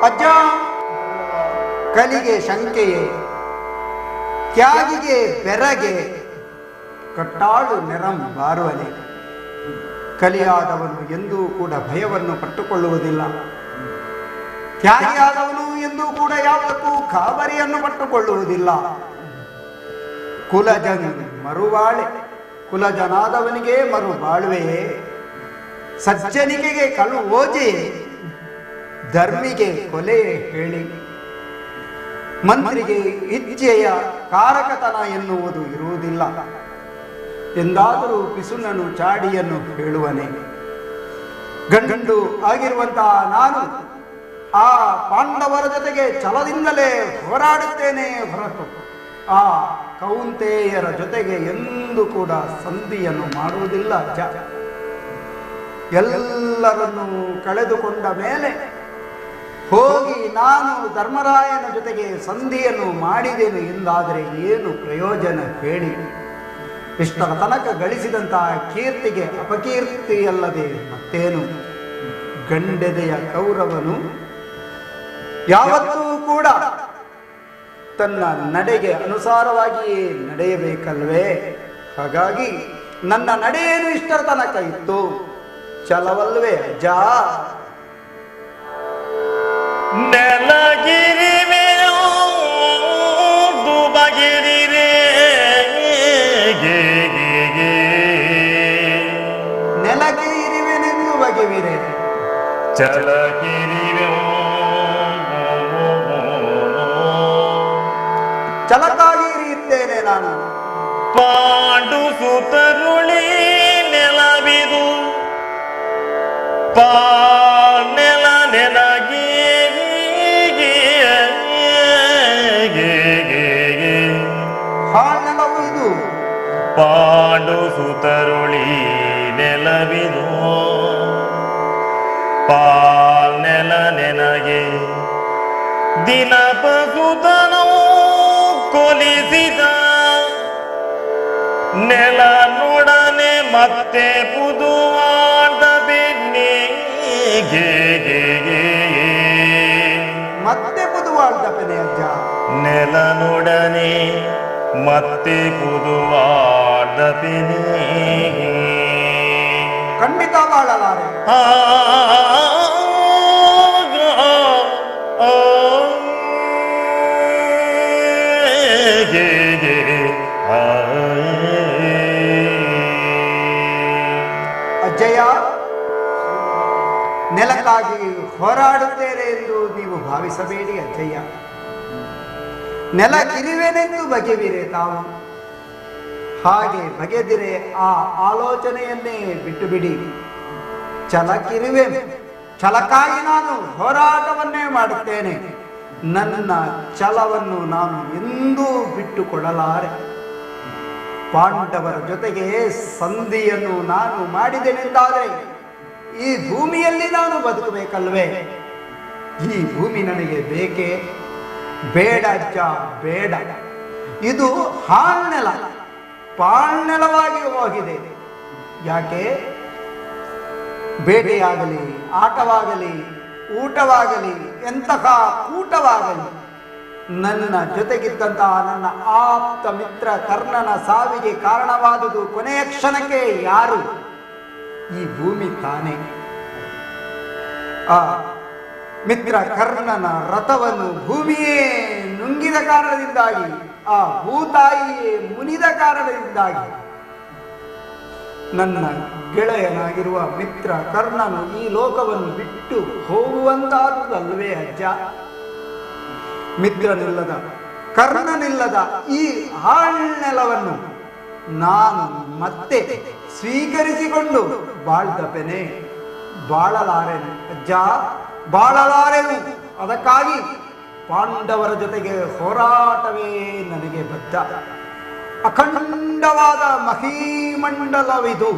ಅಜ್ಜ, ಕಲಿಗೆ ಶಂಕೆಯೇ, ತ್ಯಾಗಿಗೆ ಬೆರಗೆ, ಕಟ್ಟಾಳು ನೆರಂ ಬಾರುವನೆ. ಕಲಿಯಾದವನು ಎಂದೂ ಕೂಡ ಭಯವನ್ನು ಪಟ್ಟುಕೊಳ್ಳುವುದಿಲ್ಲ. ತ್ಯಾಗಿಯಾದವನು ಎಂದೂ ಕೂಡ ಯಾವುದಕ್ಕೂ ಕಾಬರಿಯನ್ನು ಪಟ್ಟುಕೊಳ್ಳುವುದಿಲ್ಲ. ಕುಲಜಂಗ್ ಮರುವಾಳೆ ಕುಲಜನಾದವನಿಗೆ ಮರು ಬಾಳ್ವೆಯೇ, ಸಜ್ಜನಿಕೆಗೆ ಕಳು ಓಜೆಯೇ, ಧರ್ಮಿಗೆ ಕೊಲೆ ಹೇಳಿ, ಮಂತ್ರಿಗೆ ಇಚ್ಛೆಯ ಕಾರಕತನ ಎನ್ನುವುದು ಇರುವುದಿಲ್ಲ ಎಂದಾದರೂ ಪಿಸುನನು ಚಾಡಿಯನ್ನು ಹೇಳುವನೆ. ಗಂಡು ಆಗಿರುವಂತಹ ನಾನು ಆ ಪಾಂಡವರ ಜೊತೆಗೆ ಛಲದಿಂದಲೇ ಹೋರಾಡುತ್ತೇನೆ ಹೊರತು ಆ ಕೌಂತೆಯರ ಜೊತೆಗೆ ಎಂದೂ ಕೂಡ ಸಂಧಿಯನ್ನು ಮಾಡುವುದಿಲ್ಲ. ಎಲ್ಲರನ್ನು ಕಳೆದುಕೊಂಡ ಮೇಲೆ ಹೋಗಿ ನಾನು ಧರ್ಮರಾಯನ ಜೊತೆಗೆ ಸಂಧಿಯನ್ನು ಮಾಡಿದೆನು ಎಂದಾದರೆ ಏನು ಪ್ರಯೋಜನ ಹೇಳಿ? ಇಷ್ಟರ ತನಕ ಗಳಿಸಿದಂತಹ ಕೀರ್ತಿಗೆ ಅಪಕೀರ್ತಿಯಲ್ಲದೆ ಮತ್ತೇನು? ಗಂಡೆದೆಯ ಕೌರವನು ಯಾವತ್ತೂ ಕೂಡ ತನ್ನ ನಡೆಗೆ ಅನುಸಾರವಾಗಿಯೇ ನಡೆಯಬೇಕಲ್ವೇ? ಹಾಗಾಗಿ ನನ್ನ ನಡೆಯೇನು ಇಷ್ಟರ ತನಕ ಇತ್ತು, ಛಲವಲ್ವೇ ಅಜ್ಜ? ನೆಲಗಿರಿವೆಯೋ ದುಬಗಿರಿರೆ ನೆಲಗೆ ಇರುವೆನೆಂದು ಬಗೆವಿರೆ, ಚಲಗಿರಿವೆಯೋ ಛಲಕ್ಕಾಗಿ ಇರಿಯುತ್ತೇನೆ ನಾನು. ಪಾಂಡು ಸುತರುಳಿ ನೆಲವಿದು ನೆಲ ನೆಲಗಿ ಹಾನೆಲವು ಇದು. ಪಾಂಡು ಸುತರುಳಿ ನೆಲವಿದು ನೆಲ ನೆನಗೆ ದಿನಪಸುತನೋ ಕೊಲಿಸಿದ ನೆಲ ನೋಡನೆ ಮತ್ತೆ ಪುದುವಾದ ಬೆನ್ನಿಗೆ ಮತ್ತೆ ಪುದುವಾಳ್ದ ಪೆನೆ ಅಜ್ಜ. ನೆಲ ನೋಡನೆ ಮತ್ತೆ ಪುದುವಾದ ಬೆನ್ನಿಗೆ ಖಂಡಿತ ಬಾಳಲಾರೆ. ಅಜ್ಜಯ್ಯ, ನೆಲಕ್ಕಾಗಿ ಹೋರಾಡುತ್ತೇನೆ ಎಂದು ನೀವು ಭಾವಿಸಬೇಡಿ ಅಜ್ಜಯ್ಯ. ನೆಲಗಿರಿವೆನೆಂದು ಬಗೆವಿರೆ ತಾವು. ಹಾಗೆ ಬಗೆದಿರೆ ಆ ಆಲೋಚನೆಯನ್ನೇ ಬಿಟ್ಟು ಬಿಡಿ. ಛಲಕ್ಕಿರುವೆ, ಛಲಕ್ಕಾಗಿ ನಾನು ಹೋರಾಟವನ್ನೇ ಮಾಡುತ್ತೇನೆ. ನನ್ನ ಛಲವನ್ನು ನಾನು ಎಂದೂ ಬಿಟ್ಟುಕೊಡಲಾರೆ. ಪಾಂಡವರ ಜೊತೆಗೆ ಸಂಧಿಯನ್ನು ನಾನು ಮಾಡಿದೆನೆಂದಾದರೆ ಈ ಭೂಮಿಯಲ್ಲಿ ನಾನು ಬದುಕಬೇಕಲ್ವೇ? ಈ ಭೂಮಿ ನನಗೆ ಬೇಕೇ? ಬೇಡ ಅಜ್ಜ, ಬೇಡ. ಇದು ಹಾಳ್ನೆಲ, ಪಾಳ್ನೆಲವಾಗಿ ಹೋಗಿದೆ. ಯಾಕೆ? ಬೇಟೆಯಾಗಲಿ, ಆಟವಾಗಲಿ, ಊಟವಾಗಲಿ, ಎಂತಹ ಕೂಟವಾಗಲಿ, ನನ್ನ ಜೊತೆಗಿದ್ದಂತಹ ನನ್ನ ಆಪ್ತ ಮಿತ್ರ ಕರ್ಣನ ಸಾವಿಗೆ ಕಾರಣವಾದುದು ಕೊನೆಯ ಕ್ಷಣಕ್ಕೆ ಯಾರು? ಈ ಭೂಮಿ ತಾನೇ. ಆ ಮಿತ್ರ ಕರ್ಣನ ರಥವನ್ನು ಭೂಮಿಯೇ ನುಂಗಿದ ಕಾರಣದಿಂದಾಗಿ, ಆ ಭೂತಾಯಿಯೇ ಮುನಿದ ಕಾರಣದಿಂದಾಗಿ ನನ್ನ ಗೆಳೆಯನಾಗಿರುವ ಮಿತ್ರ ಕರ್ಣನು ಈ ಲೋಕವನ್ನು ಬಿಟ್ಟು ಹೋಗುವಂತಾದುದಲ್ವೇ ಅಜ್ಜ? ಮಿತ್ರನಿಲ್ಲದ, ಕರ್ಣನಿಲ್ಲದ ಈ ಹಾಳ್ನೆಲವನ್ನು ನಾನು ಮತ್ತೆ ಸ್ವೀಕರಿಸಿಕೊಂಡು ಬಾಳ್ದಪೆನೆ? ಬಾಳಲಾರೆನು ಅಜ್ಜ, ಬಾಳಲಾರೆನು. ಅದಕ್ಕಾಗಿ ಪಾಂಡವರ ಜೊತೆಗೆ ಹೋರಾಟವೇ ನನಗೆ ಬದ್ಧ. ಅಖಂಡವಾದ ಮಹೀಮಂಡಲವಿದು.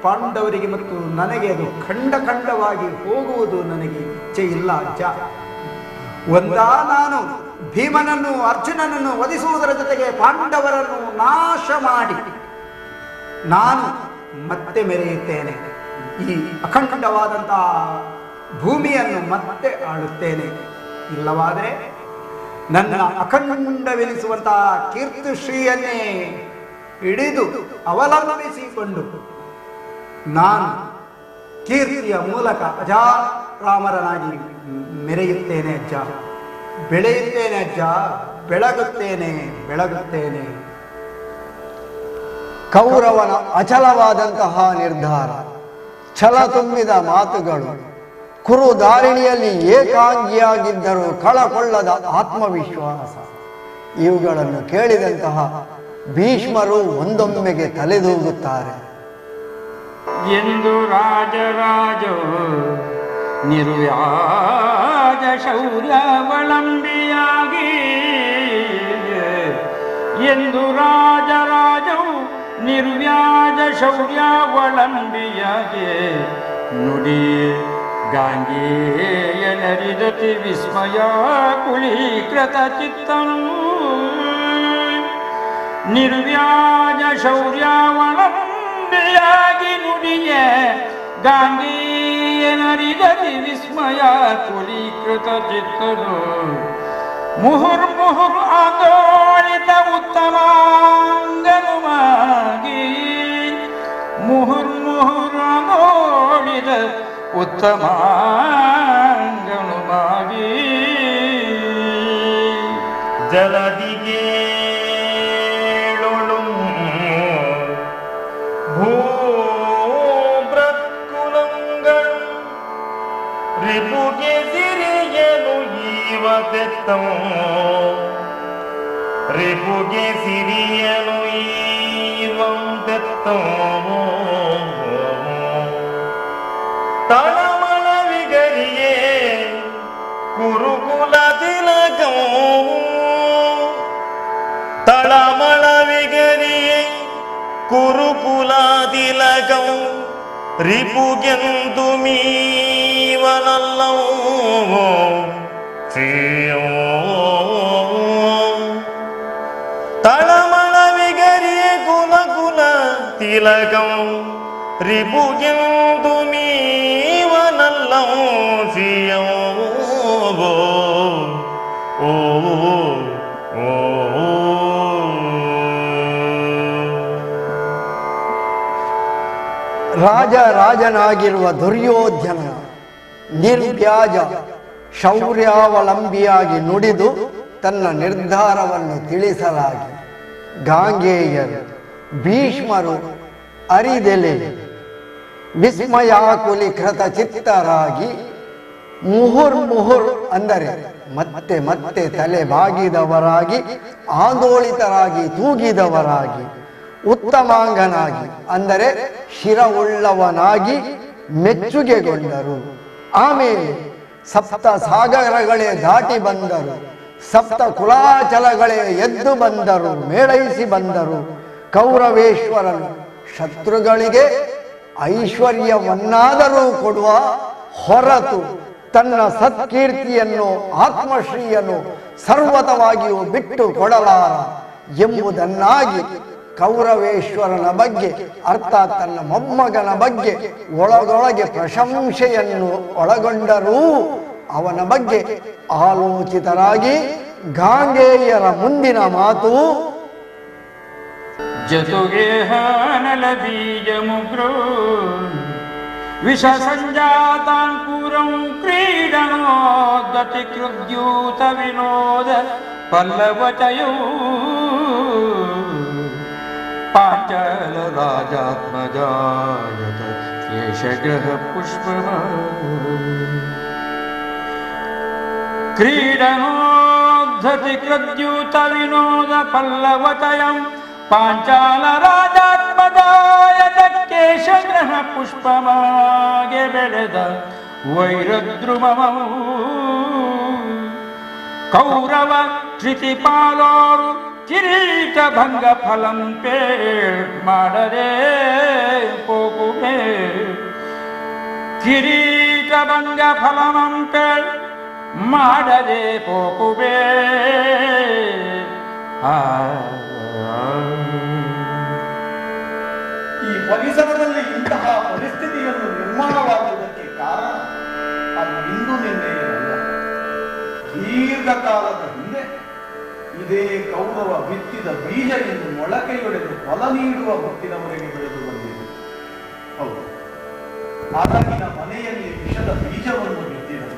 ಪಾಂಡವರಿಗೆ ಮತ್ತು ನನಗೆ ಅದು ಖಂಡ ಖಂಡವಾಗಿ ಹೋಗುವುದು ನನಗೆ ಇಚ್ಛೆ ಇಲ್ಲ ಅಜ್ಜ. ಒಂದಾ ನಾನು ಭೀಮನನ್ನು ಅರ್ಜುನನನ್ನು ವಧಿಸುವುದರ ಜೊತೆಗೆ ಪಾಂಡವರನ್ನು ನಾಶ ಮಾಡಿ ನಾನು ಮತ್ತೆ ಮೆರೆಯುತ್ತೇನೆ. ಈ ಅಖಂಡವಾದಂತಹ ಭೂಮಿಯನ್ನು ಮತ್ತೆ ಆಳುತ್ತೇನೆ. ಇಲ್ಲವಾದರೆ ನನ್ನ ಅಖಂಡವೆನಿಸುವಂತಹ ಕೀರ್ತಿಶ್ರೀಯನ್ನೇ ಹಿಡಿದು ಅವಲಂಬಿಸಿಕೊಂಡು ನಾನು ಕೀರ್ತಿಯ ಮೂಲಕ ಅಜರಾಮರನಾಗಿ ಮೆರೆಯುತ್ತೇನೆ ಅಜ್ಜ, ಬೆಳೆಯುತ್ತೇನೆ ಅಜ್ಜ, ಬೆಳಗುತ್ತೇನೆ, ಬೆಳಗುತ್ತೇನೆ. ಕೌರವನ ಅಚಲವಾದಂತಹ ನಿರ್ಧಾರ, ಛಲ ತುಂಬಿದ ಮಾತುಗಳು, ಕುರುದಾರಿಣಿಯಲ್ಲಿ ಏಕಾಂಗಿಯಾಗಿದ್ದರೂ ಕಳಕೊಳ್ಳದ ಆತ್ಮವಿಶ್ವಾಸ, ಇವುಗಳನ್ನು ಕೇಳಿದಂತಹ ಭೀಷ್ಮರು ಒಂದೊಮ್ಮೆಗೆ ತಲೆದೂಗುತ್ತಾರೆ. ಎಂದು ರಾಜರಾಜ ನಿರ್ವ್ಯಾಜ ಶೌರ್ಯವಲಂಬಿಯಾಗಿ, ಎಂದು ರಾಜರಾಜವು ನಿರ್ವ್ಯಾಜ ಶೌರ್ಯವಲಂಬಿಯಾಗಿ ನುಡಿಯೇ ಗಾಂಗೇಯನರಿದತಿ ವಿಸ್ಮಯ ಕುಲೀಕೃತ ಚಿತ್ತನು. ನಿರ್ವ್ಯಾಜ ಶೌರ್ಯವಲಂಬಿಯಾಗಿ ನುಡಿಯೇ ಗಾಂಗೇಯನರಿದತಿ ವಿಸ್ಮಯ ಕುಲೀಕೃತ ಚಿತ್ತನು. ಮುಹುರ್ಮುಹುರ್ ಆಂದೋಳಿತ ಉತ್ತಮಾಂಗನುಮಾಗಿ, ಮುಹುರ್ಮುಹುರ್ ಆಂದೋಳಿತ ಉತ್ತಮಾಂಗನುಮಾಗಿ. ಜಲದಿಗೇಳೊಳು ಭೂಬ್ರತ್ಕುಲಂಗಳು ರಿಪುಗೆ ಸಿರಿಯಲು ಈವತೆತ್ತಂ, ರಿಪುಗೆ ಸಿರಿಯಲು ಈವಂ ತೆತ್ತಂ. ತಳಮಳ ವಿಗರಿಯೇ ಕುರುಕುಲ ತಿಲಕಂ, ತಳಮಳ ವಿಗರಿಯೇ ಕುರುಕುಲ ತಿಲಕಂ. ರಿಪುಗೆಂದು ಮೀವನಲ್ಲವೋ ಶ್ರೀಯೋ. ತಳಮಳ ವಿಗರಿಯೇ ಕುಲ ಕುಲ ತಿಲಕಂ. ರಿಪುಗೆಂದು ಮೀವನಲ್ಲವೋ ಶ್ರೀಯೋ. ಓ ಓ ರಾಜನಾಗಿರುವ ದುರ್ಯೋಧನ ನಿರ್ವ್ಯಾಜ ಶೌರ್ಯಾವಲಂಬಿಯಾಗಿ ನುಡಿದು ತನ್ನ ನಿರ್ಧಾರವನ್ನು ತಿಳಿಸಲಾಗಿ, ಗಾಂಗೇಯರು ಭೀಷ್ಮರು ಅರಿದೆಲೆ ವಿಸ್ಮಯಾಕುಲೀಕೃತ ಚಿತ್ತರಾಗಿ, ಮುಹುರ್ ಅಂದರೆ ಮತ್ತೆ ಮತ್ತೆ ತಲೆ ಬಾಗಿದವರಾಗಿ, ಆಂದೋಳಿತರಾಗಿ ತೂಗಿದವರಾಗಿ, ಉತ್ತಮಾಂಗನಾಗಿ ಅಂದರೆ ಶಿರವುಳ್ಳವನಾಗಿ ಮೆಚ್ಚುಗೆಗೊಂಡರು. ಆಮೇಲೆ ಸಪ್ತ ಸಾಗರಗಳೇ ದಾಟಿ ಬಂದರು, ಸಪ್ತ ಕುಲಾಚಲಗಳೇ ಎದ್ದು ಬಂದರು, ಮೇಳೈಸಿ ಬಂದರು. ಕೌರವೇಶ್ವರನು ಶತ್ರುಗಳಿಗೆ ಐಶ್ವರ್ಯವನ್ನಾದರೂ ಕೊಡುವ ಹೊರತು ತನ್ನ ಸತ್ಕೀರ್ತಿಯನ್ನು ಆತ್ಮಶ್ರೀಯನ್ನು ಸರ್ವತವಾಗಿಯೂ ಬಿಟ್ಟು ಕೊಡಲಾರ ಎಂಬುದನ್ನಾಗಿ ಕೌರವೇಶ್ವರನ ಬಗ್ಗೆ ಅರ್ಥಾತ್ ತನ್ನ ಮೊಮ್ಮಗನ ಬಗ್ಗೆ ಒಳಗೊಳಗೆ ಪ್ರಶಂಸೆಯನ್ನು ಒಳಗೊಂಡರೂ ಅವನ ಬಗ್ಗೆ ಆಲೋಚಿತರಾಗಿ ಗಾಂಗೇಯರ ಮುಂದಿನ ಮಾತು ಜತುಗೇಹನಲ ಬೀಜ ಮುಗ್ರೋ ವಿಷ ಸಂಜಾತಾನ್ ಪೂರಂ ಕ್ರೀಡನೋದತಿ ಕೃದ್ಯೂತ ವಿನೋದ ಪಲ್ಲವಚಯೋ ಪಾಂಚಾಲ ರಾಜಾತ್ಮಜಾಯತ ಕೇಶಗ್ರಹ ಪುಷ್ಪಮ ಕ್ರೀಡನೋದ್ಧತಿ ಕೃದ್ಯೂತ ವಿನೋದ ಪಲ್ಲವಚಯಂ ಪಾಂಚಾಲ ರಾಜಾತ್ಮಜಾಯತ ಕೇಶಗ್ರಹ ಪುಷ್ಪಮಾಗೆ ಬೆಳೆದ ವೈರದ್ರುಮಮು ಕೌರವ ಕ್ಷಿತಿಪಾಲೋರು ಕಿರೀಟ ಭಂಗ ಫಲಂ ಪೇಳ್ ಮಾಡರೆ ಪೋಕುಬೆ ಕಿರೀಟ ಭಂಗ ಫಲಮಂ ಪೇಳ್ ಮಾಡರೆ ಪೋಕುಬೆ ಈ ಪರಿಸರದಲ್ಲಿ ಇಂತಹ ಪರಿಸ್ಥಿತಿಯನ್ನು ನಿರ್ಮಾಣವಾಗುವುದಕ್ಕೆ ಕಾರಣ ಅದು ಇಂದು ನಿನ್ನೆಯಲ್ಲ, ದೀರ್ಘಕಾಲದ ಹಿಂದೆ ಇದೇ ಕೌರವ ಬಿತ್ತಿದ ಬೀಜ ಎಂದು ಮೊಳಕೆಯೊಡೆದು ಫಲ ನೀಡುವ ಹೊತ್ತಿನವರೆಗೆ ಬೆಳೆದು ಬಂದಿದೆ. ಹೌದು, ಅರಗಿನ ಮನೆಯಲ್ಲಿ ವಿಷದ ಬೀಜವನ್ನು ಬಿತ್ತಿದರು,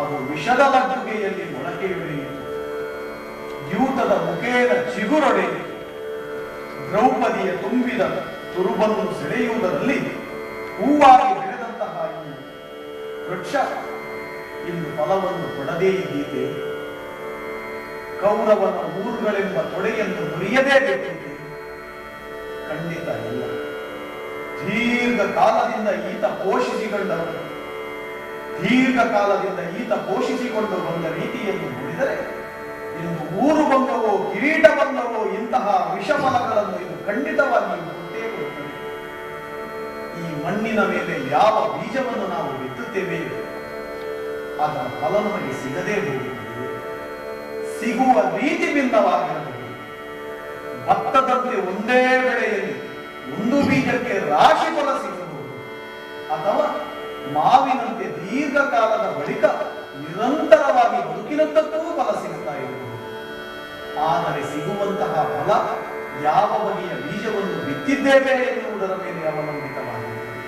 ಅದು ವಿಷದ ಲಗ್ಗುಗೆಯಲ್ಲಿ ಮೊಳಕೆಯೊಡೆಯಿತು. ದ್ಯೂತದ ಮುಖೇನ ಚಿಗುರೊಡೆಯಿತು. ದ್ರೌಪದಿಯ ತುಂಬಿದ ತುರುಬನ್ನು ಸೆಳೆಯುವುದರಲ್ಲಿ ಹೂವಾಗಿ ಬೆಳೆದಂತಹ ಈ ವೃಕ್ಷ ಇಂದು ಫಲವನ್ನು ಕೊಡದೇ ಇದ್ದೀತೆ. ಕೌರವನ ಊರುಗಳೆಂಬ ತೊಡೆಯನ್ನು ಮುರಿಯದೇ ಬಿಟ್ಟಿದೆ. ಖಂಡಿತ ಇಲ್ಲ. ದೀರ್ಘ ಕಾಲದಿಂದ ಈತ ಪೋಷಿಸಿಕೊಂಡು ಬಂದ ರೀತಿಯನ್ನು ನೋಡಿದರೆ ಇಂದು ಊರು ಬಂದವೋ ಕಿರೀಟ ಬಂದವೋ ಇಂತಹ ವಿಷಫಲಗಳನ್ನು ಇದು ಖಂಡಿತವಾಗಿ ಕೊಟ್ಟೇ ಕೊಡುತ್ತದೆ. ಈ ಮಣ್ಣಿನ ಮೇಲೆ ಯಾವ ಬೀಜವನ್ನು ನಾವು ಬಿತ್ತುತ್ತೇವೆ ಅದರ ಫಲ ನಮಗೆ ಸಿಗದೇ ಹೋಗುತ್ತದೆ. ಸಿಗುವ ರೀತಿ ಭಿನ್ನವಾಗಿರಬಹುದು. ಭತ್ತದಂತೆ ಒಂದೇ ಬೆಳೆಯಲ್ಲಿ ಒಂದು ಬೀಜಕ್ಕೆ ರಾಶಿ ಫಲ ಸಿಗಬಹುದು, ಅಥವಾ ಮಾವಿನಂತೆ ದೀರ್ಘಕಾಲದ ಬಳಿಕ ನಿರಂತರವಾಗಿ ಬದುಕಿನದ್ದಕ್ಕೂ ಫಲ ಸಿಗುತ್ತಾ ಇರಬಹುದು. ಆದರೆ ಸಿಗುವಂತಹ ಫಲ ಯಾವ ಬಗೆಯ ಬೀಜವನ್ನು ಬಿತ್ತಿದ್ದೇವೆ ಎನ್ನುವುದರ ಮೇಲೆ ಅವಲಂಬಿತವಾಗಿರುತ್ತದೆ.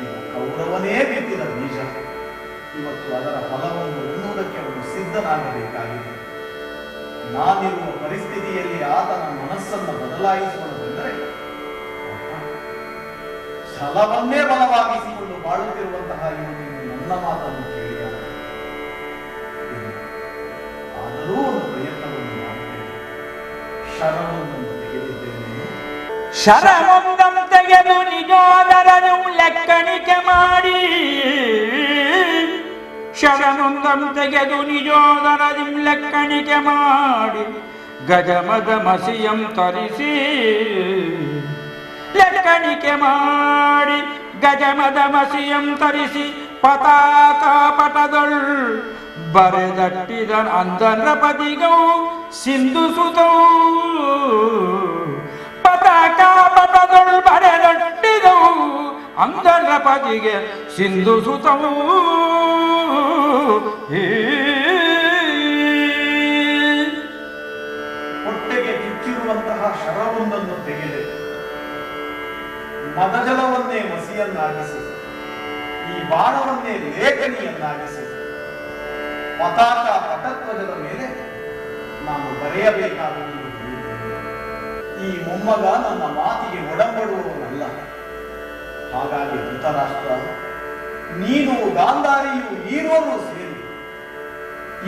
ಇದು ಕೌರವನೇ ಬಿತ್ತಿದ ಬೀಜ. ಇವತ್ತು ಅದರ ಫಲವನ್ನು ಉಣ್ಣುವುದಕ್ಕೆ ಅವನು ಸಿದ್ಧನಾಗಬೇಕಾಗಿದೆ. ನಾನಿರುವ ಪರಿಸ್ಥಿತಿಯಲ್ಲಿ ಆತನ ಮನಸ್ಸನ್ನು ಬದಲಾಯಿಸಿಕೊಂಡು ಬಂದರೆ ಛಲವನ್ನೇ ಬಲವಾಗಿಸಿಕೊಂಡು ಬಾಳುತ್ತಿರುವಂತಹ ಇವನು ನನ್ನ ಮಾತನ್ನು ಕೇಳಿದ. ಆದರೂ ಒಂದು ಪ್ರಯತ್ನವನ್ನು ಮಾಡುತ್ತೇನೆ. ಶರವನ್ನು ತೆಗೆದಿದ್ದೇನೆ. ಶರವೊಂದಂ ತೆಗೆದು ನಿಜೋದರನು ಲೆಕ್ಕಣಿಕೆ ಮಾಡಿ, ಶರವೊಂದಂ ತೆಗೆದು ನಿಜೋದರನು ಲೆಕ್ಕಣಿಕೆ ಮಾಡಿ, ಗಜಮದ ಮಸಿಯಂ ತರಿಸಿ ಲೆಕ್ಕಣಿಕೆ ಮಾಡಿ, ಗಜಮದ ಮಸಿಯಂ ತರಿಸಿ ಪತಾಕ ಪಟದೊಳ್ ಬರೆದಟ್ಟಿದ ಅಂದರ ಪದಿಗೌ ಸಿಂಧು ಸುತೌ. ಪತಾಕ ಪಟದೊಳ್ ಬರೆದಟ್ಟಿದವು ಅಂದರ ಪದಿಗೆ ಸಿಂಧು ಸುತವು. ಹೊಟ್ಟೆಗೆ ಚುಚ್ಚಿರುವಂತಹ ಶರವೊಂದನ್ನು ತೆಗೆದೆ, ಮದಜಲವನ್ನೇ ಮಸಿಯನ್ನಾಗಿಸಿ, ಈ ಬಾಣವನ್ನೇ ಲೇಖನಿಯನ್ನಾಗಿಸಿ, ಪತಾಕ ಪಟಧ್ವಜದ ಮೇಲೆ ನಾನು ಬರೆಯಬೇಕಾಗುವುದು. ಈ ಮೊಮ್ಮಗ ನನ್ನ ಮಾತಿಗೆ ಒಡಂಬಡುವವನಲ್ಲ. ಹಾಗಾಗಿ ಧೃತರಾಷ್ಟ್ರ, ನೀನು ಗಾಂಧಾರಿಯು ಈರೋರು ಸೇರಿ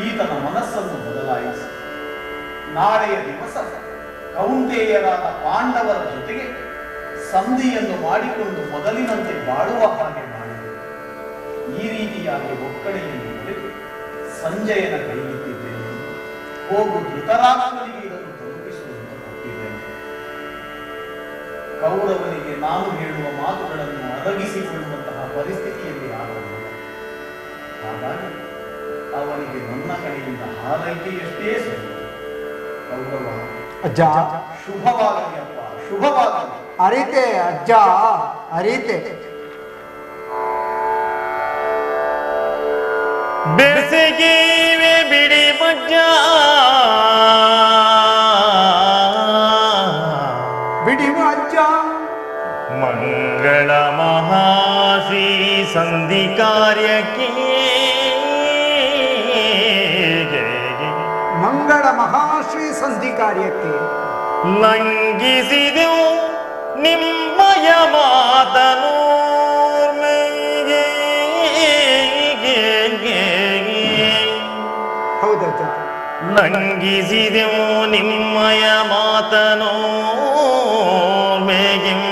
ಈತನ ಮನಸ್ಸನ್ನು ಬದಲಾಯಿಸಿ ನಾಳೆಯ ದಿವಸ ಕೌಂತೆಯರಾದ ಪಾಂಡವರ ಜೊತೆಗೆ ಸಂಧಿಯನ್ನು ಮಾಡಿಕೊಂಡು ಮೊದಲಿನಂತೆ ಬಾಳುವ ಹಾಗೆ ಮಾಡಿದೆ. ಈ ರೀತಿಯಾಗಿ ಒಕ್ಕಣೆಯನ್ನು ಬರೆದು ಸಂಜಯನ ಕೈಗಿಟ್ಟಿದ್ದೇನೆ. ಹೋಗು ಧೃತರಾಷ್ಟ್ರನಿಗೆ ಇದನ್ನು ತಲುಪಿಸುವಂತ ಕೊಟ್ಟಿದ್ದೇನೆ. ಕೌರವನಿಗೆ ನಾನು ಹೇಳುವ ಮಾತುಗಳನ್ನು ಅರಗಿಸಿಕೊಳ್ಳುವಂತಹ ಪರಿಸ್ಥಿತಿಯಲ್ಲಿ ಆಗಬಹುದು. ಹಾಗಾಗಿ ಅವನಿಗೆ ನನ್ನ ಕಡೆಯಿಂದ ಹಾರೈಕೆಯಷ್ಟೇ ಸರಿ. ಕೌರವ ಅಜ್ಜ, ಶುಭವಾಗಲಿ ಅಪ್ಪ, ಶುಭವಾಗಲಿ. ಅರಿತೆ ಅಜ್ಜ, ಅರಿತೆ. ಬೆಸಗಿವೆ ಬಿಡಿ ಮಜ್ಜ, ಬಿಡಿವ ಅಜ್ಜ. ಮಂಗಳ ಮಹಾಶ್ರೀ ಸಂಧಿ ಕಾರ್ಯಕ್ಕೆ ಮಂಗಳ ಮಹಾಶ್ರೀ ಸಂಧಿ ಕಾರ್ಯಕ್ಕೆ ಲಂಘಿಸಿದೆವು ನಿಮ್ಮಯ ಮಾತನು. ಹೌದಜ್ಜ. ಲಂಘಿಸಿದೆವು ನಿಮ್ಮಯ ಮಾತನೋ ಮೇಗಿಂ.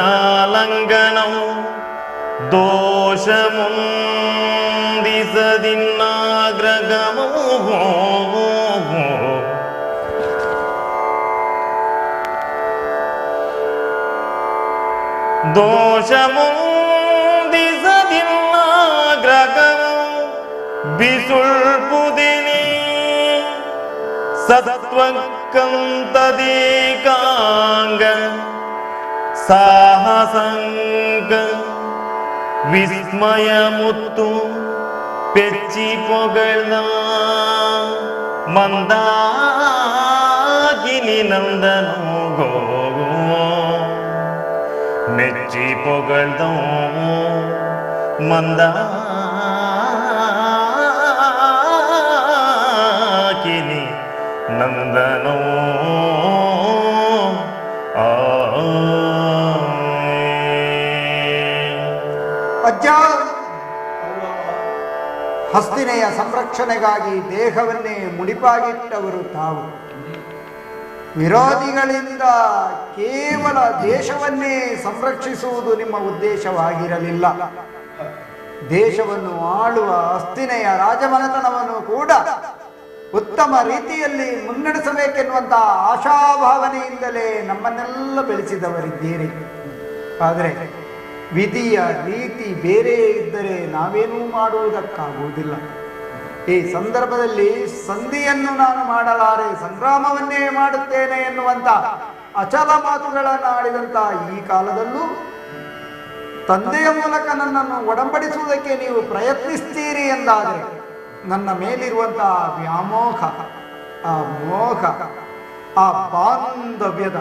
ಇದಾಜ್ಞಾಲಂಘನಂ ದೋಷಮುಂದಿಸದಿನ್ನಾಗ್ರಗಮೋ. ದೋಷಮುಂದಿಸದಿನ್ನಾಗ್ರಗಮೋ ಬಿಸುಳ್ಪುದಿನಿ ಸತ್ವಕ್ಕಂತದೇಕಾಂಗ ಸಾಹಸಂಗ ವಿಸ್ಮಯ ಮುತ್ತು ಪೆಚ್ಚಿ ಪೊಗಳ್ದ ಮಂದಾಕಿನಿ ನಂದನು ಗೋ ಮೆಚ್ಚಿ ಪೊಗಳ್ದ ಮಂದ ನಂದನೋ ಅಜ್ಜ, ಹಸ್ತಿನೆಯ ಸಂರಕ್ಷಣೆಗಾಗಿ ದೇಹವನ್ನೇ ಮುಡಿಪಾಗಿಟ್ಟವರು ತಾವು. ವಿರೋಧಿಗಳಿಂದ ಕೇವಲ ದೇಶವನ್ನೇ ಸಂರಕ್ಷಿಸುವುದು ನಿಮ್ಮ ಉದ್ದೇಶವಾಗಿರಲಿಲ್ಲ. ದೇಶವನ್ನು ಆಳುವ ಹಸ್ತಿನೆಯ ರಾಜಮನೆತನವನ್ನು ಕೂಡ ಉತ್ತಮ ರೀತಿಯಲ್ಲಿ ಮುನ್ನಡೆಸಬೇಕೆನ್ನುವಂತಹ ಆಶಾಭಾವನೆಯಿಂದಲೇ ನಮ್ಮನ್ನೆಲ್ಲ ಬೆಳೆಸಿದವರಿದ್ದೀರಿ. ಆದರೆ ವಿಧಿಯ ರೀತಿ ಬೇರೆ ಇದ್ದರೆ ನಾವೇನೂ ಮಾಡುವುದಕ್ಕಾಗುವುದಿಲ್ಲ. ಈ ಸಂದರ್ಭದಲ್ಲಿ ಸಂಧಿಯನ್ನು ನಾನು ಮಾಡಲಾರೆ, ಸಂಗ್ರಾಮವನ್ನೇ ಮಾಡುತ್ತೇನೆ ಎನ್ನುವಂಥ ಅಚಲ ಮಾತುಗಳನ್ನು ಆಡಿದಂಥ ಈ ಕಾಲದಲ್ಲೂ ತಂದೆಯ ಮೂಲಕ ನನ್ನನ್ನು ಒಡಂಬಡಿಸುವುದಕ್ಕೆ ನೀವು ಪ್ರಯತ್ನಿಸ್ತೀರಿ ಎಂದಾದರೆ ನನ್ನ ಮೇಲಿರುವಂತಹ ವ್ಯಾಮೋಹ, ಆ ಮೋಹ, ಆ ಬಾಂಧವ್ಯದ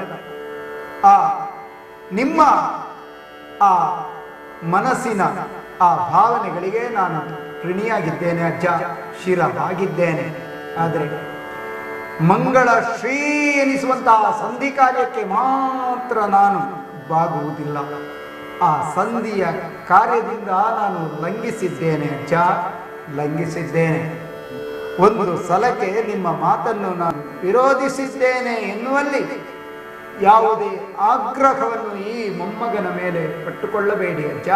ಆ ನಿಮ್ಮ ಆ ಮನಸ್ಸಿನ ಆ ಭಾವನೆಗಳಿಗೆ ನಾನು ಋಣಿಯಾಗಿದ್ದೇನೆ ಅಜ್ಜ, ಶಿರವಾಗಿದ್ದೇನೆ. ಆದರೆ ಮಂಗಳ ಶ್ರೀ ಎನಿಸುವಂತಹ ಸಂಧಿ ಕಾರ್ಯಕ್ಕೆ ಮಾತ್ರ ನಾನು ಬಾಗುವುದಿಲ್ಲ. ಆ ಸಂಧಿಯ ಕಾರ್ಯದಿಂದ ನಾನು ಲಂಘಿಸಿದ್ದೇನೆ ಅಜ್ಜ, ಲಂಘಿಸಿದ್ದೇನೆ. ಒಂದು ಸಲಕ್ಕೆ ನಿಮ್ಮ ಮಾತನ್ನು ನಾನು ವಿರೋಧಿಸಿದ್ದೇನೆ ಎನ್ನುವಲ್ಲಿ ಯಾವುದೇ ಆಗ್ರಹವನ್ನು ಈ ಮೊಮ್ಮಗನ ಮೇಲೆ ಪಟ್ಟುಕೊಳ್ಳಬೇಡಿ ಅಜ್ಜ.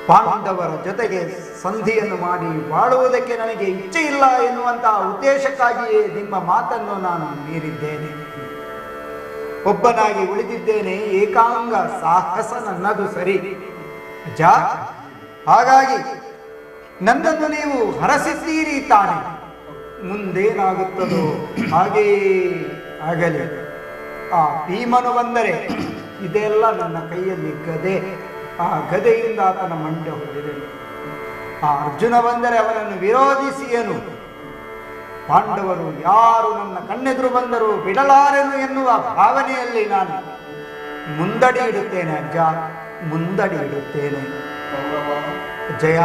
ಪಾಂಡವರ ಜೊತೆಗೆ ಸಂಧಿಯನ್ನು ಮಾಡಿ ಬಾಳುವುದಕ್ಕೆ ನನಗೆ ಇಚ್ಛೆ ಇಲ್ಲ ಎನ್ನುವಂತಹ ಉದ್ದೇಶಕ್ಕಾಗಿಯೇ ನಿಮ್ಮ ಮಾತನ್ನು ನಾನು ಮೀರಿದ್ದೇನೆ. ಒಬ್ಬನಾಗಿ ಉಳಿದಿದ್ದೇನೆ, ಏಕಾಂಗ ಸಾಹಸ ನನ್ನದು ಸರಿ ಅಜ್ಜ. ಹಾಗಾಗಿ ನನ್ನನ್ನು ನೀವು ಹರಸಿದ್ದೀರಿ ತಾನೆ, ಮುಂದೇನಾಗುತ್ತದೋ ಹಾಗೆಯೇ ಆಗಲಿ. ಆ ಭೀಮನು ಬಂದರೆ ಇದೆಲ್ಲ ನನ್ನ ಕೈಯಲ್ಲಿ ಗದೆ, ಆ ಗದೆಯಿಂದ ಆತನ ಮಂಡೆ ಹೊಡೆದನು. ಆ ಅರ್ಜುನ ಬಂದರೆ ಅವನನ್ನು ವಿರೋಧಿಸಿಯನು. ಪಾಂಡವರು ಯಾರು ನನ್ನ ಕಣ್ಣೆದುರು ಬಂದರೂ ಬಿಡಲಾರೆನು ಎನ್ನುವ ಭಾವನೆಯಲ್ಲಿ ನಾನು ಮುಂದಡಿ ಇಡುತ್ತೇನೆ ಅಜ್ಜ, ಮುಂದಡಿ ಇಡುತ್ತೇನೆ. ಜಯ,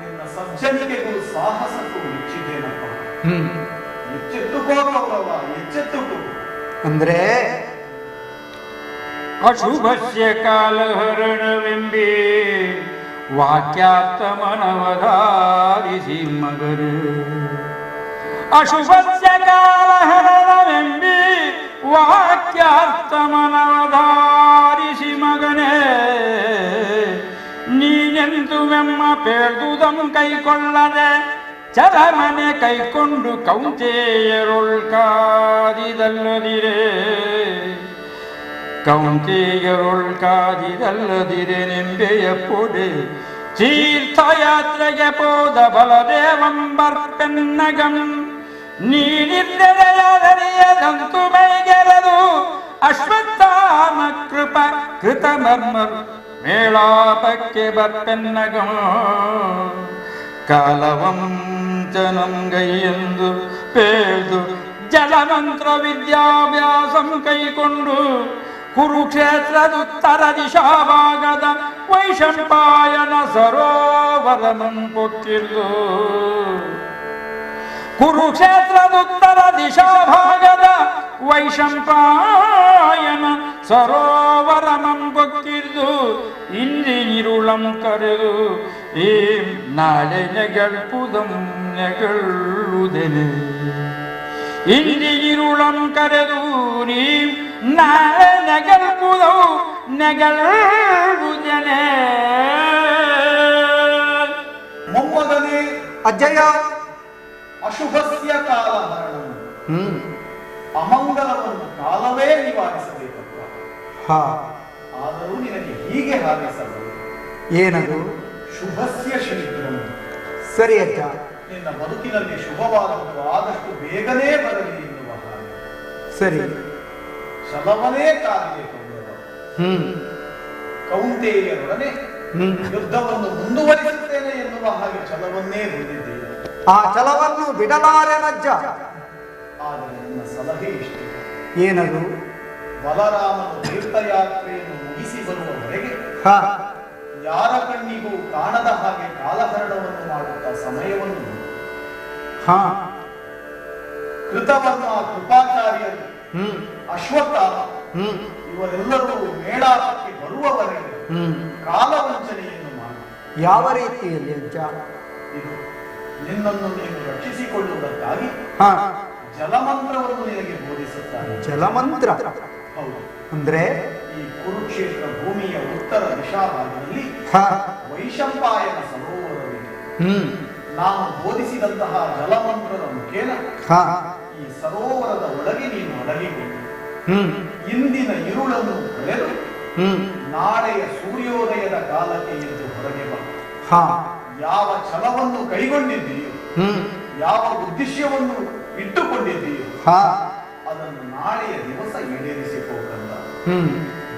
ನಿನ್ನ ಸಜ್ಜನಿಕೆಗೂ ಸಾಹಸಕ್ಕೂ ಮೆಚ್ಚಿದ್ದೇನಪ್ಪ. ಎಚ್ಚೆತ್ತುಕೋ ಗೌರವ, ಎಚ್ಚೆತ್ತುಕೋ. ಅಂದ್ರೆ ಅಶುಭಸ್ಯ ಕಾಲಹರಣವೆಂಬಿ ವಾಕ್ಯಾರ್ಥ ಮನವಧಾರಿಸಿ ಮಗರು. ಅಶುಭಸ್ಯ ಕಾಲಹರಣವೆಂಬಿ ವಾಕ್ಯಾರ್ಥ ಮನವಧಾರಿಸಿ ಮಗನೇ, ನೀನೆಂದು ಮೆಮ್ಮ ಪೇಳ್ದುದಂ ಕೈಕೊಳ್ಳದೆ ಚರಮನೆ ಕೈಕೊಂಡು ಕೌಂತೆಯರೊಳ್ಕಾದಿದಲ್ಲದಿರೇ, ಕೌಂತೆಯರೊಳ್ಕಾದಿದಲ್ಲದಿರೆ ನೆಂಬೆಯ ಪೊಡೆ ತೀರ್ಥಯಾತ್ರೆಗೆ ಪೋದ ಬಲದೇವಂಬರ್ಪೆನ್ನಗಂ. ನೀನಿದ್ದರೆಯಾದರಿಯದಂತು ಮೈಗೆರದು ಅಶ್ವತ್ಥಾಮ ಕೃಪ ಕೃತ ಮರ್ಮರ್ ಮೇಳಾಪಕ್ಕೆ ಬರ್ಪೆನ್ನಗಂ. ಕಾಲವಂಚನಂ ಗೈಯೆಂದು ಪೇಳ್ದು ಜಲಮಂತ್ರ ವಿದ್ಯಾಭ್ಯಾಸಂ ಕೈಕೊಂಡು ಕುರುಕ್ಷೇತ್ರದ ದಿಶಾಭಾಗದ ವೈಶಂಪಾಯನ ಸರೋವರಮಂ ಪೊಕ್ಕಿಲ್ಲು. ಕುರುಕ್ಷೇತ್ರದ ದಿಶಾಭಾಗದ ವೈಶಂಪಾಯನ ಸರೋವರಮಂ ಪೊಕ್ಕಿದ್ದು ಇಂದಿನಿರುಳಂ ಕರೆದು ಈ ನಾಳೆ ನೆಗಳ್ಪುದಂ ನೆಗಳುವುದೆನೆ. ಇಂದಿನಿರುಳಂ ಕರೆದು ನೀ ನಾಳೆ ನೆಗಳ್ಪುದವು ನೆಗಳುವುದೆನೆ. ಮೊಮ್ಮಗನೇ ಅಜ್ಜಯ್ಯ, ಅಶುಭಸ್ಯ ಕಾಲಹರಣ, ಅಮಂಗಲವನ್ನು ಕಾಲವೇ ನಿವಾರಿಸಬೇಕಪ್ಪ. ಆದರೂ ನಿನಗೆ ಹೀಗೆ ಹಾರೈಸಬಹುದು. ಏನದು? ಶುಭಸ್ಯ ಶೀಘ್ರಂ. ಸರಿ ಅಜ್ಜ. ನಿನ್ನ ಬದುಕಿನಲ್ಲಿ ಶುಭವಾದದ್ದು ಆದಷ್ಟು ಬೇಗನೆ ಬರಲಿ ಎನ್ನುವ ಹಾಗೆ. ಸರಿ. ಶಲವನೇ ಕಾಲಿಗೆ ಕೌರವ. ಕೌಂತೆಯರೊಡನೆ ಯುದ್ಧವನ್ನು ಮುಂದುವರಿಸುತ್ತೇನೆ ಎನ್ನುವ ಹಾಗೆ ಛಲವನ್ನೇ ಹೊಂದಿದ್ದೇನೆ. ಆ ಛಲವನ್ನು ಬಿಡಲಾರೆನಜ್ಜ. ಆದರೆ ನನ್ನ ಸಲಹೆ ಇಷ್ಟೇ. ಏನದು? ಬಲರಾಮನು ತೀರ್ಥಯಾತ್ರೆಯನ್ನು ಮುಗಿಸಿ ಬರುವವರೆಗೆ ಯಾರ ಕಣ್ಣಿಗೂ ಕಾಣದ ಹಾಗೆ ಕಾಲಹರಣವನ್ನು ಮಾಡುತ್ತಾ ಸಮಯವನ್ನು ಕೃತವರ್ಮ, ಕೃಪಾಚಾರ್ಯರು, ಅಶ್ವತ್ಥಾಮ ಇವರೆಲ್ಲರೂ ಮೇಳಾಟಕ್ಕೆ ಬರುವವರೆಗೆ ಕಾಲವಂಚನೆಯನ್ನು ಮಾಡಿ. ಯಾವ ರೀತಿಯಲ್ಲಿ ಅಜ್ಜ? ಇದು ನಿನ್ನನ್ನು ನೀನು ರಕ್ಷಿಸಿಕೊಳ್ಳುವುದಕ್ಕಾಗಿ ಜಲಮಂತ್ರವನ್ನು ನಿನಗೆ ಬೋಧಿಸುತ್ತಾರೆ. ಜಲಮಂತ್ರ? ಹೌದು. ಅಂದ್ರೆ ಈ ಕುರುಕ್ಷೇತ್ರ ಭೂಮಿಯ ಉತ್ತರ ದಿಶಾ ಭಾಗದಲ್ಲಿ ವೈಶಂಪಾಯನ ಸರೋವರವಿದೆ. ನಾನು ಬೋಧಿಸಿದಂತಹ ಜಲಮಂತ್ರದ ಮುಖೇನ ಈ ಸರೋವರದ ಒಳಗೆ ನೀನು ಅಡಗಿಕೊಂಡು ಇಂದಿನ ಇರುಳನ್ನು ಕಳೆದು ನಾಳೆಯ ಸೂರ್ಯೋದಯದ ಕಾಲಕ್ಕೆ ಎದ್ದು ಹೊರಗೆ ಬಾ. ಯಾವ ಛಲವನ್ನು ಕೈಗೊಂಡಿದ್ದೀಯೋ, ಯಾವ ಉದ್ದೇಶವನ್ನು ಇಟ್ಟುಕೊಂಡಿದ್ದೀಯೋ ಅದನ್ನು ನಾಳೆಯ ದಿವಸ ಈಡೇರಿಸಿಕೊಳ್ಳಲ್ಲ.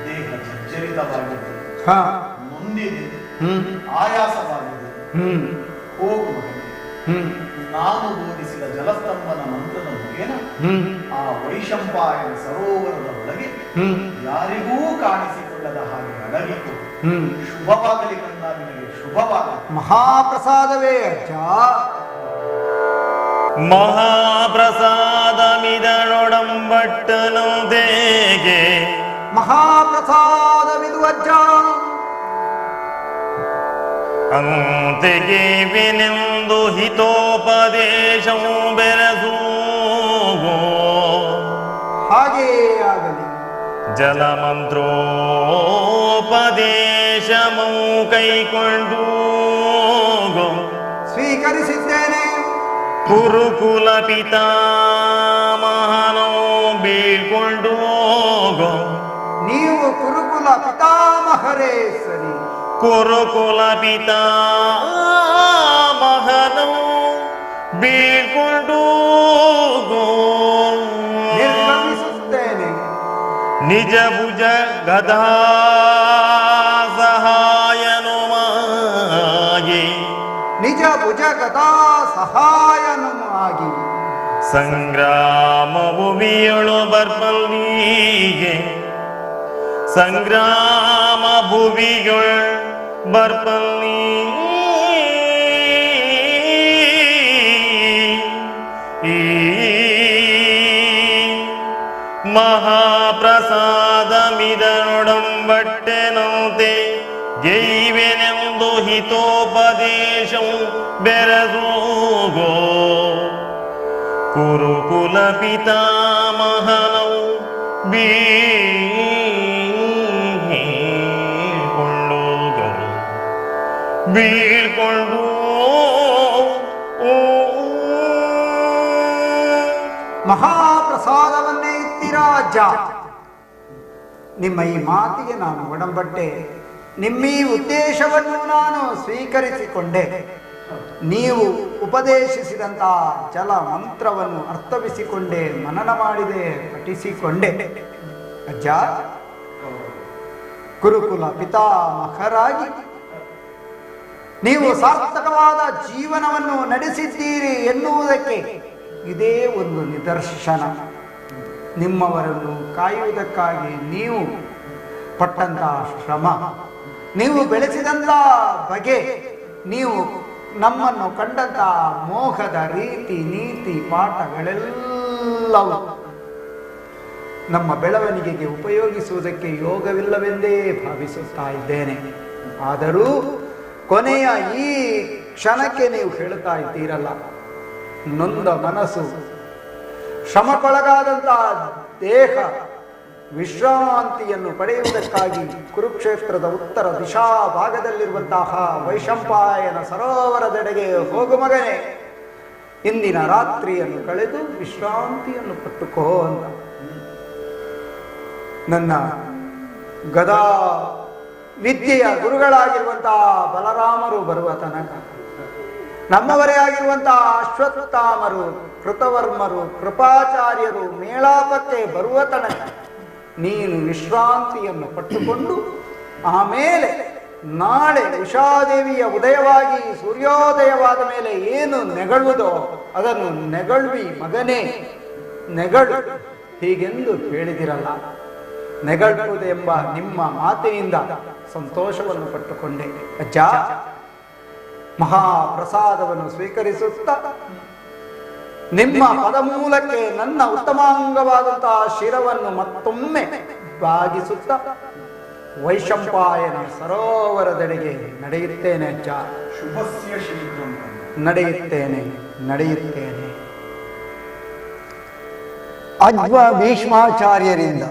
ದೇಹ ಜರ್ಜರಿತವಾಗಿದೆ, ನೊಂದಿದೆ, ಆಯಾಸವಾಗಿದೆ. ಹೋಗು ಮಗನೇ, ನಾನು ಬೋಧಿಸಿದ ಜಲಸ್ತಂಭನ ಮಂತ್ರದ ಮುಖೇನ ಆ ವೈಶಂಪಾಯನ ಸರೋವರದ ಒಳಗೆ ಯಾರಿಗೂ ಕಾಣಿಸಿಕೊಳ್ಳದ ಹಾಗೆ ಅಡಗಿತು. ಶುಭವಾಗಲಿ ಕಂದ, ನಿನಗೆ ಶುಭವಾಗಲಿ. ಮಹಾಪ್ರಸಾದವೇ ಅಜ್ಜ. ಮಹಾಪ್ರಸಾದಮಿದನೊಡಂಬಟ್ಟನು ದೇಗೆ ಮಹಾಪ್ರಸಾದವಿದು ಅಜ್ಜ. ಅಂತೆಗೆವೆನೆಂದು ಹಿತೋಪದೇಶವು ಬೆರೆಸುವೋ ಹಾಗೇ ಆಗಲಿ. ಜಲಮಂತ್ರೋಪದೇಶಮು ಕೈಕೊಂಡು ಸ್ವೀಕರಿಸಿದ್ದೇನೆ. ಕುರುಕುಲ ಪಿತಾಮಹನೋ ಬೀಳ್ಕೊಂಡು ನೀವು ಕುರುಕುಲ ಪಿತಾಮಹರೇ ಸರಿ. ಕುರುಕುಲ ಪಿತಾಮಹನೋ ಬೀಳ್ಕೊಂಡು ನಿರ್ಗಮಿಸುತ್ತೇನೆ. ನಿಜ ಭುಜ ಗದಾ ಸಹಾಯನು ಮಾಗಿ ನಿಜ ಭುಜ ಗದಾ ಸಹಾಯನಮಾಗಿ ಸಂಗ್ರಾಮ ಭೂಮಿಯೊಳು ಬರ್ಪಲ್ವಿಗೆ ಸಂಗ್ರಾಮ ಭೂಮಿಯೊಳು ಬರ್ಪಲ್ವಿ ಮಹಾಪ್ರಸಾದಮಿದನೊಡಂಬಟ್ಟೆನಂತೆ ಗೈವೆನೆಂದು ಹಿತೋಪದೇಶವು ಬೆರೆದೋಗೋ ಕುರುಕುಲ ಪಿತಾಮಹನವು ಬೀಳ್ಕೊಂಡು ಮಹಾಪ್ರಸಾದವನ್ನೇ ಇತ್ತೀರಾ ಅಜ್ಜ. ನಿಮ್ಮ ಈ ಮಾತಿಗೆ ನಾನು ಒಡಂಬಟ್ಟೆ. ನಿಮ್ಮ ಈ ಉದ್ದೇಶವನ್ನು ನಾನು ಸ್ವೀಕರಿಸಿಕೊಂಡೆ. ನೀವು ಉಪದೇಶಿಸಿದಂತಹ ಜಲ ಮಂತ್ರವನ್ನು ಅರ್ಥವಿಸಿಕೊಂಡೆ, ಮನನ ಮಾಡಿದೆ, ಪಠಿಸಿಕೊಂಡೆ. ಅಜ್ಜ, ಗುರುಕುಲ ಪಿತಾಮಹರಾಗಿ ನೀವು ಸಾರ್ಥಕವಾದ ಜೀವನವನ್ನು ನಡೆಸಿದ್ದೀರಿ ಎನ್ನುವುದಕ್ಕೆ ಇದೇ ಒಂದು ನಿದರ್ಶನ. ನಿಮ್ಮವರನ್ನು ಕಾಯುವುದಕ್ಕಾಗಿ ನೀವು ಪಟ್ಟಂತಹ ಶ್ರಮ, ನೀವು ಬೆಳೆಸಿದಂತಹ ಬಗೆ, ನೀವು ನಮ್ಮನ್ನು ಕಂಡಂತಹ ಮೋಹದ ರೀತಿ ನೀತಿ ಪಾಠಗಳೆಲ್ಲವೂ ನಮ್ಮ ಬೆಳವಣಿಗೆಗೆ ಉಪಯೋಗಿಸುವುದಕ್ಕೆ ಯೋಗವಿಲ್ಲವೆಂದೇ ಭಾವಿಸುತ್ತಾ ಇದ್ದೇನೆ. ಆದರೂ ಕೊನೆಯ ಈ ಕ್ಷಣಕ್ಕೆ ನೀವು ಹೇಳುತ್ತಾ ಇದ್ದೀರಲ್ಲ, ನೊಂದ ಮನಸ್ಸು, ಶ್ರಮಕ್ಕೊಳಗಾದಂತಹ ದೇಹ ವಿಶ್ರಾಂತಿಯನ್ನು ಪಡೆಯುವುದಕ್ಕಾಗಿ ಕುರುಕ್ಷೇತ್ರದ ಉತ್ತರ ದಿಶಾ ಭಾಗದಲ್ಲಿರುವಂತಹ ವೈಶಂಪಾಯನ ಸರೋವರದೆಡೆಗೆ ಹೋಗು ಮಗನೇ. ಇಂದಿನ ರಾತ್ರಿಯನ್ನು ಕಳೆದು ವಿಶ್ರಾಂತಿಯನ್ನು ಪಟ್ಟುಕೋ ಅಂತ ನನ್ನ ಗದಾ ವಿದ್ಯೆಯ ಗುರುಗಳಾಗಿರುವಂತಹ ಬಲರಾಮರು ಬರುವ ತನಕ, ನಮ್ಮವರೇ ಆಗಿರುವಂತಹ ಅಶ್ವತ್ಥಾಮರು, ಕೃತವರ್ಮರು, ಕೃಪಾಚಾರ್ಯರು ಮೇಳಾಪಕ್ಕೆ ಬರುವ ತನಕ ನೀನು ವಿಶ್ರಾಂತಿಯನ್ನು ಪಟ್ಟುಕೊಂಡು ಆಮೇಲೆ ನಾಳೆ ಉಷಾದೇವಿಯ ಉದಯವಾಗಿ ಸೂರ್ಯೋದಯವಾದ ಮೇಲೆ ಏನು ನೆಗಳುವುದೋ ಅದನ್ನು ನೆಗಳ್ವಿ ಮಗನೇ, ನೆಗಳು ಹೀಗೆಂದು ಹೇಳಿದಿರಲ್ಲ. ನೆಗಳುವುದೆಂಬ ನಿಮ್ಮ ಮಾತಿನಿಂದ ಸಂತೋಷವನ್ನು ಪಟ್ಟುಕೊಂಡೆ. ಅಜ್ಜ, ಮಹಾಪ್ರಸಾದವನ್ನು ಸ್ವೀಕರಿಸುತ್ತಾ ನಿಮ್ಮ ಪದಮೂಲಕ್ಕೆ ನನ್ನ ಉತ್ತಮಾಂಗವಾದಂತಹ ಶಿರವನ್ನು ಮತ್ತೊಮ್ಮೆ ಬಾಗಿಸುತ್ತ ವೈಶಂಪಾಯನ ಸರೋವರದೆಡೆಗೆ ನಡೆಯುತ್ತೇನೆ ಅಜ್ಜ. ಶುಭಸ್ಯ ಶೀಘ್ರಂ. ನಡೆಯುತ್ತೇನೆ. ಅಜ್ವ ಭೀಷ್ಮಾಚಾರ್ಯರಿಂದ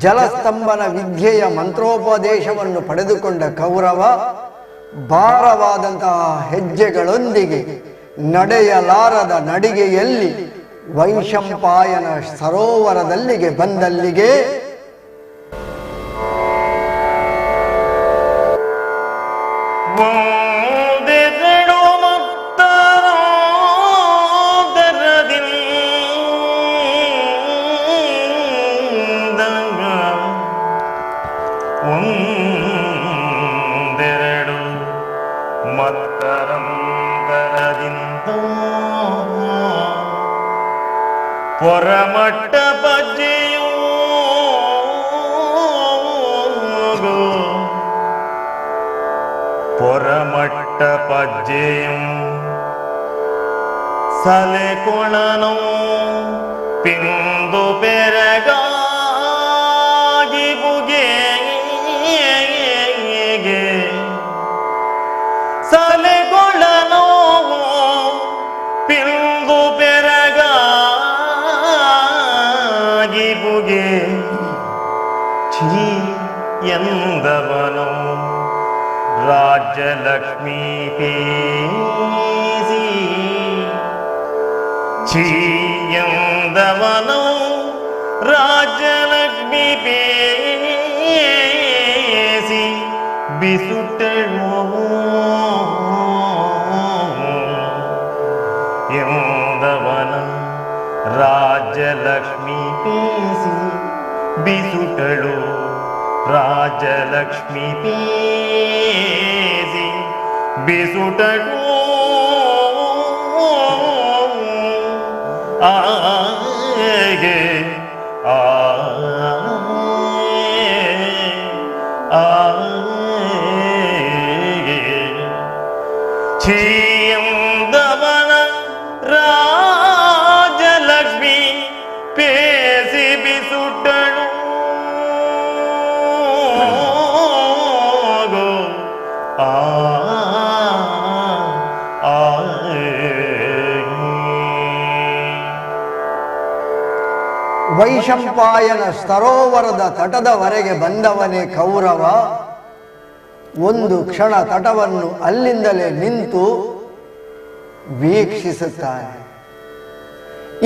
ಜಲಸ್ತಂಭನ ವಿದ್ಯೆಯ ಮಂತ್ರೋಪದೇಶವನ್ನು ಪಡೆದುಕೊಂಡ ಕೌರವ ಭಾರವಾದಂತಹ ಹೆಜ್ಜೆಗಳೊಂದಿಗೆ ನಡೆಯಲಾರದ ನಡಿಗೆಯಲ್ಲಿ ವೈಶಂಪಾಯನ ಸರೋವರದಲ್ಲಿಗೆ ಬಂದಲ್ಲಿಗೆ ಪೊರಮಟ್ಟ ಬಜ್ಜೆಯೂ ಪೊರಮಟ್ಟ ಪಜ್ಜೆಯೂ ಸಲೆಕೊಳನೋ ಪಿಂದು ಬೆರಗಾಗಿ ಬುಗೆಗೆ ಸಲೆಗೊಳನೋ ಪಿಂದು ಬೆರಗಾಗಿ ಬುಗೆ ಛೀ ಎಂದವನು ರಾಜ್ಯಲಕ್ಷ್ಮೀ ಪೇಸಿ ಛೀ ಎಂದವನು ರಾಜ್ಯಲಕ್ಷ್ಮೀ ಪೇಸಿ ಬಿಸುಟಳು ಎಂದವನ ರಾಜ್ಯಲಕ್ಷ್ಮೀ ಪೇಸಿ ಬಿಸುಟಳು ರಾಜಲಕ್ಷ್ಮೀ ಪೇಸಿ ಬಿಸುಟಳು ಆಗೆ ಛೀಯಂದವನ ರಾಜಲಕ್ಷ್ಮಿ ಪೇಸಿ ಬಿಸುಟಳು ವೈಶಂಪಾಯನ ಸರೋವರದ ತಟದವರೆಗೆ ಬಂದವನೇ ಕೌರವ ಒಂದು ಕ್ಷಣ ತಟವನ್ನು ಅಲ್ಲಿಂದಲೇ ನಿಂತು ವೀಕ್ಷಿಸುತ್ತಾನೆ.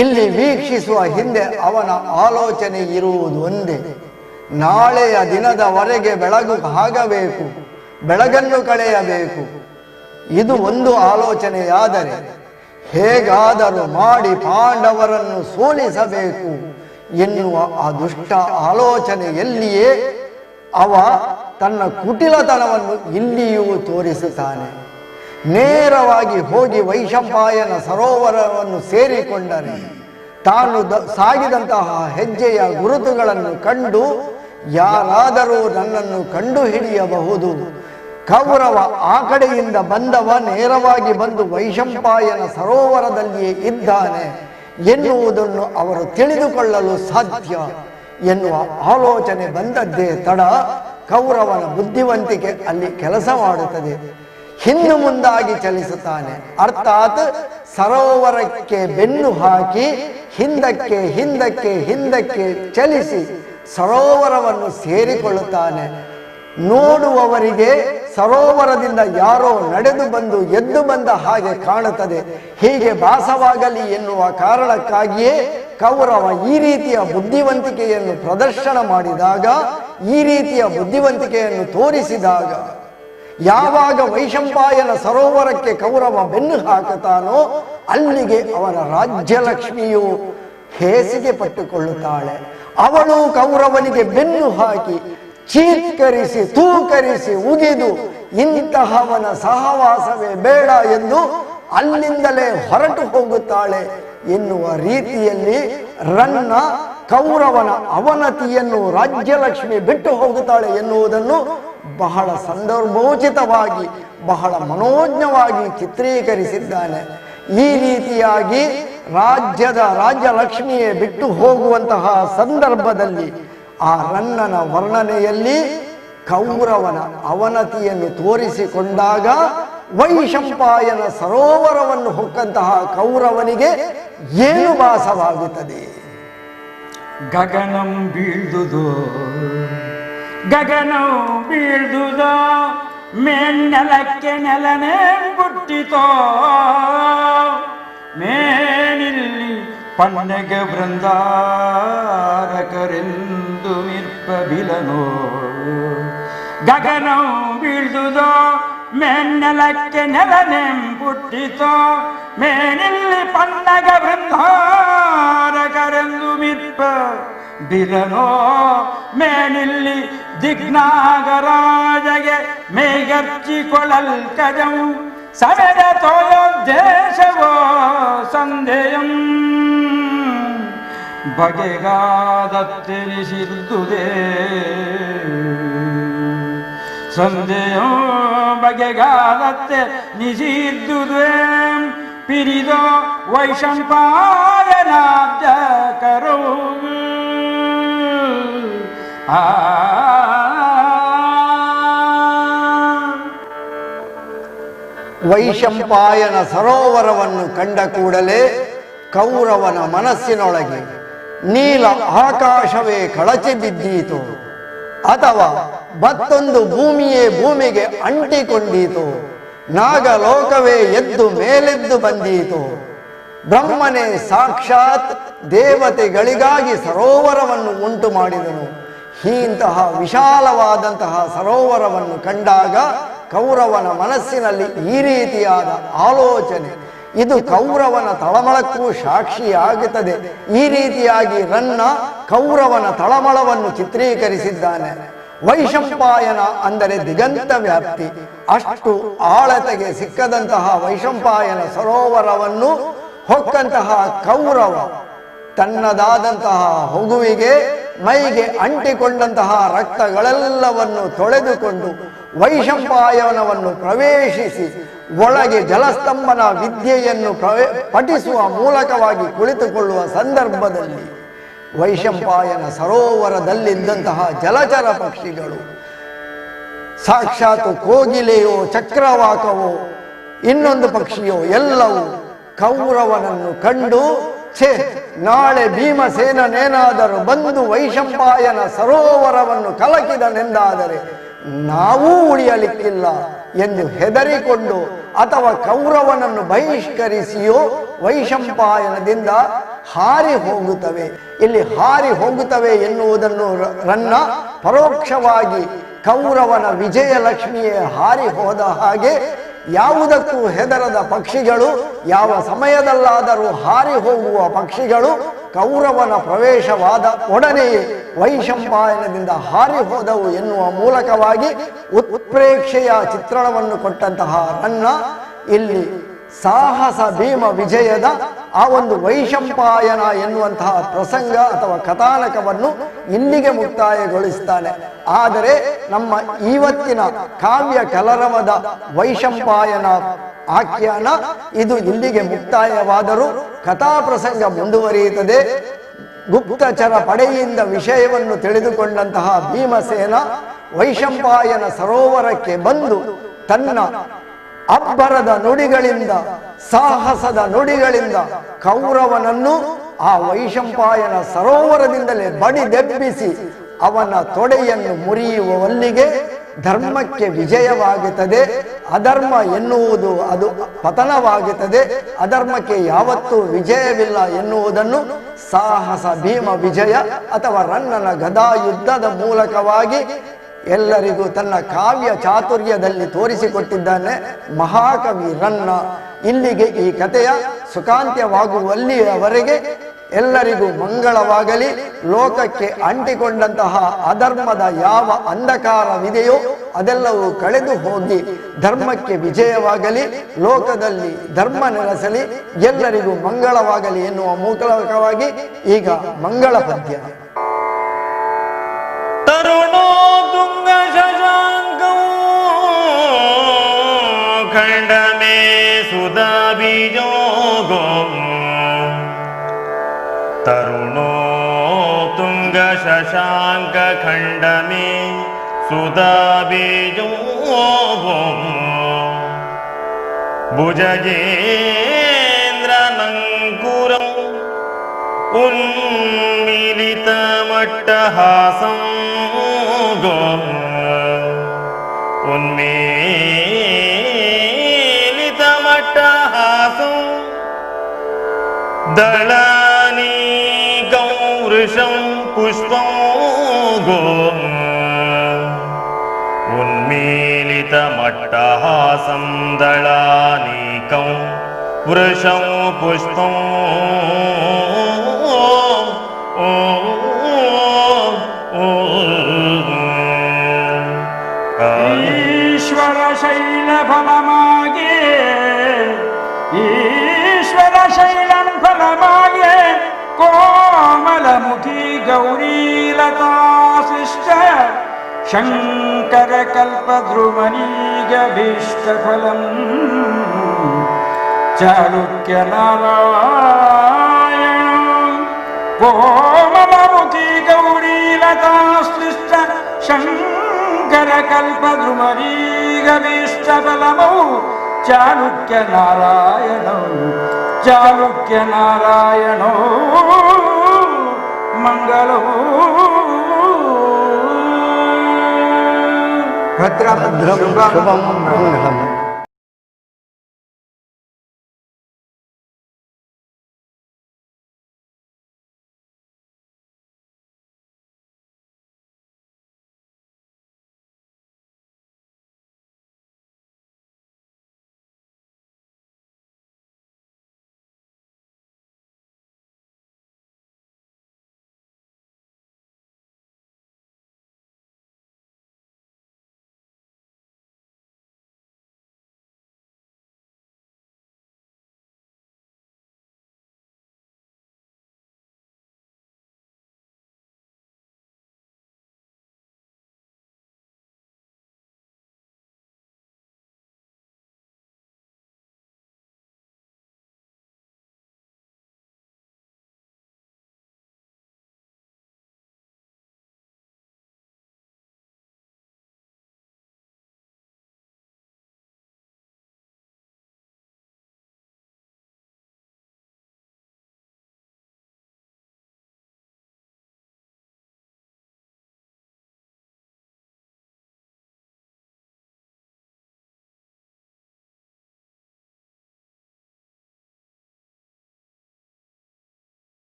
ಇಲ್ಲಿ ವೀಕ್ಷಿಸುವ ಹಿಂದೆ ಅವನ ಆಲೋಚನೆ ಇರುವುದು ಒಂದೇ, ನಾಳೆಯ ದಿನದವರೆಗೆ ಬೆಳಗು ಆಗಬೇಕು, ಬೆಳಗನ್ನು ಕಳೆಯಬೇಕು. ಇದು ಒಂದು ಆಲೋಚನೆಯಾದರೆ ಹೇಗಾದರೂ ಮಾಡಿ ಪಾಂಡವರನ್ನು ಸೋಲಿಸಬೇಕು ಎನ್ನುವ ಆ ದುಷ್ಟ ಆಲೋಚನೆಯಲ್ಲಿಯೇ ಅವ ತನ್ನ ಕುಟಿಲತನವನ್ನು ಇಲ್ಲಿಯೂ ತೋರಿಸುತ್ತಾನೆ. ನೇರವಾಗಿ ಹೋಗಿ ವೈಶಂಪಾಯನ ಸರೋವರವನ್ನು ಸೇರಿಕೊಂಡರೆ ತಾನು ಸಾಗಿದಂತಹ ಹೆಜ್ಜೆಯ ಗುರುತುಗಳನ್ನು ಕಂಡು ಯಾರಾದರೂ ನನ್ನನ್ನು ಕಂಡು ಹಿಡಿಯಬಹುದು. ಕೌರವ ಆ ಕಡೆಯಿಂದ ಬಂದವ ನೇರವಾಗಿ ಬಂದು ವೈಶಂಪಾಯನ ಸರೋವರದಲ್ಲಿಯೇ ಇದ್ದಾನೆ ಎನ್ನುವುದನ್ನು ಅವರು ತಿಳಿದುಕೊಳ್ಳಲು ಸಾಧ್ಯ ಎನ್ನುವ ಆಲೋಚನೆ ಬಂದದ್ದೇ ತಡ ಕೌರವನ ಬುದ್ಧಿವಂತಿಕೆ ಅಲ್ಲಿ ಕೆಲಸ ಮಾಡುತ್ತದೆ. ಹಿಂದು ಮುಂದಾಗಿ ಚಲಿಸುತ್ತಾನೆ, ಅರ್ಥಾತ್ ಸರೋವರಕ್ಕೆ ಬೆನ್ನು ಹಾಕಿ ಹಿಂದಕ್ಕೆ ಹಿಂದಕ್ಕೆ ಹಿಂದಕ್ಕೆ ಚಲಿಸಿ ಸರೋವರವನ್ನು ಸೇರಿಕೊಳ್ಳುತ್ತಾನೆ. ನೋಡುವವರಿಗೆ ಸರೋವರದಿಂದ ಯಾರೋ ನಡೆದು ಬಂದು ಎದ್ದು ಬಂದ ಹಾಗೆ ಕಾಣುತ್ತದೆ. ಹೀಗೆ ಭಾಸವಾಗಲಿ ಎನ್ನುವ ಕಾರಣಕ್ಕಾಗಿಯೇ ಕೌರವ ಈ ರೀತಿಯ ಬುದ್ಧಿವಂತಿಕೆಯನ್ನು ಪ್ರದರ್ಶನ ಮಾಡಿದಾಗ, ಈ ರೀತಿಯ ಬುದ್ಧಿವಂತಿಕೆಯನ್ನು ತೋರಿಸಿದಾಗ, ಯಾವಾಗ ವೈಶಂಪಾಯನ ಸರೋವರಕ್ಕೆ ಕೌರವ ಬೆನ್ನು ಹಾಕುತ್ತಾನೋ ಅಲ್ಲಿಗೆ ಅವನ ರಾಜ್ಯಲಕ್ಷ್ಮಿಯು ಹೇಸಿಗೆ ಪಟ್ಟುಕೊಳ್ಳುತ್ತಾಳೆ. ಅವಳು ಕೌರವನಿಗೆ ಬೆನ್ನು ಹಾಕಿ ಚೀತ್ಕರಿಸಿ ತೂಕರಿಸಿ ಉಗಿದು ಇಂತಹವನ ಸಹವಾಸವೇ ಬೇಡ ಎಂದು ಅಲ್ಲಿಂದಲೇ ಹೊರಟು ಹೋಗುತ್ತಾಳೆ ಎನ್ನುವ ರೀತಿಯಲ್ಲಿ ರನ್ನ ಕೌರವನ ಅವನತಿಯನ್ನು ರಾಜ್ಯಲಕ್ಷ್ಮಿ ಬಿಟ್ಟು ಹೋಗುತ್ತಾಳೆ ಎನ್ನುವುದನ್ನು ಬಹಳ ಸಂದರ್ಭೋಚಿತವಾಗಿ ಬಹಳ ಮನೋಜ್ಞವಾಗಿ ಚಿತ್ರೀಕರಿಸಿದ್ದಾನೆ. ಈ ರೀತಿಯಾಗಿ ರಾಜ್ಯ ಲಕ್ಷ್ಮಿಯೇ ಬಿಟ್ಟು ಹೋಗುವಂತಹ ಸಂದರ್ಭದಲ್ಲಿ ಆ ರನ್ನನ ವರ್ಣನೆಯಲ್ಲಿ ಕೌರವನ ಅವನತಿಯನ್ನು ತೋರಿಸಿಕೊಂಡಾಗ ವೈಶಂಪಾಯನ ಸರೋವರವನ್ನು ಹೊಕ್ಕಂತಹ ಕೌರವನಿಗೆ ಏನು ಭಾಸವಾಗುತ್ತದೆ? ಗಗನಂ ಬೀಳ್ದುದು ಮೇನ್ನಲಕ್ಕೆ ನೆಲನೆ ಬುಟ್ಟಿತೋ ಮೇನಿಲ್ಲಿ ಪನ್ನಗ ಬೃಂದಾರಕರೆಂದು ಮಿರ್ಪ ಬಿಲನೋ. ಗಗನಂ ಬೀಳ್ದುದೋ ಮೇನ್ನಲಕ್ಕೆ ನೆಲನೆ ಬುಟ್ಟಿತೋ ಮೇನಿಲ್ಲಿ ಪನ್ನಗ ಬೃಂದಾರಕರೆಂದು ಮಿರ್ಪ ಬಿಲನೋ. ಮೇನಿಲ್ಲಿ ದಿಗ್ನಾಗರಾಜಗೆ ಮೇಗರ್ಚಿಕೊಳಲ್ ಕಜಂ ಸವೆದ ತೋಯೋದ್ದೇಶವೋ ಸಂದೇಯಂ ಬಗೆಗಾದತ್ತೆನಿಸಿದ್ದುದೇ ಸಂದೇಯಂ ಬಗೆಗಾದತ್ತೆ ನಿಸಿದ್ದುದೇ ಪಿರಿದೋ ವೈಶಂಪಾಯನಾಬ್ಜ ಕರೋ ವೈಶಂಪಾಯನ ಸರೋವರವನ್ನು ಕಂಡ ಕೂಡಲೇ ಕೌರವನ ಮನಸ್ಸಿನೊಳಗೆ ನೀಲ ಆಕಾಶವೇ ಕಳಚಿ ಬಿದ್ದೀತು, ಅಥವಾ ಮತ್ತೊಂದು ಭೂಮಿಯೇ ಭೂಮಿಗೆ ಅಂಟಿಕೊಂಡೀತು, ನಾಗಲೋಕವೇ ಎದ್ದು ಮೇಲೆದ್ದು ಬಂದೀತು. ಬ್ರಹ್ಮನೇ ಸಾಕ್ಷಾತ್ ದೇವತೆಗಳಿಗಾಗಿ ಸರೋವರವನ್ನು ಉಂಟು ಮಾಡಿದನು. ಇಂತಹ ವಿಶಾಲವಾದಂತಹ ಸರೋವರವನ್ನು ಕಂಡಾಗ ಕೌರವನ ಮನಸ್ಸಿನಲ್ಲಿ ಈ ರೀತಿಯಾದ ಆಲೋಚನೆ, ಇದು ಕೌರವನ ತಳಮಳಕ್ಕೂ ಸಾಕ್ಷಿಯಾಗುತ್ತದೆ. ಈ ರೀತಿಯಾಗಿ ರನ್ನ ಕೌರವನ ತಳಮಳವನ್ನು ಚಿತ್ರೀಕರಿಸಿದ್ದಾನೆ. ವೈಶಂಪಾಯನ ಅಂದರೆ ದಿಗಂತ ವ್ಯಾಪ್ತಿ, ಅಷ್ಟು ಆಳತೆಗೆ ಸಿಕ್ಕದಂತಹ ವೈಶಂಪಾಯನ ಸರೋವರವನ್ನು ಹೊಕ್ಕಂತಹ ಕೌರವ ತನ್ನದಾದಂತಹ ಹೊಗುವಿಗೆ ಮೈಗೆ ಅಂಟಿಕೊಂಡಂತಹ ರಕ್ತಗಳೆಲ್ಲವನ್ನು ತೊಳೆದುಕೊಂಡು ವೈಶಂಪಾಯನವನ್ನು ಪ್ರವೇಶಿಸಿ ಒಳಗೆ ಜಲಸ್ತಂಭನ ವಿದ್ಯೆಯನ್ನು ಪಠಿಸುವ ಮೂಲಕವಾಗಿ ಕುಳಿತುಕೊಳ್ಳುವ ಸಂದರ್ಭದಲ್ಲಿ ವೈಶಂಪಾಯನ ಸರೋವರದಲ್ಲಿದ್ದಂತಹ ಜಲಚರ ಪಕ್ಷಿಗಳು, ಸಾಕ್ಷಾತ್ ಕೋಗಿಲೆಯೋ ಚಕ್ರವಾಕವೋ ಇನ್ನೊಂದು ಪಕ್ಷಿಯೋ ಎಲ್ಲವೂ ಕೌರವನನ್ನು ಕಂಡು ಛೇ, ನಾಳೆ ಭೀಮಸೇನನೇನಾದರೂ ಬಂದು ವೈಶಂಪಾಯನ ಸರೋವರವನ್ನು ಕಲಕಿದನೆಂದಾದರೆ ನಾವೂ ಉಳಿಯಲಿಕ್ಕಿಲ್ಲ ಎಂದು ಹೆದರಿಕೊಂಡು ಅಥವಾ ಕೌರವನನ್ನು ಬಹಿಷ್ಕರಿಸಿಯೋ ವೈಶಂಪಾಯನದಿಂದ ಹಾರಿ ಹೋಗುತ್ತವೆ. ಇಲ್ಲಿ ಹಾರಿ ಹೋಗುತ್ತವೆ ಎನ್ನುವುದನ್ನು ರನ್ನ ಪರೋಕ್ಷವಾಗಿ ಕೌರವನ ವಿಜಯಲಕ್ಷ್ಮಿಯೇ ಹಾರಿ ಹೋದ ಹಾಗೆ ಯಾವುದಕ್ಕೂ ಹೆದರದ ಪಕ್ಷಿಗಳು, ಯಾವ ಸಮಯದಲ್ಲಾದರೂ ಹಾರಿ ಹೋಗುವ ಪಕ್ಷಿಗಳು ಕೌರವನ ಪ್ರವೇಶವಾದ ಒಡನೆಯೇ ವೈಶಂಪಾಯನದಿಂದ ಹಾರಿ ಹೋದವು ಎನ್ನುವ ಮೂಲಕವಾಗಿ ಉತ್ಪ್ರೇಕ್ಷೆಯ ಚಿತ್ರಣವನ್ನು ಕೊಟ್ಟಂತಹ ರನ್ನ ಇಲ್ಲಿ ಸಾಹಸ ಭೀಮ ವಿಜಯದ ಆ ಒಂದು ವೈಶಂಪಾಯನ ಎನ್ನುವಂತಹ ಪ್ರಸಂಗ ಅಥವಾ ಕಥಾನಕವನ್ನು ಇಲ್ಲಿಗೆ ಮುಕ್ತಾಯಗೊಳಿಸ್ತಾನೆ. ಆದರೆ ನಮ್ಮ ಇವತ್ತಿನ ಕಾವ್ಯ ಕಲರವದ ವೈಶಂಪಾಯನ ಆಖ್ಯಾನ ಇದು ಇಲ್ಲಿಗೆ ಮುಕ್ತಾಯವಾದರೂ ಕಥಾ ಪ್ರಸಂಗ ಮುಂದುವರಿಯುತ್ತದೆ. ಗುಪ್ತಚರ ಪಡೆಯಿಂದ ವಿಷಯವನ್ನು ತಿಳಿದುಕೊಂಡಂತಹ ಭೀಮಸೇನ ವೈಶಂಪಾಯನ ಸರೋವರಕ್ಕೆ ಬಂದು ತನ್ನ ಅಬ್ಬರದ ನುಡಿಗಳಿಂದ, ಸಾಹಸದ ನುಡಿಗಳಿಂದ ಕೌರವನನ್ನು ಆ ವೈಶಂಪಾಯನ ಸರೋವರದಿಂದಲೇ ಬಡಿದೆಬ್ಬಿಸಿ ಅವನ ತೊಡೆಯನ್ನು ಮುರಿಯುವವಲ್ಲಿಗೆ ಧರ್ಮಕ್ಕೆ ವಿಜಯವಾಗುತ್ತದೆ. ಅಧರ್ಮ ಎನ್ನುವುದು ಅದು ಪತನವಾಗುತ್ತದೆ. ಅಧರ್ಮಕ್ಕೆ ಯಾವತ್ತೂ ವಿಜಯವಿಲ್ಲ ಎನ್ನುವುದನ್ನು ಸಾಹಸ ಭೀಮ ವಿಜಯ ಅಥವಾ ರನ್ನನ ಗದಾ ಯುದ್ಧದ ಮೂಲಕವಾಗಿ ಎಲ್ಲರಿಗೂ ತನ್ನ ಕಾವ್ಯ ಚಾತುರ್ಯದಲ್ಲಿ ತೋರಿಸಿಕೊಟ್ಟಿದ್ದಾನೆ ಮಹಾಕವಿ ರನ್ನ. ಇಲ್ಲಿಗೆ ಈ ಕಥೆಯ ಸುಖಾಂತ್ಯವಾಗುವಲ್ಲಿಯವರೆಗೆ ಎಲ್ಲರಿಗೂ ಮಂಗಳವಾಗಲಿ. ಲೋಕಕ್ಕೆ ಅಂಟಿಕೊಂಡಂತಹ ಅಧರ್ಮದ ಯಾವ ಅಂಧಕಾರವಿದೆಯೋ ಅದೆಲ್ಲವೂ ಕಳೆದು ಹೋಗಿ ಧರ್ಮಕ್ಕೆ ವಿಜಯವಾಗಲಿ, ಲೋಕದಲ್ಲಿ ಧರ್ಮ ನೆಲೆಸಲಿ, ಎಲ್ಲರಿಗೂ ಮಂಗಳವಾಗಲಿ ಎನ್ನುವ ಮೂಲಕವಾಗಿ ಈಗ ಮಂಗಳ ಪದ್ಯ. ತರುಣೋ ತುಂಗ ಶಶಾಂಕಂ ಖಂಡಮೇ ಸುಧಾ ಬೀಜೋಗೋ तरुणो तुंग शशांक खंडमे सुदाबीजो भुजगेन्द्रनङ्कुरम् उन्मीलितमट्टहासं उन्मीलितमट्टहासं दलानीकं वृषं पुष्पं उन्मीलितमट्टहासं दलानीकं वृषं पुष्पं ईश्वर शैलफलमागे ईश्वर शैलं फलमागे कोमलमुखी गौरीलताशिष्ट शङ्करकल्पद्रुमनीगभीष्टफलम् चालुक्यनारायण कोमलमुखी गौरीलताशिष्ट शङ्करकल्पद्रुमनीगभीष्टफलमौ चालुक्यनारायणो मङ्गलो भद्रं शुभं मङ्गलम्